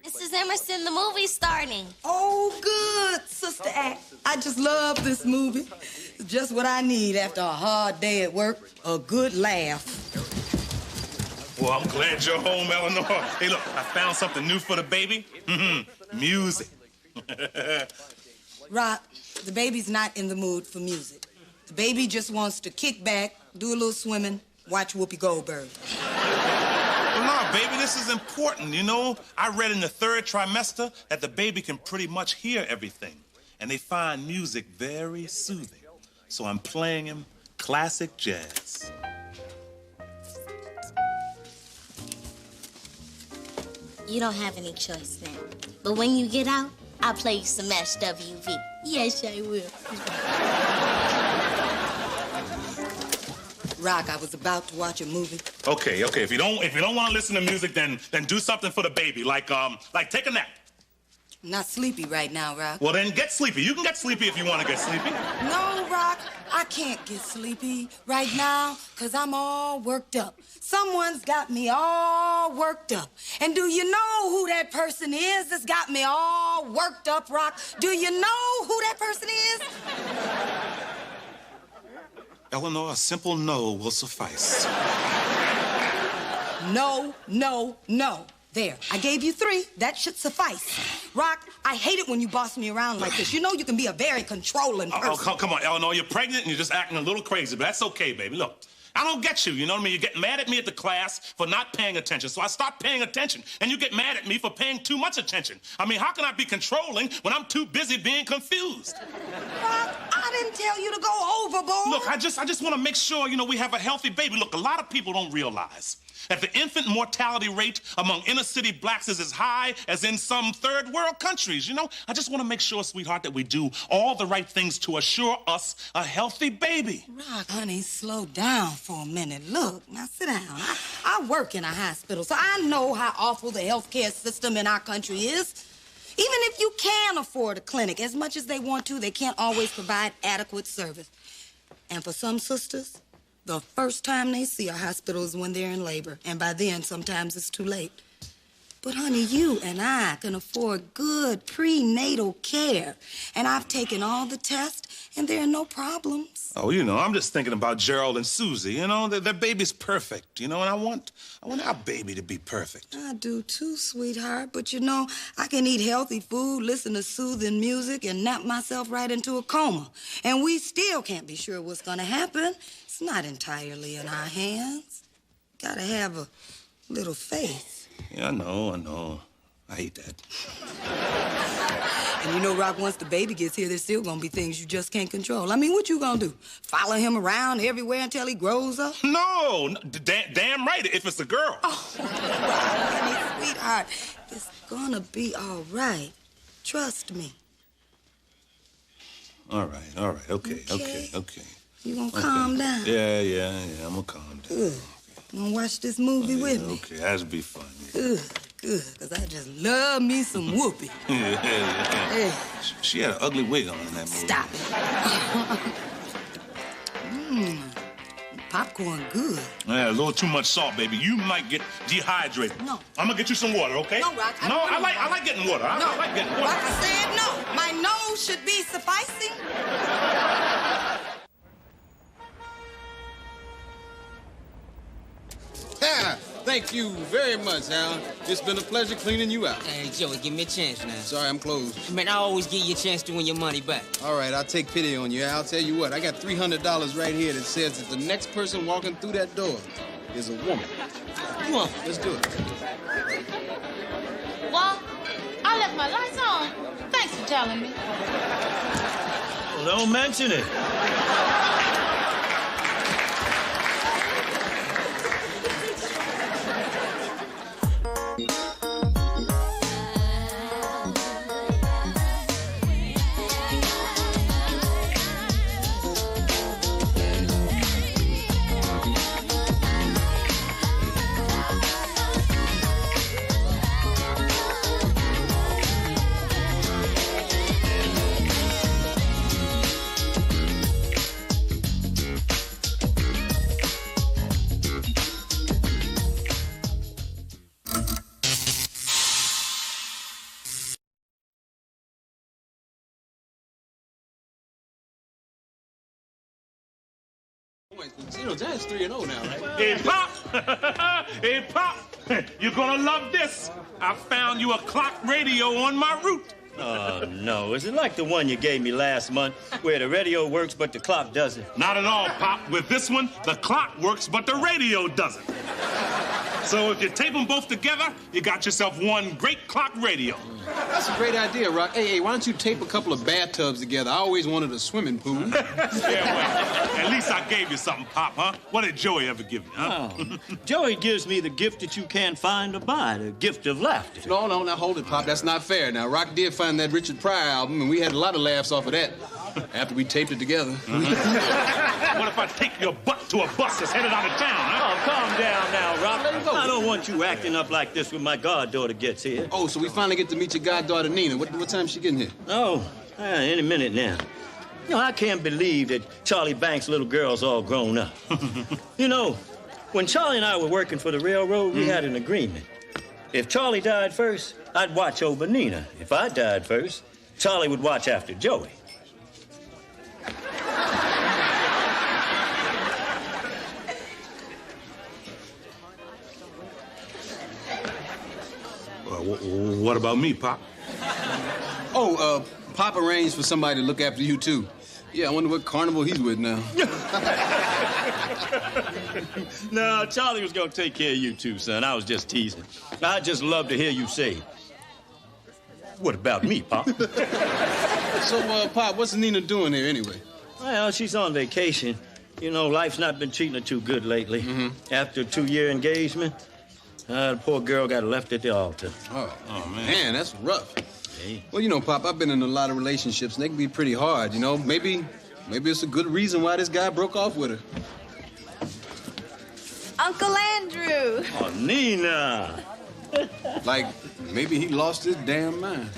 Mrs. Emerson, the movie's starting. Oh, good, Sister Act. I just love this movie. It's just what I need after a hard day at work, a good laugh. Well, I'm glad you're home, Eleanor. Hey, look, I found something new for the baby. Music. Rock, the baby's not in the mood for music. The baby just wants to kick back, do a little swimming, watch Whoopi Goldberg. Well, no, baby, this is important, you know? I read in the 3rd trimester that the baby can pretty much hear everything, and they find music very soothing. So I'm playing him classic jazz. You don't have any choice now. But when you get out, I'll play you some SWV. Yes, I will. Rock, I was about to watch a movie. Okay. If you don't want to listen to music, then do something for the baby, like take a nap. I'm not sleepy right now, Rock. Well, then get sleepy. You can get sleepy if you want to get sleepy. No, Rock, I can't get sleepy right now because I'm all worked up. Someone's got me all worked up. And do you know who that person is that's got me all worked up, Rock? Do you know who that person is? Eleanor, a simple no will suffice. No. There, I gave you 3. That should suffice. Rock, I hate it when you boss me around like this. You know you can be a very controlling person. Oh, come on, Eleanor. You're pregnant and you're just acting a little crazy, but that's okay, baby. Look, I don't get you. You know what I mean? You get mad at me at the class for not paying attention, so I start paying attention. And you get mad at me for paying too much attention. I mean, how can I be controlling when I'm too busy being confused? Rock, I didn't tell you to go overboard. Look, I just want to make sure, you know, we have a healthy baby. Look, a lot of people don't realize that the infant mortality rate among inner-city blacks is as high as in some third-world countries, you know? I just want to make sure, sweetheart, that we do all the right things to assure us a healthy baby. Rock, honey, slow down for a minute. Look, now sit down. I work in a hospital, so I know how awful the healthcare system in our country is. Even if you can afford a clinic, as much as they want to, they can't always provide adequate service. And for some sisters, the first time they see a hospital is when they're in labor, and by then, sometimes it's too late. But, honey, you and I can afford good prenatal care. And I've taken all the tests, and there are no problems. Oh, I'm just thinking about Gerald and Susie. Their baby's perfect, and I want our baby to be perfect. I do too, sweetheart. But, I can eat healthy food, listen to soothing music, and nap myself right into a coma. And we still can't be sure what's going to happen. It's not entirely in our hands. Gotta have a little faith. Yeah, I know. I hate that. And Rock, once the baby gets here, there's still gonna be things you just can't control. I mean, what you gonna do? Follow him around everywhere until he grows up? No, damn right, if it's a girl. Oh, honey, sweetheart, it's gonna be all right. Trust me. All right, okay. You gonna calm down? Yeah, I'm gonna calm down. Good. You gonna watch this movie with me? Okay, that'll be fun. Good, because I just love me some Whoopi. Yeah. Hey. She had an ugly wig on in that movie. Stop it. Popcorn good. Yeah, a little too much salt, baby. You might get dehydrated. No. I'm gonna get you some water, okay? No, Rock. I like getting water. I like getting water. Rock, I said no. My nose should be sufficing. Thank you very much, Alan. It's been a pleasure cleaning you out. Hey, Joey, give me a chance now. Sorry, I'm closed. Man, I always give you a chance to win your money back. All right, I'll take pity on you. I'll tell you what, I got $300 right here that says that the next person walking through that door is a woman. Come on, let's do it. Well, I left my lights on. Thanks for telling me. Well, don't mention it. That's 3-0 now, right? Hey, Pop! Hey, Pop! You're gonna love this. I found you a clock radio on my route. Oh, no. Is it like the one you gave me last month where the radio works but the clock doesn't? Not at all, Pop. With this one, the clock works, but the radio doesn't. So if you tape them both together, you got yourself one great clock radio. That's a great idea, Rock. Hey, why don't you tape a couple of bathtubs together? I always wanted a swimming pool. Yeah, well, at least I gave you something, Pop, huh? What did Joey ever give you, huh? Oh, Joey gives me the gift that you can't find or buy, the gift of laughter. No, now hold it, Pop. That's not fair. Now, Rock did find that Richard Pryor album, and we had a lot of laughs off of that after we taped it together. What if I take your butt to a bus that's headed out of town, huh? Oh, calm down now, Rock. Let him go. I don't want you acting up like this when my goddaughter gets here. Oh, so we finally get to meet your goddaughter, Nina. What time is she getting here? Oh, any minute now. I can't believe that Charlie Banks' little girl's all grown up. When Charlie and I were working for the railroad, we had an agreement. If Charlie died first, I'd watch over Nina. If I died first, Charlie would watch after Joey. What about me, Pop? Oh, Pop arranged for somebody to look after you, too. Yeah, I wonder what carnival he's with now. No, Charlie was gonna take care of you too, son. I was just teasing. I'd just love to hear you say, what about me, Pop? So, Pop, what's Nina doing here anyway? Well, she's on vacation. Life's not been treating her too good lately. After a 2-year engagement, the poor girl got left at the altar. Oh, man, that's rough. Hey. Well, Pop, I've been in a lot of relationships, and they can be pretty hard, Maybe it's a good reason why this guy broke off with her. Uncle Andrew. Oh, Nina. Like, maybe he lost his damn mind.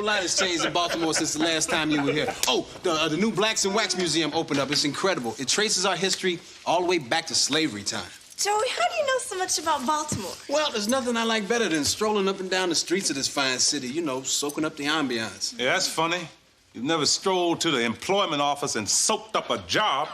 lot has changed in Baltimore since the last time you were here. Oh, the new Blacks and Wax Museum opened up. It's incredible. It traces our history all the way back to slavery time. Joey, how do you know so much about Baltimore? Well, there's nothing I like better than strolling up and down the streets of this fine city, you know, soaking up the ambiance. Yeah, that's funny. You've never strolled to the employment office and soaked up a job.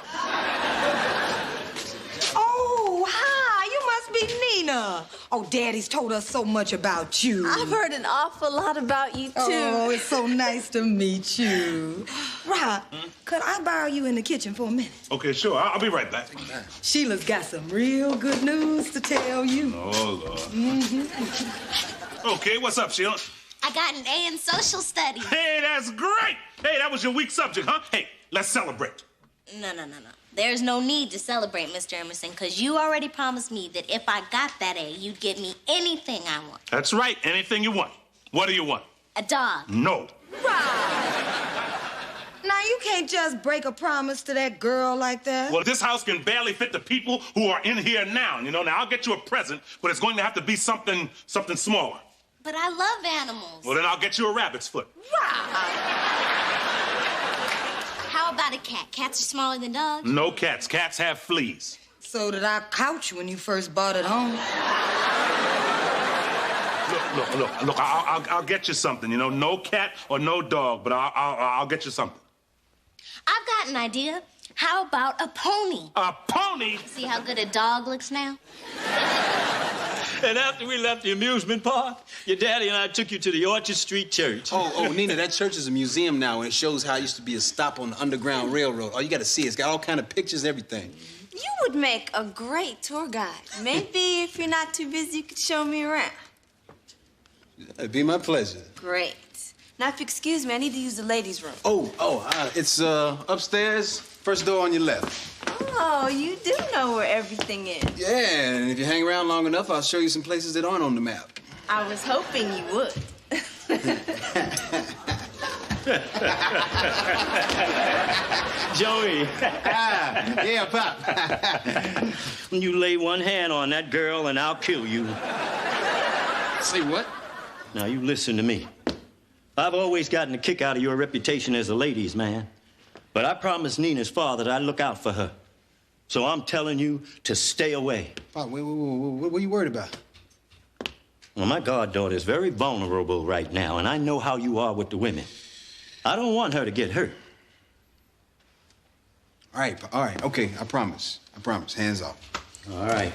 Oh, hi, you must be Nina. Oh, Daddy's told us so much about you. I've heard an awful lot about you, too. Oh, it's so nice to meet you. Rob, could I borrow you in the kitchen for a minute? Okay, sure. I'll be right back. Sheila's got some real good news to tell you. Oh, Lord. Okay, what's up, Sheila? I got an A in social studies. Hey, that's great. Hey, that was your weak subject, huh? Hey, let's celebrate. No. There's no need to celebrate, Mr. Emerson, because you already promised me that if I got that A, you'd get me anything I want. That's right, anything you want. What do you want? A dog. No. Now, you can't just break a promise to that girl like that. Well, this house can barely fit the people who are in here now, you know. Now, I'll get you a present, but it's going to have to be something smaller. But I love animals. Well, then I'll get you a rabbit's foot. How about a cat? Cats are smaller than dogs. No cats. Cats have fleas. So did our couch when you first bought it home. Look, I'll get you something, you know. No cat or no dog, but I'll get you something. I've got an idea. How about a pony? A pony? See how good a dog looks now? And after we left the amusement park, your daddy and I took you to the Orchard Street Church. Oh, Nina, that church is a museum now, and it shows how it used to be a stop on the Underground Railroad. Oh, you got to see it. It's got all kind of pictures, everything. You would make a great tour guide. Maybe if you're not too busy, you could show me around. It'd be my pleasure. Great. Now, if you excuse me, I need to use the ladies' room. It's upstairs, first door on your left. Oh, you do know where everything is. Yeah, and if you hang around long enough, I'll show you some places that aren't on the map. I was hoping you would. Joey. Yeah, Pop. When you lay one hand on that girl and I'll kill you. Say what? Now, you listen to me. I've always gotten a kick out of your reputation as a ladies' man. But I promised Nina's father that I'd look out for her. So I'm telling you to stay away. Pop, what are you worried about? Well, my goddaughter is very vulnerable right now, and I know how you are with the women. I don't want her to get hurt. All right, okay, I promise. Hands off. All right.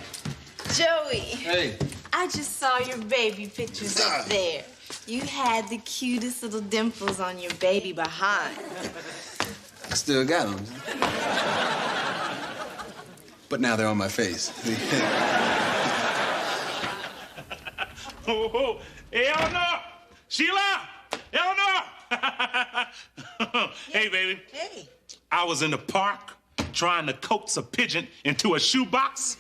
Joey. Hey. I just saw your baby pictures up there. You had the cutest little dimples on your baby behind. I still got them. But now they're on my face. Oh, hey, Eleanor! Sheila! Eleanor! Hey, baby. Hey. I was in the park trying to coax a pigeon into a shoebox,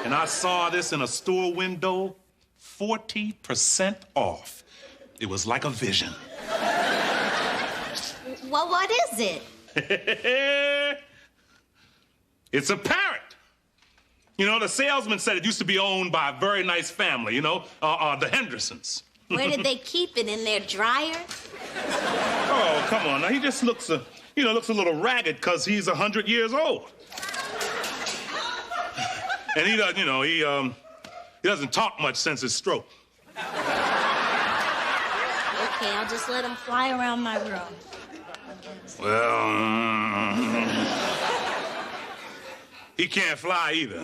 and I saw this in a store window, 40% off. It was like a vision. Well, what is it? It's a parrot. You know, the salesman said it used to be owned by a very nice family, you know, the Hendersons. Where did they keep it? In their dryer? Oh, come on. Now, he just looks a little ragged because he's 100 years old. And he doesn't, he doesn't talk much since his stroke. Okay, I'll just let him fly around my room. Well, he can't fly either.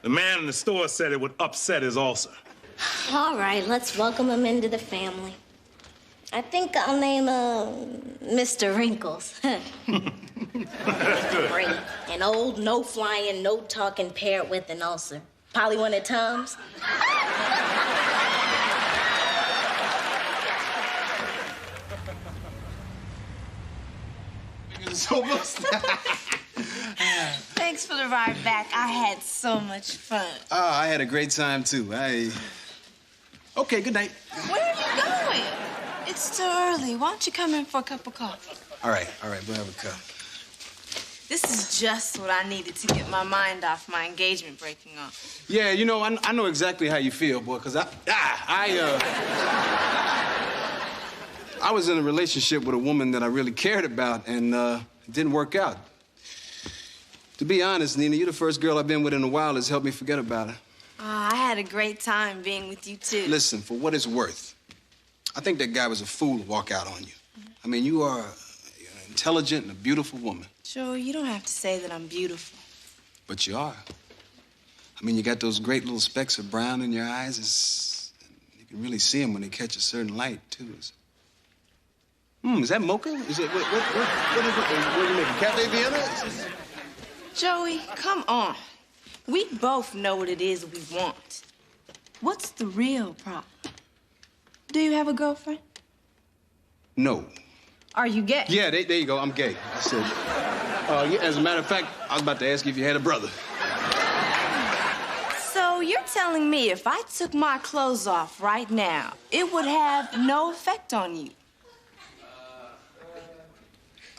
The man in the store said it would upset his ulcer. All right, let's welcome him into the family. I think I'll name Mr. Wrinkles. Great. An old, no-flying, no-talking parrot with an ulcer. Probably one of Tom's. Thanks for the ride back. I had so much fun. Oh, I had a great time, too. Okay, good night. Where are you going? It's too early. Why don't you come in for a cup of coffee? All right, we'll have a cup. This is just what I needed to get my mind off my engagement breaking off. Yeah, I know exactly how you feel, boy, because I was in a relationship with a woman that I really cared about, and it didn't work out. To be honest, Nina, you're the first girl I've been with in a while that's helped me forget about her. I had a great time being with you, too. Listen, for what it's worth, I think that guy was a fool to walk out on you. I mean, you're an intelligent and a beautiful woman. Joe, you don't have to say that I'm beautiful. But you are. I mean, you got those great little specks of brown in your eyes. You can really see them when they catch a certain light, too. Is that mocha? Is it, what is it? What are you making, Cafe Vienna? Joey, come on. We both know what it is we want. What's the real problem? Do you have a girlfriend? No. Are you gay? Yeah, there you go. I'm gay. I said, yeah, as a matter of fact, I was about to ask you if you had a brother. So you're telling me if I took my clothes off right now, it would have no effect on you?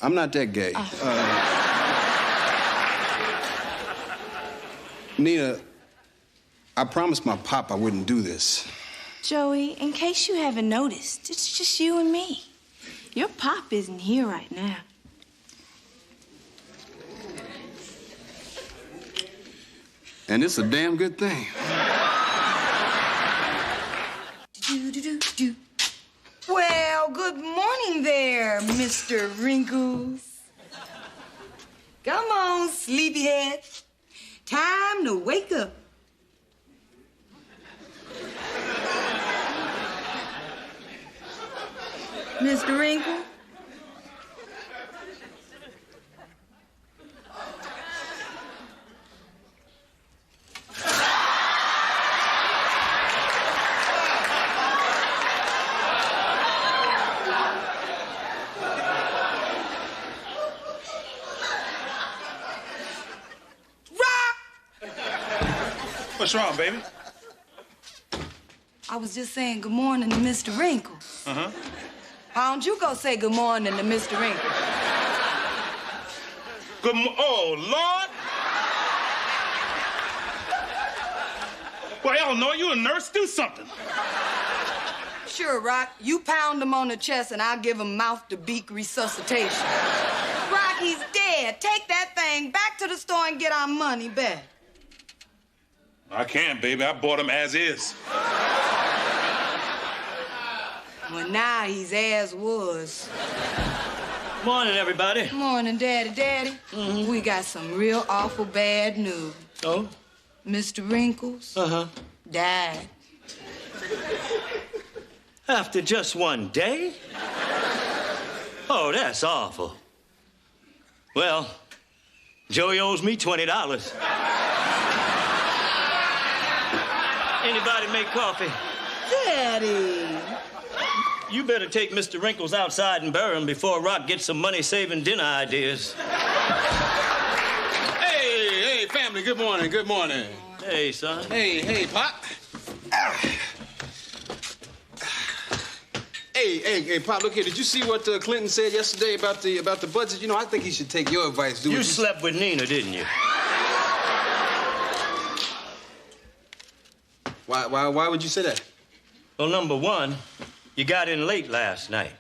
I'm not that gay. Nina, I promised my pop I wouldn't do this. Joey, in case you haven't noticed, it's just you and me. Your pop isn't here right now. And it's a damn good thing. Well, good morning there, Mr. Wrinkles. Come on, sleepyhead. Time to wake up. Mr. Wrinkle? What's wrong, baby? I was just saying good morning to Mr. Wrinkle. Uh-huh. Why don't you go say good morning to Mr. Wrinkle? Oh, Lord! Well, hell no, you a nurse? Do something. Sure, Rock. You pound him on the chest and I'll give him mouth-to-beak resuscitation. Rock, he's dead. Take that thing back to the store and get our money back. I can't, baby. I bought him as is. Well, now he's as was. Morning, everybody. Morning, Daddy. Daddy, we got some real awful bad news. Oh? Mr. Wrinkles died. After just one day? Oh, that's awful. Well, Joey owes me $20. Anybody make coffee? Daddy! You better take Mr. Wrinkles outside and bury him before Rock gets some money-saving dinner ideas. Hey, family, good morning, good morning. Hey, son. Hey, Pop. Hey, Pop, look here. Did you see what Clinton said yesterday about the budget? You know, I think he should take your advice. You slept with Nina, didn't you? Why would you say that? Well, number one, you got in late last night.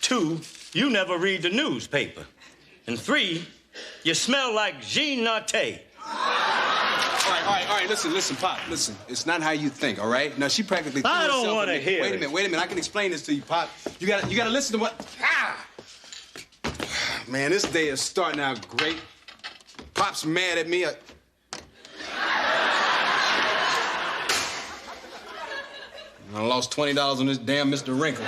2, you never read the newspaper. And 3, you smell like Jean Narte. All right, listen, Pop, listen. It's not how you think, all right? Now, she practically threw I don't herself want to in hear Wait a minute. I can explain this to you, Pop. You gotta listen to what... Man, this day is starting out great. Pop's mad at me. I lost $20 on this damn Mr. Wrinkle.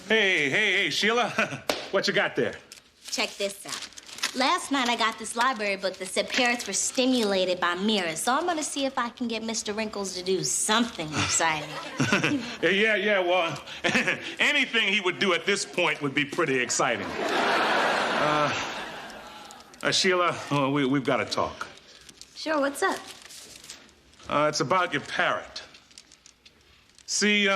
Hey, Sheila. What you got there? Check this out. Last night I got this library book that said parents were stimulated by mirrors, so I'm gonna see if I can get Mr. Wrinkles to do something exciting. Yeah, well, anything he would do at this point would be pretty exciting. Sheila, we've got to talk. Sure, what's up? It's about your parrot. See, he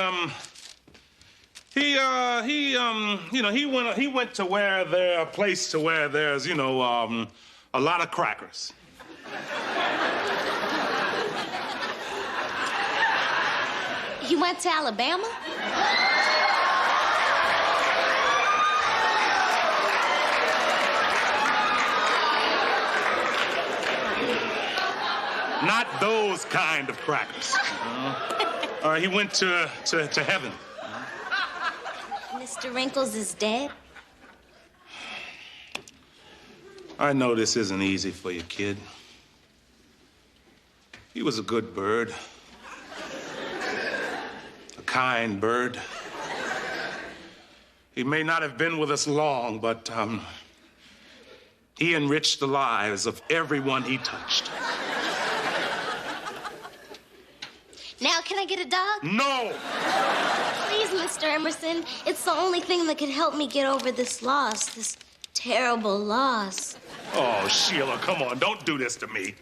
went to a place where there's, a lot of crackers. He went to Alabama? Not those kind of crackers. He went to heaven. Mr. Wrinkles is dead? I know this isn't easy for you, kid. He was a good bird. A kind bird. He may not have been with us long, but he enriched the lives of everyone he touched. Now can I get a dog? No! Please, Mr. Emerson. It's the only thing that could help me get over this loss, this terrible loss. Oh, Sheila, come on. Don't do this to me.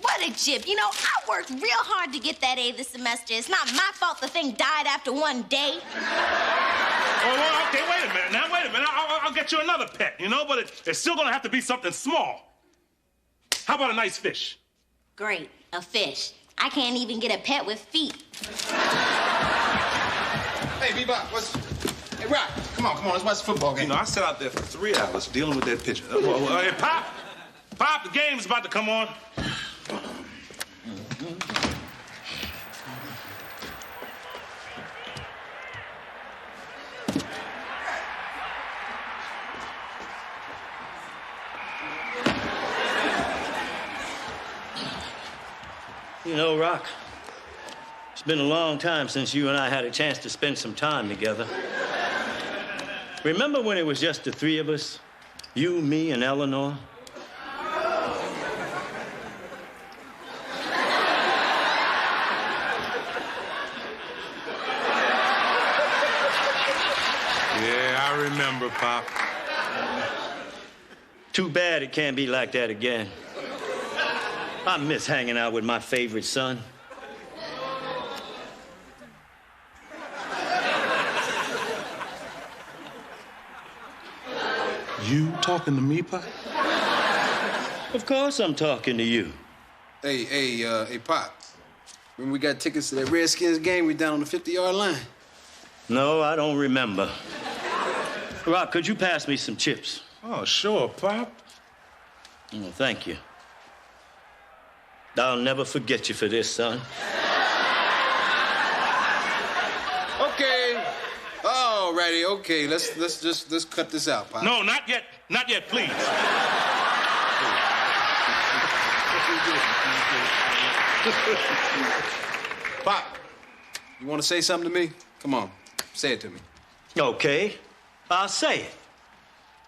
What a chip. You know, I worked real hard to get that A this semester. It's not my fault the thing died after one day. Oh, well, okay, wait a minute. Now, wait a minute. I'll get you another pet, you know, but it's still gonna have to be something small. How about a nice fish? Great, a fish. I can't even get a pet with feet. Hey, Bebop, Hey, Rock, come on, let's watch the football game. You know, I sat out there for 3 hours dealing with that pitcher. Hey, Pop! Pop, the game's about to come on. You know, Rock, it's been a long time since you and I had a chance to spend some time together. Remember when it was just the three of us? You, me, and Eleanor? Yeah, I remember, Pop. Too bad it can't be like that again. I miss hanging out with my favorite son. You talking to me, Pop? Of course I'm talking to you. Hey, Pop. Remember we got tickets to that Redskins game? We down on the 50-yard line. No, I don't remember. Rock, could you pass me some chips? Oh, sure, Pop. Oh, thank you. I'll never forget you for this, son. Okay. Alrighty, okay. Let's cut this out, Pop. No, not yet. Not yet, please. Pop, you want to say something to me? Come on, say it to me. Okay, I'll say it.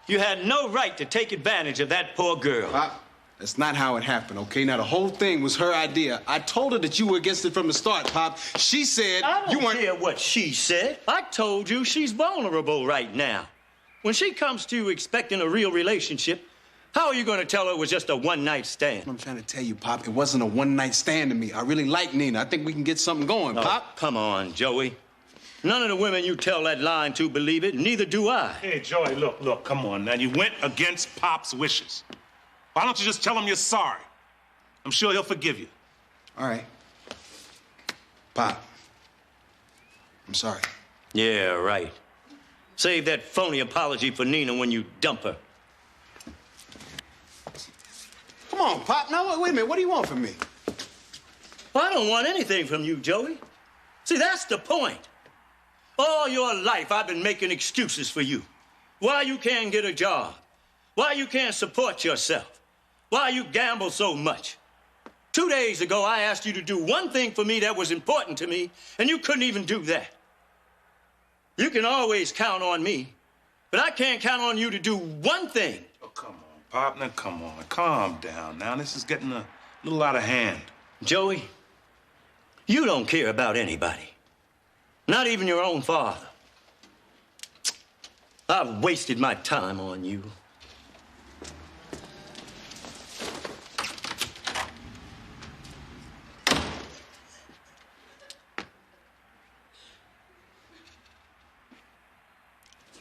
You had no right to take advantage of that poor girl. Pop, that's not how it happened, okay? Now, the whole thing was her idea. I told her that you were against it from the start, Pop. She said you weren't... I don't care what she said. I told you she's vulnerable right now. When she comes to you expecting a real relationship, how are you going to tell her it was just a one-night stand? I'm trying to tell you, Pop, it wasn't a one-night stand to me. I really like Nina. I think we can get something going, Pop. Come on, Joey. None of the women you tell that line to believe it, neither do I. Hey, Joey, look, come on, man. You went against Pop's wishes. Why don't you just tell him you're sorry? I'm sure he'll forgive you. All right. Pop, I'm sorry. Yeah, right. Save that phony apology for Nina when you dump her. Come on, Pop. Now, wait a minute. What do you want from me? Well, I don't want anything from you, Joey. See, that's the point. All your life, I've been making excuses for you. Why you can't get a job. Why you can't support yourself. Why you gamble so much. 2 days ago, I asked you to do one thing for me that was important to me, and you couldn't even do that. You can always count on me, but I can't count on you to do one thing. Oh, come on, Pop. Now, come on. Calm down now. This is getting a little out of hand. Joey, you don't care about anybody. Not even your own father. I've wasted my time on you.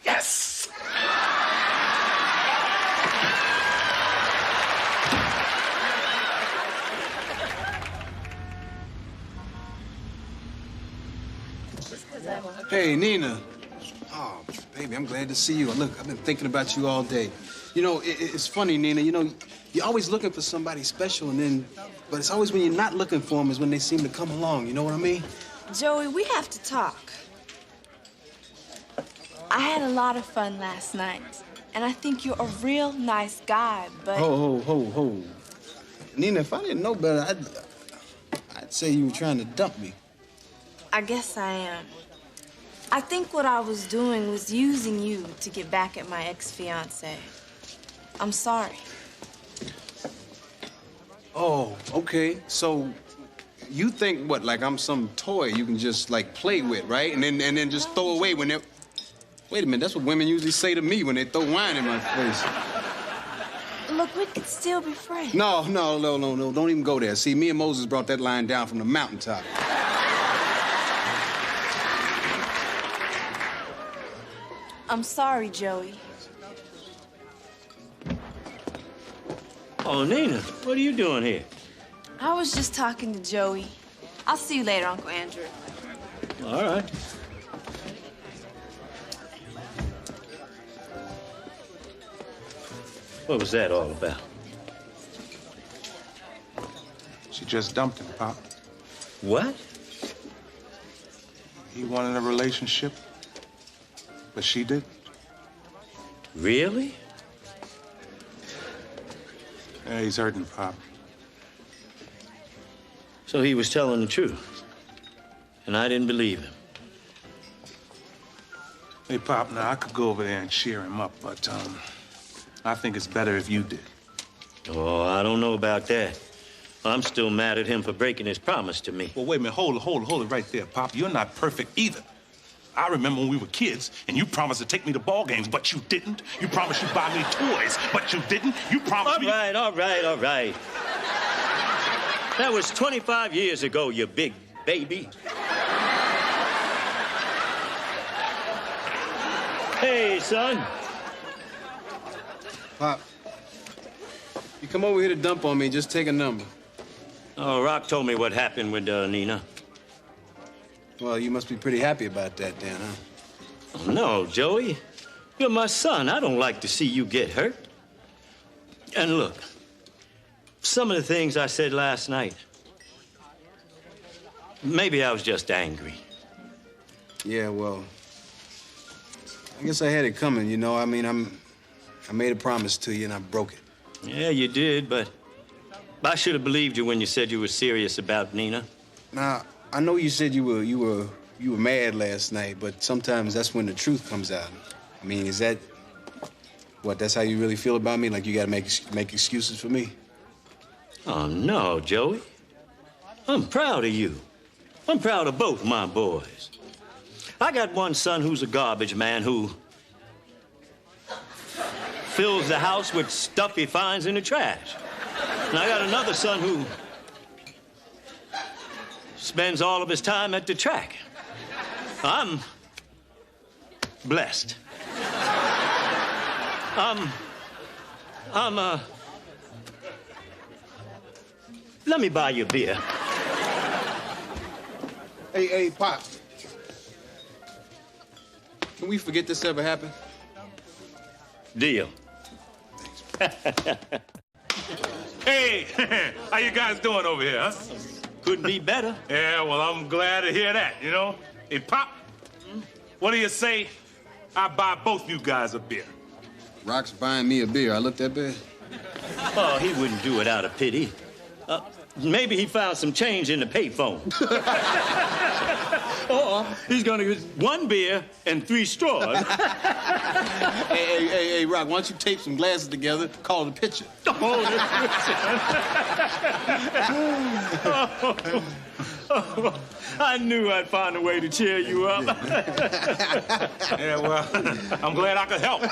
Yes! Hey, Nina. Oh, baby, I'm glad to see you. Look, I've been thinking about you all day. You know, it's funny, Nina. You know, you're always looking for somebody special, but it's always when you're not looking for them is when they seem to come along. You know what I mean? Joey, we have to talk. I had a lot of fun last night, and I think you're a real nice guy, but... Ho. Nina, if I didn't know better, I'd say you were trying to dump me. I guess I am. I think what I was doing was using you to get back at my ex-fiancé. I'm sorry. Oh, okay. So you think what, like I'm some toy you can just like play with, right? And then just throw away when they're... Wait a minute, that's what women usually say to me when they throw wine in my face. Look, we could still be friends. No. Don't even go there. See, me and Moses brought that line down from the mountaintop. I'm sorry, Joey. Oh, Nina, what are you doing here? I was just talking to Joey. I'll see you later, Uncle Andrew. All right. What was that all about? She just dumped him, Pop. What? He wanted a relationship, but she didn't. Really? Yeah, he's hurting, Pop. So he was telling the truth, and I didn't believe him. Hey, Pop, now I could go over there and cheer him up, but I think it's better if you did. Oh, I don't know about that. I'm still mad at him for breaking his promise to me. Well, wait a minute. Hold it right there, Pop. You're not perfect either. I remember when we were kids, and you promised to take me to ball games, but you didn't. You promised you'd buy me toys, but you didn't. You promised me... All right. That was 25 years ago, you big baby. Hey, son. Pop, you come over here to dump on me, just take a number. Oh, Rock told me what happened with Nina. Well, you must be pretty happy about that, then, huh? Oh, no, Joey. You're my son. I don't like to see you get hurt. And look, some of the things I said last night, maybe I was just angry. Yeah, well, I guess I had it coming, you know. I mean, I made a promise to you, and I broke it. Yeah, you did, but I should have believed you when you said you were serious about Nina. Now, I know you said you were mad last night, but sometimes that's when the truth comes out. I mean, is that what? That's how you really feel about me? Like you gotta make excuses for me? Oh no, Joey. I'm proud of you. I'm proud of both my boys. I got one son who's a garbage man who fills the house with stuff he finds in the trash. And I got another son who spends all of his time at the track. I'm blessed. Let me buy you a beer. Hey, Pop. Can we forget this ever happened? Deal. Hey, how you guys doing over here, huh? Couldn't be better. Yeah, well, I'm glad to hear that, you know? Hey, Pop, what do you say I buy both you guys a beer? Rock's buying me a beer. I look that bad? Oh, he wouldn't do it out of pity. Maybe he found some change in the payphone. Or he's gonna get one beer and 3 straws. Hey, Rock, why don't you tape some glasses together, call it a picture? I knew I'd find a way to cheer you up. Yeah, well, I'm glad I could help.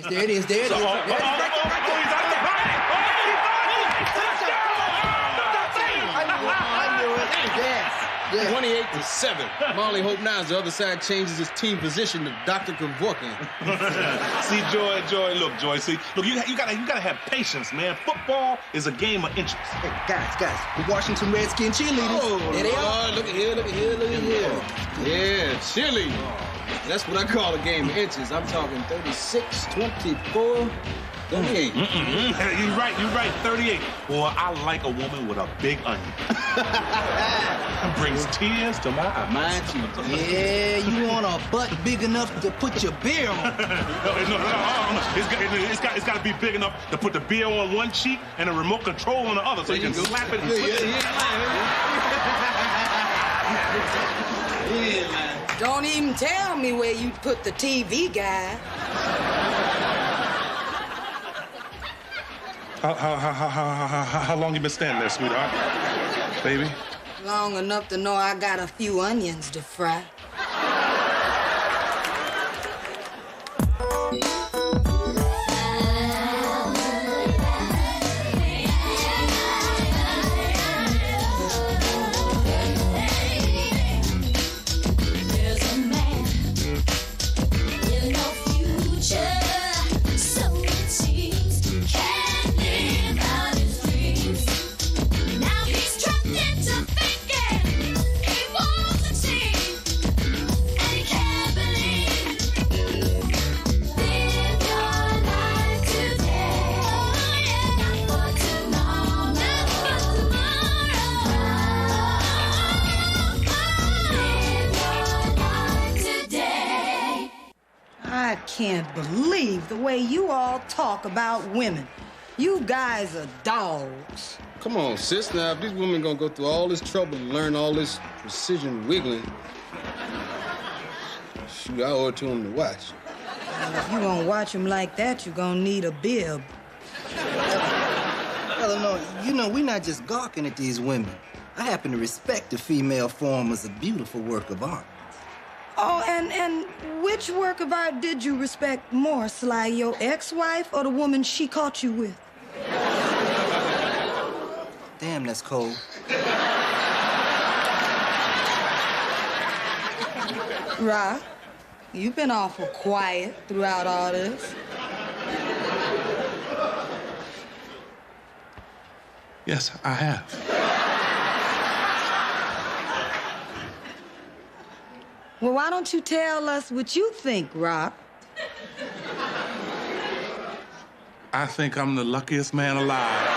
There it is. 28-7. My only hope now is the other side changes its team position to Dr. Kevorkian. See, Joy, look, Joy, see, look, you gotta have patience, man. Football is a game of inches. Hey, guys, the Washington Redskins cheerleaders. Oh, there they are. Look at here. Yeah, cheerleading. That's what I call a game of inches. I'm talking 36, 24, 38. You're right, 38. Boy, I like a woman with a big onion. It brings tears to my eyes. Mine too. Yeah, you want a butt big enough to put your beer on. No. It's got to be big enough to put the beer on one cheek and a remote control on the other, so you can slap it and switch it. Yeah, man. Don't even tell me where you put the TV guy. How long you been standing there, sweetheart? Baby? Long enough to know I got a few onions to fry. I can't believe the way you all talk about women. You guys are dogs. Come on, sis. Now, if these women gonna go through all this trouble to learn all this precision wiggling, shoot, I owe it to them to watch. Well, if you gonna watch them like that, you're gonna need a bib. Eleanor, you know, we're not just gawking at these women. I happen to respect the female form as a beautiful work of art. Oh, and which work of art did you respect more, Sly, your ex-wife or the woman she caught you with? Damn, that's cold. Rock, you've been awful quiet throughout all this. Yes, I have. Well, why don't you tell us what you think, Rock? I think I'm the luckiest man alive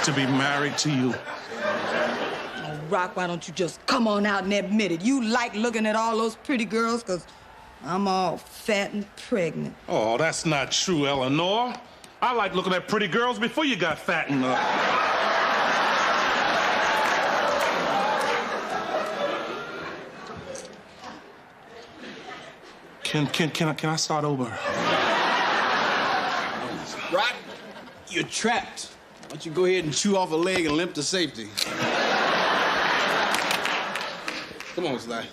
to be married to you. Oh, Rock, why don't you just come on out and admit it? You like looking at all those pretty girls, 'cause I'm all fat and pregnant. Oh, that's not true, Eleanor. I like looking at pretty girls before you got fat and Can I start over? Rock, you're trapped. Why don't you go ahead and chew off a leg and limp to safety? Come on, Sly.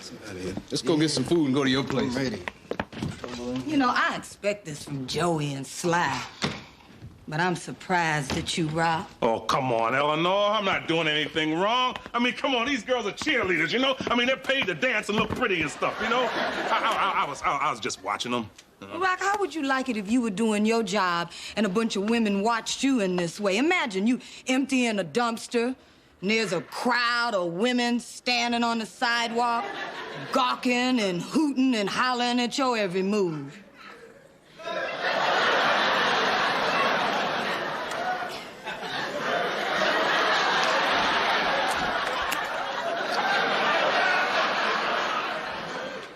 Let's go get some food and go to your place. I'm ready. You know, I expect this from Joey and Sly. But I'm surprised at you, Rock. Oh, come on, Eleanor. I'm not doing anything wrong. I mean, come on, these girls are cheerleaders, you know? I mean, they're paid to dance and look pretty and stuff, you know? I was just watching them. Rock, how would you like it if you were doing your job and a bunch of women watched you in this way? Imagine you emptying a dumpster, and there's a crowd of women standing on the sidewalk, gawking and hooting and hollering at your every move.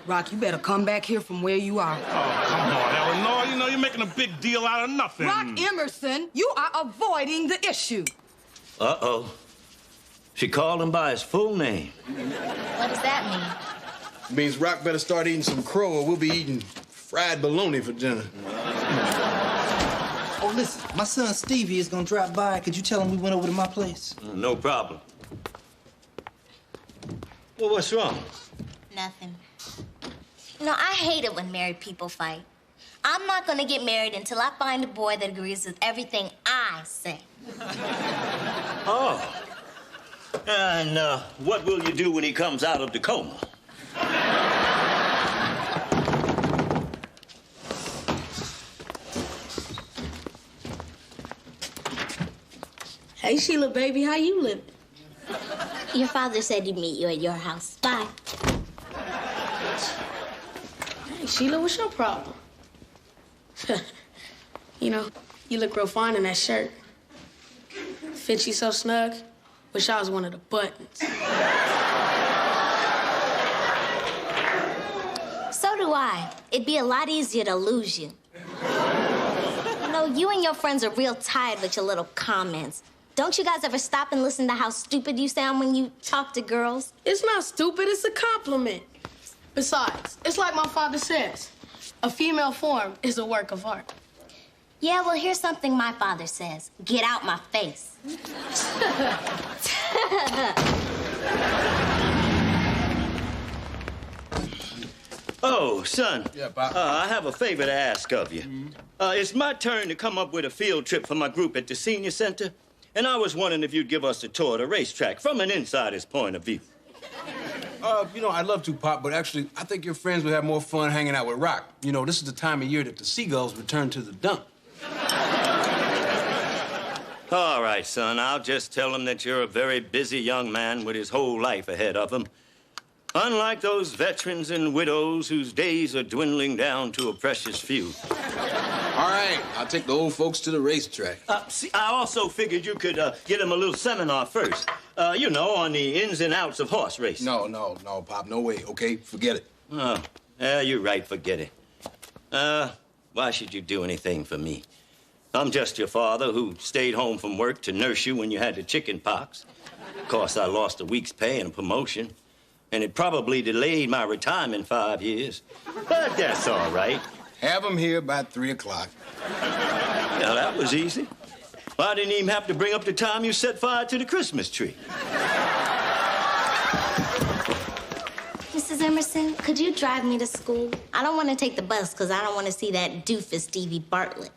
Rock, you better come back here from where you are. Oh, come on, Eleanor. You know, you're making a big deal out of nothing. Rock Emerson, you are avoiding the issue. Uh-oh. She called him by his full name. What does that mean? It means Rock better start eating some crow or we'll be eating fried bologna for dinner. Oh, listen, my son Stevie is gonna drop by. Could you tell him we went over to my place? No problem. Well, what's wrong? Nothing. You know, I hate it when married people fight. I'm not gonna get married until I find a boy that agrees with everything I say. Oh. And what will you do when he comes out of the coma? Hey, Sheila, baby, how you living? Your father said he'd meet you at your house. Bye. Hey, Sheila, what's your problem? You know, you look real fine in that shirt. Fits you so snug. Wish I was one of the buttons. So do I. It'd be a lot easier to lose you. You know, you and your friends are real tired with your little comments. Don't you guys ever stop and listen to how stupid you sound when you talk to girls? It's not stupid, it's a compliment. Besides, it's like my father says, a female form is a work of art. Yeah, well, here's something my father says. Get out my face. Oh, son. Yeah, Pop. I have a favor to ask of you. It's my turn to come up with a field trip for my group at the senior center. And I was wondering if you'd give us a tour of the racetrack from an insider's point of view. You know, I'd love to, Pop, but actually, I think your friends would have more fun hanging out with Rock. You know, this is the time of year that the seagulls return to the dump. All right, son. I'll just tell him that you're a very busy young man with his whole life ahead of him. Unlike those veterans and widows whose days are dwindling down to a precious few. All right, I'll take the old folks to the racetrack. See, I also figured you could get him a little seminar first. You know, on the ins and outs of horse racing. No, Pop, no way, okay? Forget it. Oh, yeah, you're right, forget it. Why should you do anything for me? I'm just your father who stayed home from work to nurse you when you had the chicken pox. Of course, I lost a week's pay and a promotion, and it probably delayed my retirement 5 years. But that's all right. Have them here by 3 o'clock. Yeah, that was easy. I didn't even have to bring up the time you set fire to the Christmas tree. Mrs. Emerson, could you drive me to school? I don't want to take the bus because I don't want to see that doofus Stevie Bartlett.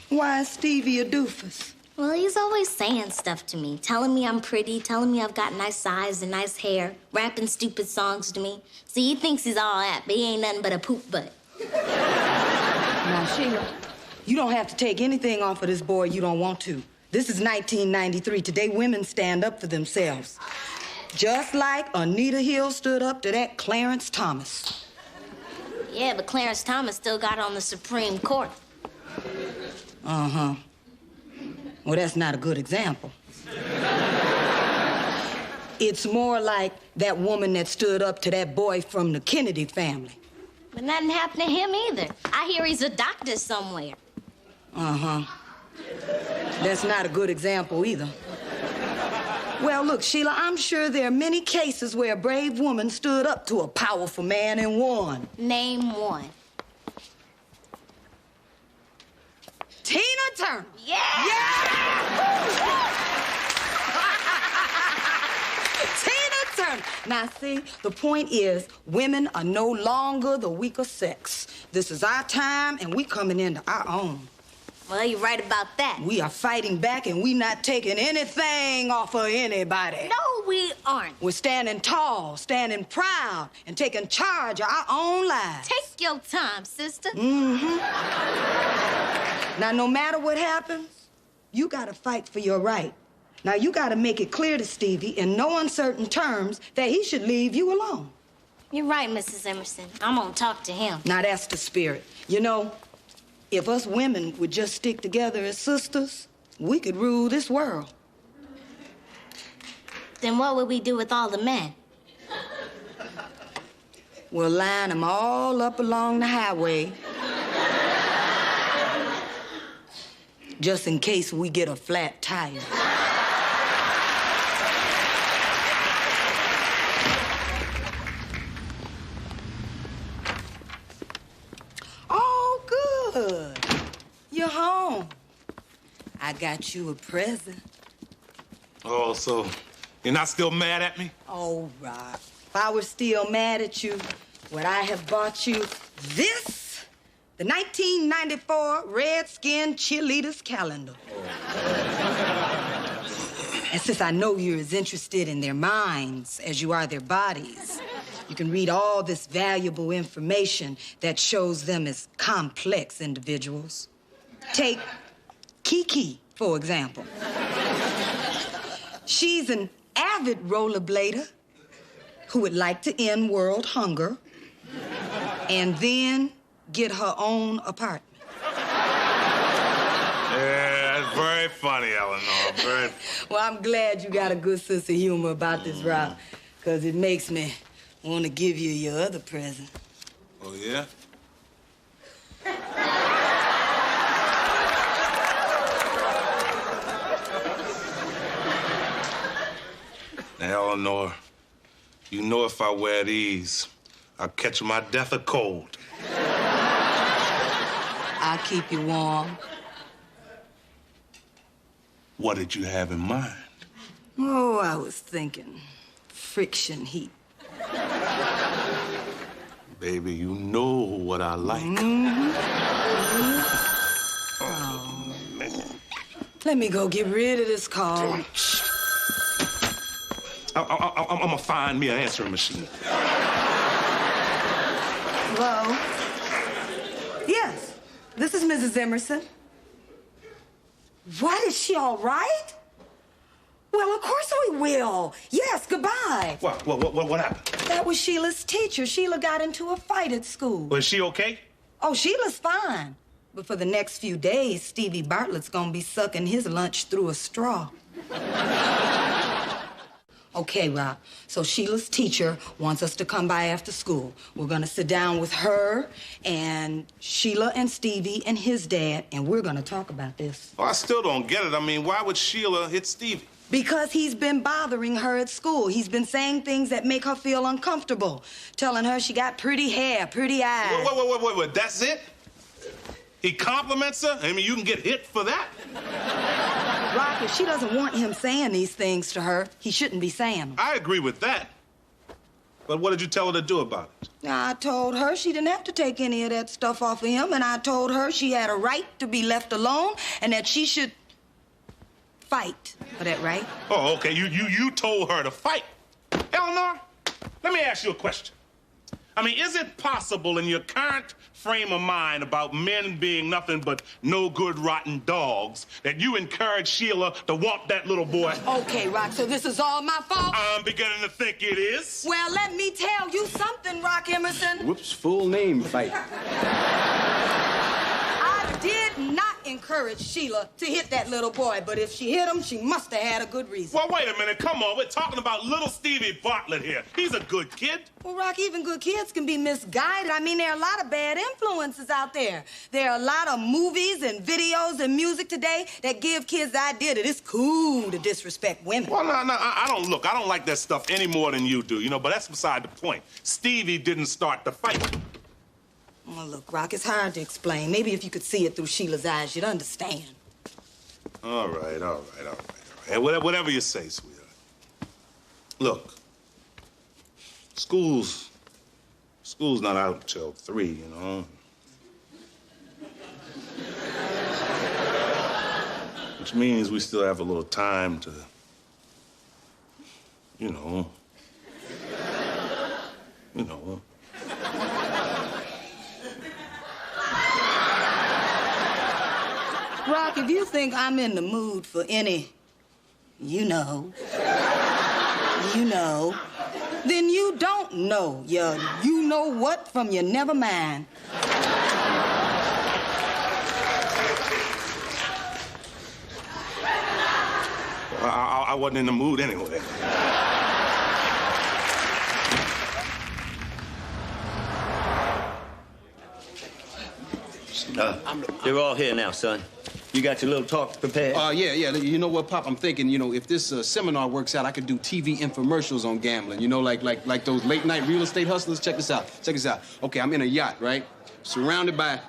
Why is Stevie a doofus? Well, he's always saying stuff to me, telling me I'm pretty, telling me I've got nice eyes and nice hair, rapping stupid songs to me. See, he thinks he's all that, but he ain't nothing but a poop butt. Now, Sheila, you don't have to take anything off of this boy you don't want to. This is 1993. Today, women stand up for themselves. Just like Anita Hill stood up to that Clarence Thomas. Yeah, but Clarence Thomas still got on the Supreme Court. Uh-huh. Well, that's not a good example. It's more like that woman that stood up to that boy from the Kennedy family. But nothing happened to him either. I hear he's a doctor somewhere. Uh-huh. That's not a good example either. Well, look, Sheila, I'm sure there are many cases where a brave woman stood up to a powerful man and won. Name one. Tina Turner. Yeah! Tina Turner. Now, see, the point is, women are no longer the weaker sex. This is our time, and we coming into our own. Well, you're right about that. We are fighting back, and we not taking anything off of anybody. No, we aren't. We're standing tall, standing proud, and taking charge of our own lives. Take your time, sister. Mm-hmm. Now, no matter what happens, you gotta fight for your right. Now, you gotta make it clear to Stevie in no uncertain terms that he should leave you alone. You're right, Mrs. Emerson. I'm gonna talk to him. Now, that's the spirit. You know, if us women would just stick together as sisters, we could rule this world. Then what would we do with all the men? We'll line them all up along the highway. Just in case we get a flat tire. Oh, good. You're home. I got you a present. Oh, so you're not still mad at me? Oh, Rock. If I were still mad at you, would I have bought you this? The 1994 Redskin Cheerleaders calendar. And since I know you're as interested in their minds as you are their bodies, you can read all this valuable information that shows them as complex individuals. Take Kiki, for example. She's an avid rollerblader who would like to end world hunger and then get her own apartment. Yeah, that's very funny, Eleanor. Very. Well, I'm glad you got a good sense of humor about this, Rob, because it makes me want to give you your other present. Oh, yeah? Now, Eleanor, you know if I wear these, I'll catch my death of cold. I'll keep you warm. What did you have in mind? Oh, I was thinking friction heat. Baby, you know what I like. Oh, man. Let me go get rid of this call. I'm gonna find me an answering machine. Hello? Yes, this is Mrs. Emerson. What, is she all right? Well, of course we will. Yes, goodbye. What happened? That was Sheila's teacher. Sheila got into a fight at school. Was she okay? Oh, Sheila's fine. But for the next few days, Stevie Bartlett's gonna be sucking his lunch through a straw. Okay, Rob. So Sheila's teacher wants us to come by after school. We're gonna sit down with her and Sheila and Stevie and his dad, and we're gonna talk about this. Well, I still don't get it. I mean, why would Sheila hit Stevie? Because he's been bothering her at school. He's been saying things that make her feel uncomfortable, telling her she got pretty hair, pretty eyes. Wait. That's it? He compliments her? I mean, you can get hit for that? Rock, if she doesn't want him saying these things to her, he shouldn't be saying them. I agree with that. But what did you tell her to do about it? I told her she didn't have to take any of that stuff off of him, and I told her she had a right to be left alone and that she should fight for that right. Oh, okay. You told her to fight. Eleanor, let me ask you a question. I mean, is it possible in your current frame of mind about men being nothing but no good, rotten dogs that you encourage Sheila to want that little boy? Okay, Rock, so this is all my fault? I'm beginning to think it is. Well, let me tell you something, Rock Emerson. Whoops, full name fight. I did not encourage Sheila to hit that little boy, but if she hit him, she must have had a good reason. Well, wait a minute. Come on. We're talking about little Stevie Bartlett here. He's a good kid. Well, Rock, even good kids can be misguided. I mean, there are a lot of bad influences out there. There are a lot of movies and videos and music today that give kids the idea that it's cool to disrespect women. Well, no, I don't like that stuff any more than you do, but that's beside the point. Stevie didn't start the fight. Well, look, Rock, it's hard to explain. Maybe if you could see it through Sheila's eyes, you'd understand. All right. Whatever you say, sweetheart. Look, school's not out until 3, Which means we still have a little time to, Rock, if you think I'm in the mood for any, then you don't know you know what from your never mind. I wasn't in the mood anyway. They're all here now, son. You got your little talk prepared? Yeah. You know what, Pop? I'm thinking, if this seminar works out, I could do TV infomercials on gambling. Like those late-night real estate hustlers. Check this out. Okay, I'm in a yacht, right? Surrounded by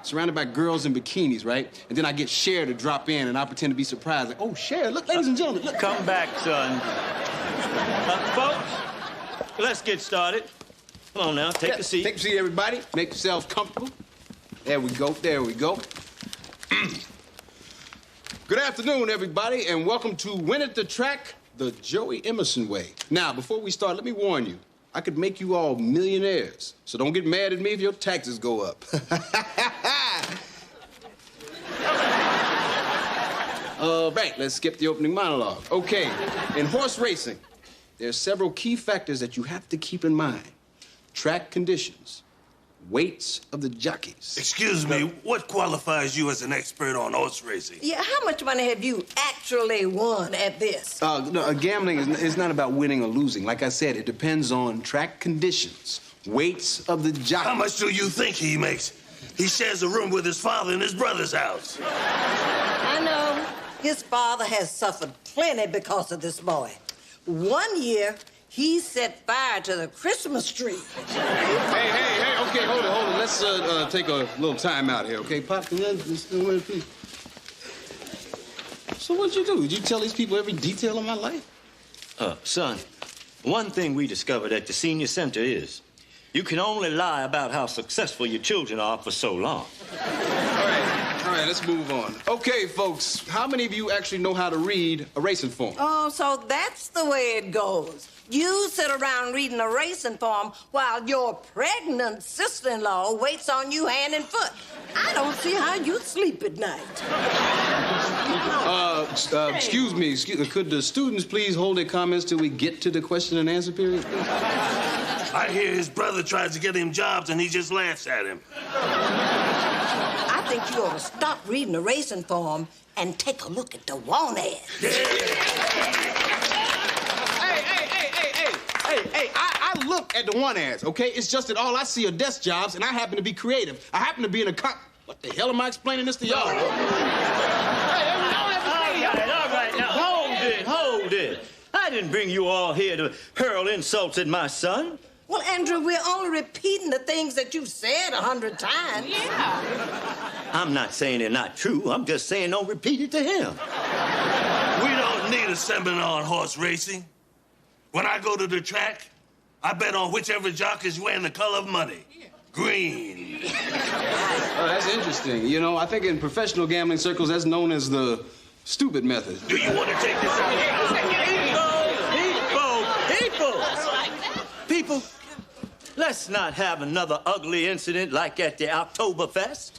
girls in bikinis, right? And then I get Cher to drop in, and I pretend to be surprised. Like, oh, Cher, look, ladies and gentlemen, look. Come back, son. Folks, let's get started. Come on now, take a seat. Take a seat, everybody. Make yourselves comfortable. There we go. Good afternoon, everybody, and welcome to Win at the Track, the Joey Emerson way. Now, before we start, let me warn you. I could make you all millionaires, so don't get mad at me if your taxes go up. All right, let's skip the opening monologue. Okay, in horse racing, there are several key factors that you have to keep in mind. Track conditions, weights of the jockeys. Excuse me, what qualifies you as an expert on horse racing? Yeah, how much money have you actually won at this? No, gambling is not about winning or losing. Like I said, it depends on track conditions, weights of the jockeys. How much do you think he makes? He shares a room with his father in his brother's house. I know. His father has suffered plenty because of this boy. One year, he set fire to the Christmas tree. Hey, okay, hold on. Let's take a little time out here, okay? Pop, please. So what'd you do? Did you tell these people every detail of my life? Son, one thing we discovered at the senior center is you can only lie about how successful your children are for so long. All right, let's move on. Okay, folks, how many of you actually know how to read a racing form? Oh, so that's the way it goes. You sit around reading a racing form while your pregnant sister-in-law waits on you hand and foot. I don't see how you sleep at night. Excuse me. Could the students please hold their comments till we get to the question and answer period? I hear his brother tries to get him jobs and he just laughs at him. I think you ought to stop reading the racing form and take a look at the want ad. Hey, I look at the want ads, okay? It's just that all I see are desk jobs, and I happen to be creative. I happen to be in a What the hell am I explaining this to y'all? All right, now, hold it. I didn't bring you all here to hurl insults at my son. Well, Andrew, we're only repeating the things that you've said 100 times. Yeah. I'm not saying they're not true. I'm just saying don't repeat it to him. We don't need a seminar on horse racing. When I go to the track, I bet on whichever jockey's wearing the color of money. Green. Oh, that's interesting. You know, I think in professional gambling circles, that's known as the stupid method. Do you want to take this out? People, let's not have another ugly incident like at the Oktoberfest.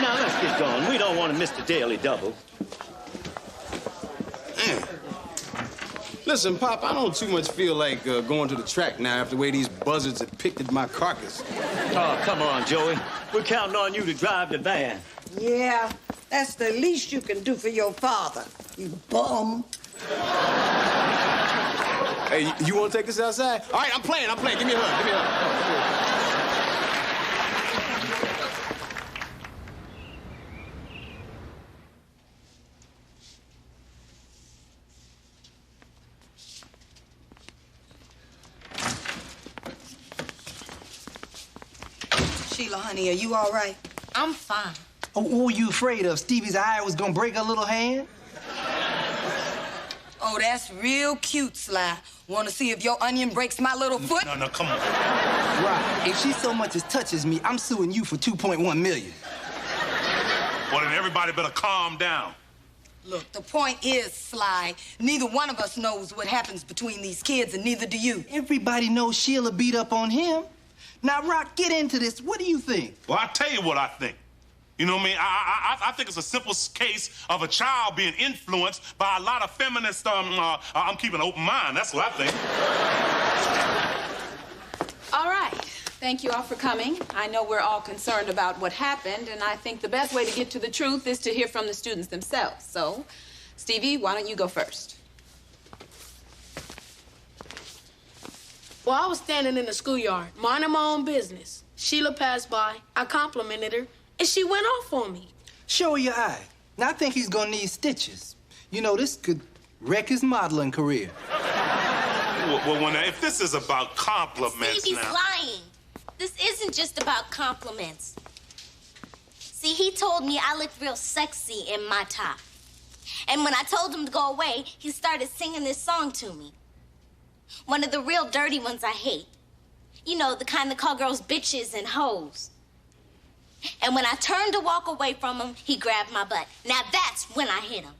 Now, let's get going. We don't want to miss the Daily Double. Listen, Pop, I don't too much feel like going to the track now after the way these buzzards have picked at my carcass. Oh, come on, Joey. We're counting on you to drive the van. Yeah, that's the least you can do for your father, you bum. Hey, you want to take us outside? All right, I'm playing. Give me a hug. Sheila, honey, are you all right? I'm fine. Oh, what were you afraid of? Stevie's eye was gonna break her little hand? Oh, that's real cute, Sly. Want to see if your onion breaks my little foot? No, come on. Right. If she so much as touches me, I'm suing you for $2.1 million. Well, then everybody better calm down. Look, the point is, Sly, neither one of us knows what happens between these kids, and neither do you. Everybody knows Sheila beat up on him. Now, Rock, get into this. What do you think? Well, I'll tell you what I think. You know what I mean? I think it's a simple case of a child being influenced by a lot of feminist, I'm keeping an open mind. That's what I think. All right. Thank you all for coming. I know we're all concerned about what happened, and I think the best way to get to the truth is to hear from the students themselves. So, Stevie, why don't you go first? Well, I was standing in the schoolyard, minding my own business. Sheila passed by, I complimented her, and she went off on me. Show her your eye. Now, I think he's gonna need stitches. You know, this could wreck his modeling career. Well, if this is about compliments Stevie's now... lying. This isn't just about compliments. See, he told me I looked real sexy in my top. And when I told him to go away, he started singing this song to me. One of the real dirty ones I hate. You know, the kind that call girls bitches and hoes. And when I turned to walk away from him, he grabbed my butt. Now that's when I hit him.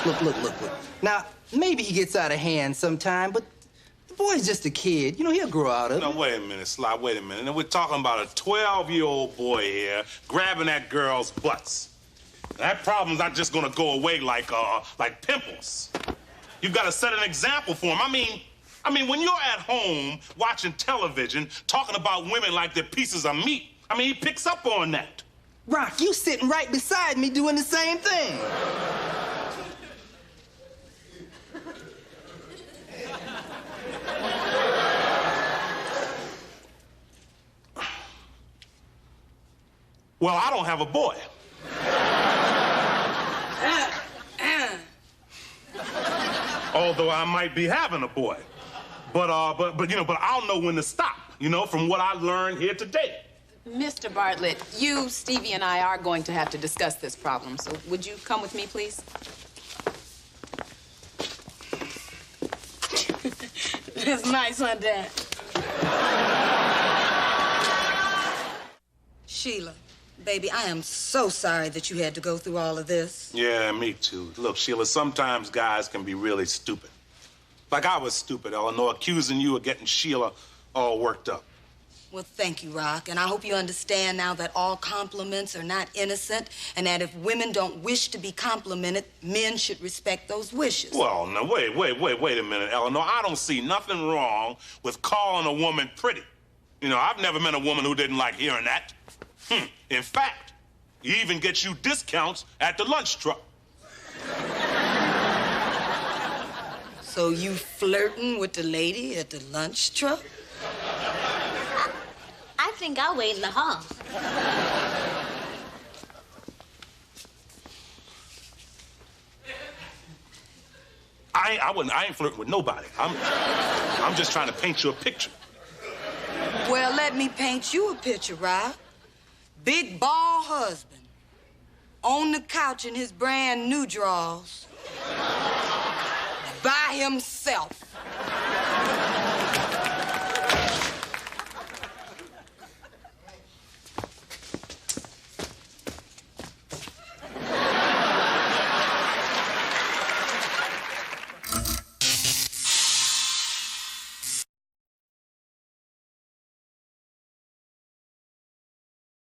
Look. Now, maybe he gets out of hand sometime, but the boy's just a kid. You know, he'll grow out of it. No, wait a minute, Sly, wait a minute. Now, we're talking about a 12-year-old boy here grabbing at girls' butts. That problem's not just gonna go away like pimples. You've got to set an example for him. I mean, when you're at home watching television, talking about women like they're pieces of meat, I mean, he picks up on that. Rock, you sitting right beside me doing the same thing. Well, I don't have a boy. Although I might be having a boy. But I'll know when to stop, from what I learned here today. Mr. Bartlett, you, Stevie, and I are going to have to discuss this problem, so would you come with me, please? That's nice, huh, Dad? Sheila, baby, I am so sorry that you had to go through all of this. Yeah, me too. Look, Sheila, sometimes guys can be really stupid. Like I was stupid, Eleanor, accusing you of getting Sheila all worked up. Well, thank you, Rock, and I hope you understand now that all compliments are not innocent, and that if women don't wish to be complimented, men should respect those wishes. Well, now, wait a minute, Eleanor. I don't see nothing wrong with calling a woman pretty. I've never met a woman who didn't like hearing that. In fact, he even gets you discounts at the lunch truck. So you flirting with the lady at the lunch truck? I think I'll wait in the hall. I ain't flirting with nobody. I'm just trying to paint you a picture. Well, let me paint you a picture, Rock. Big bald husband, on the couch in his brand new drawers, by himself.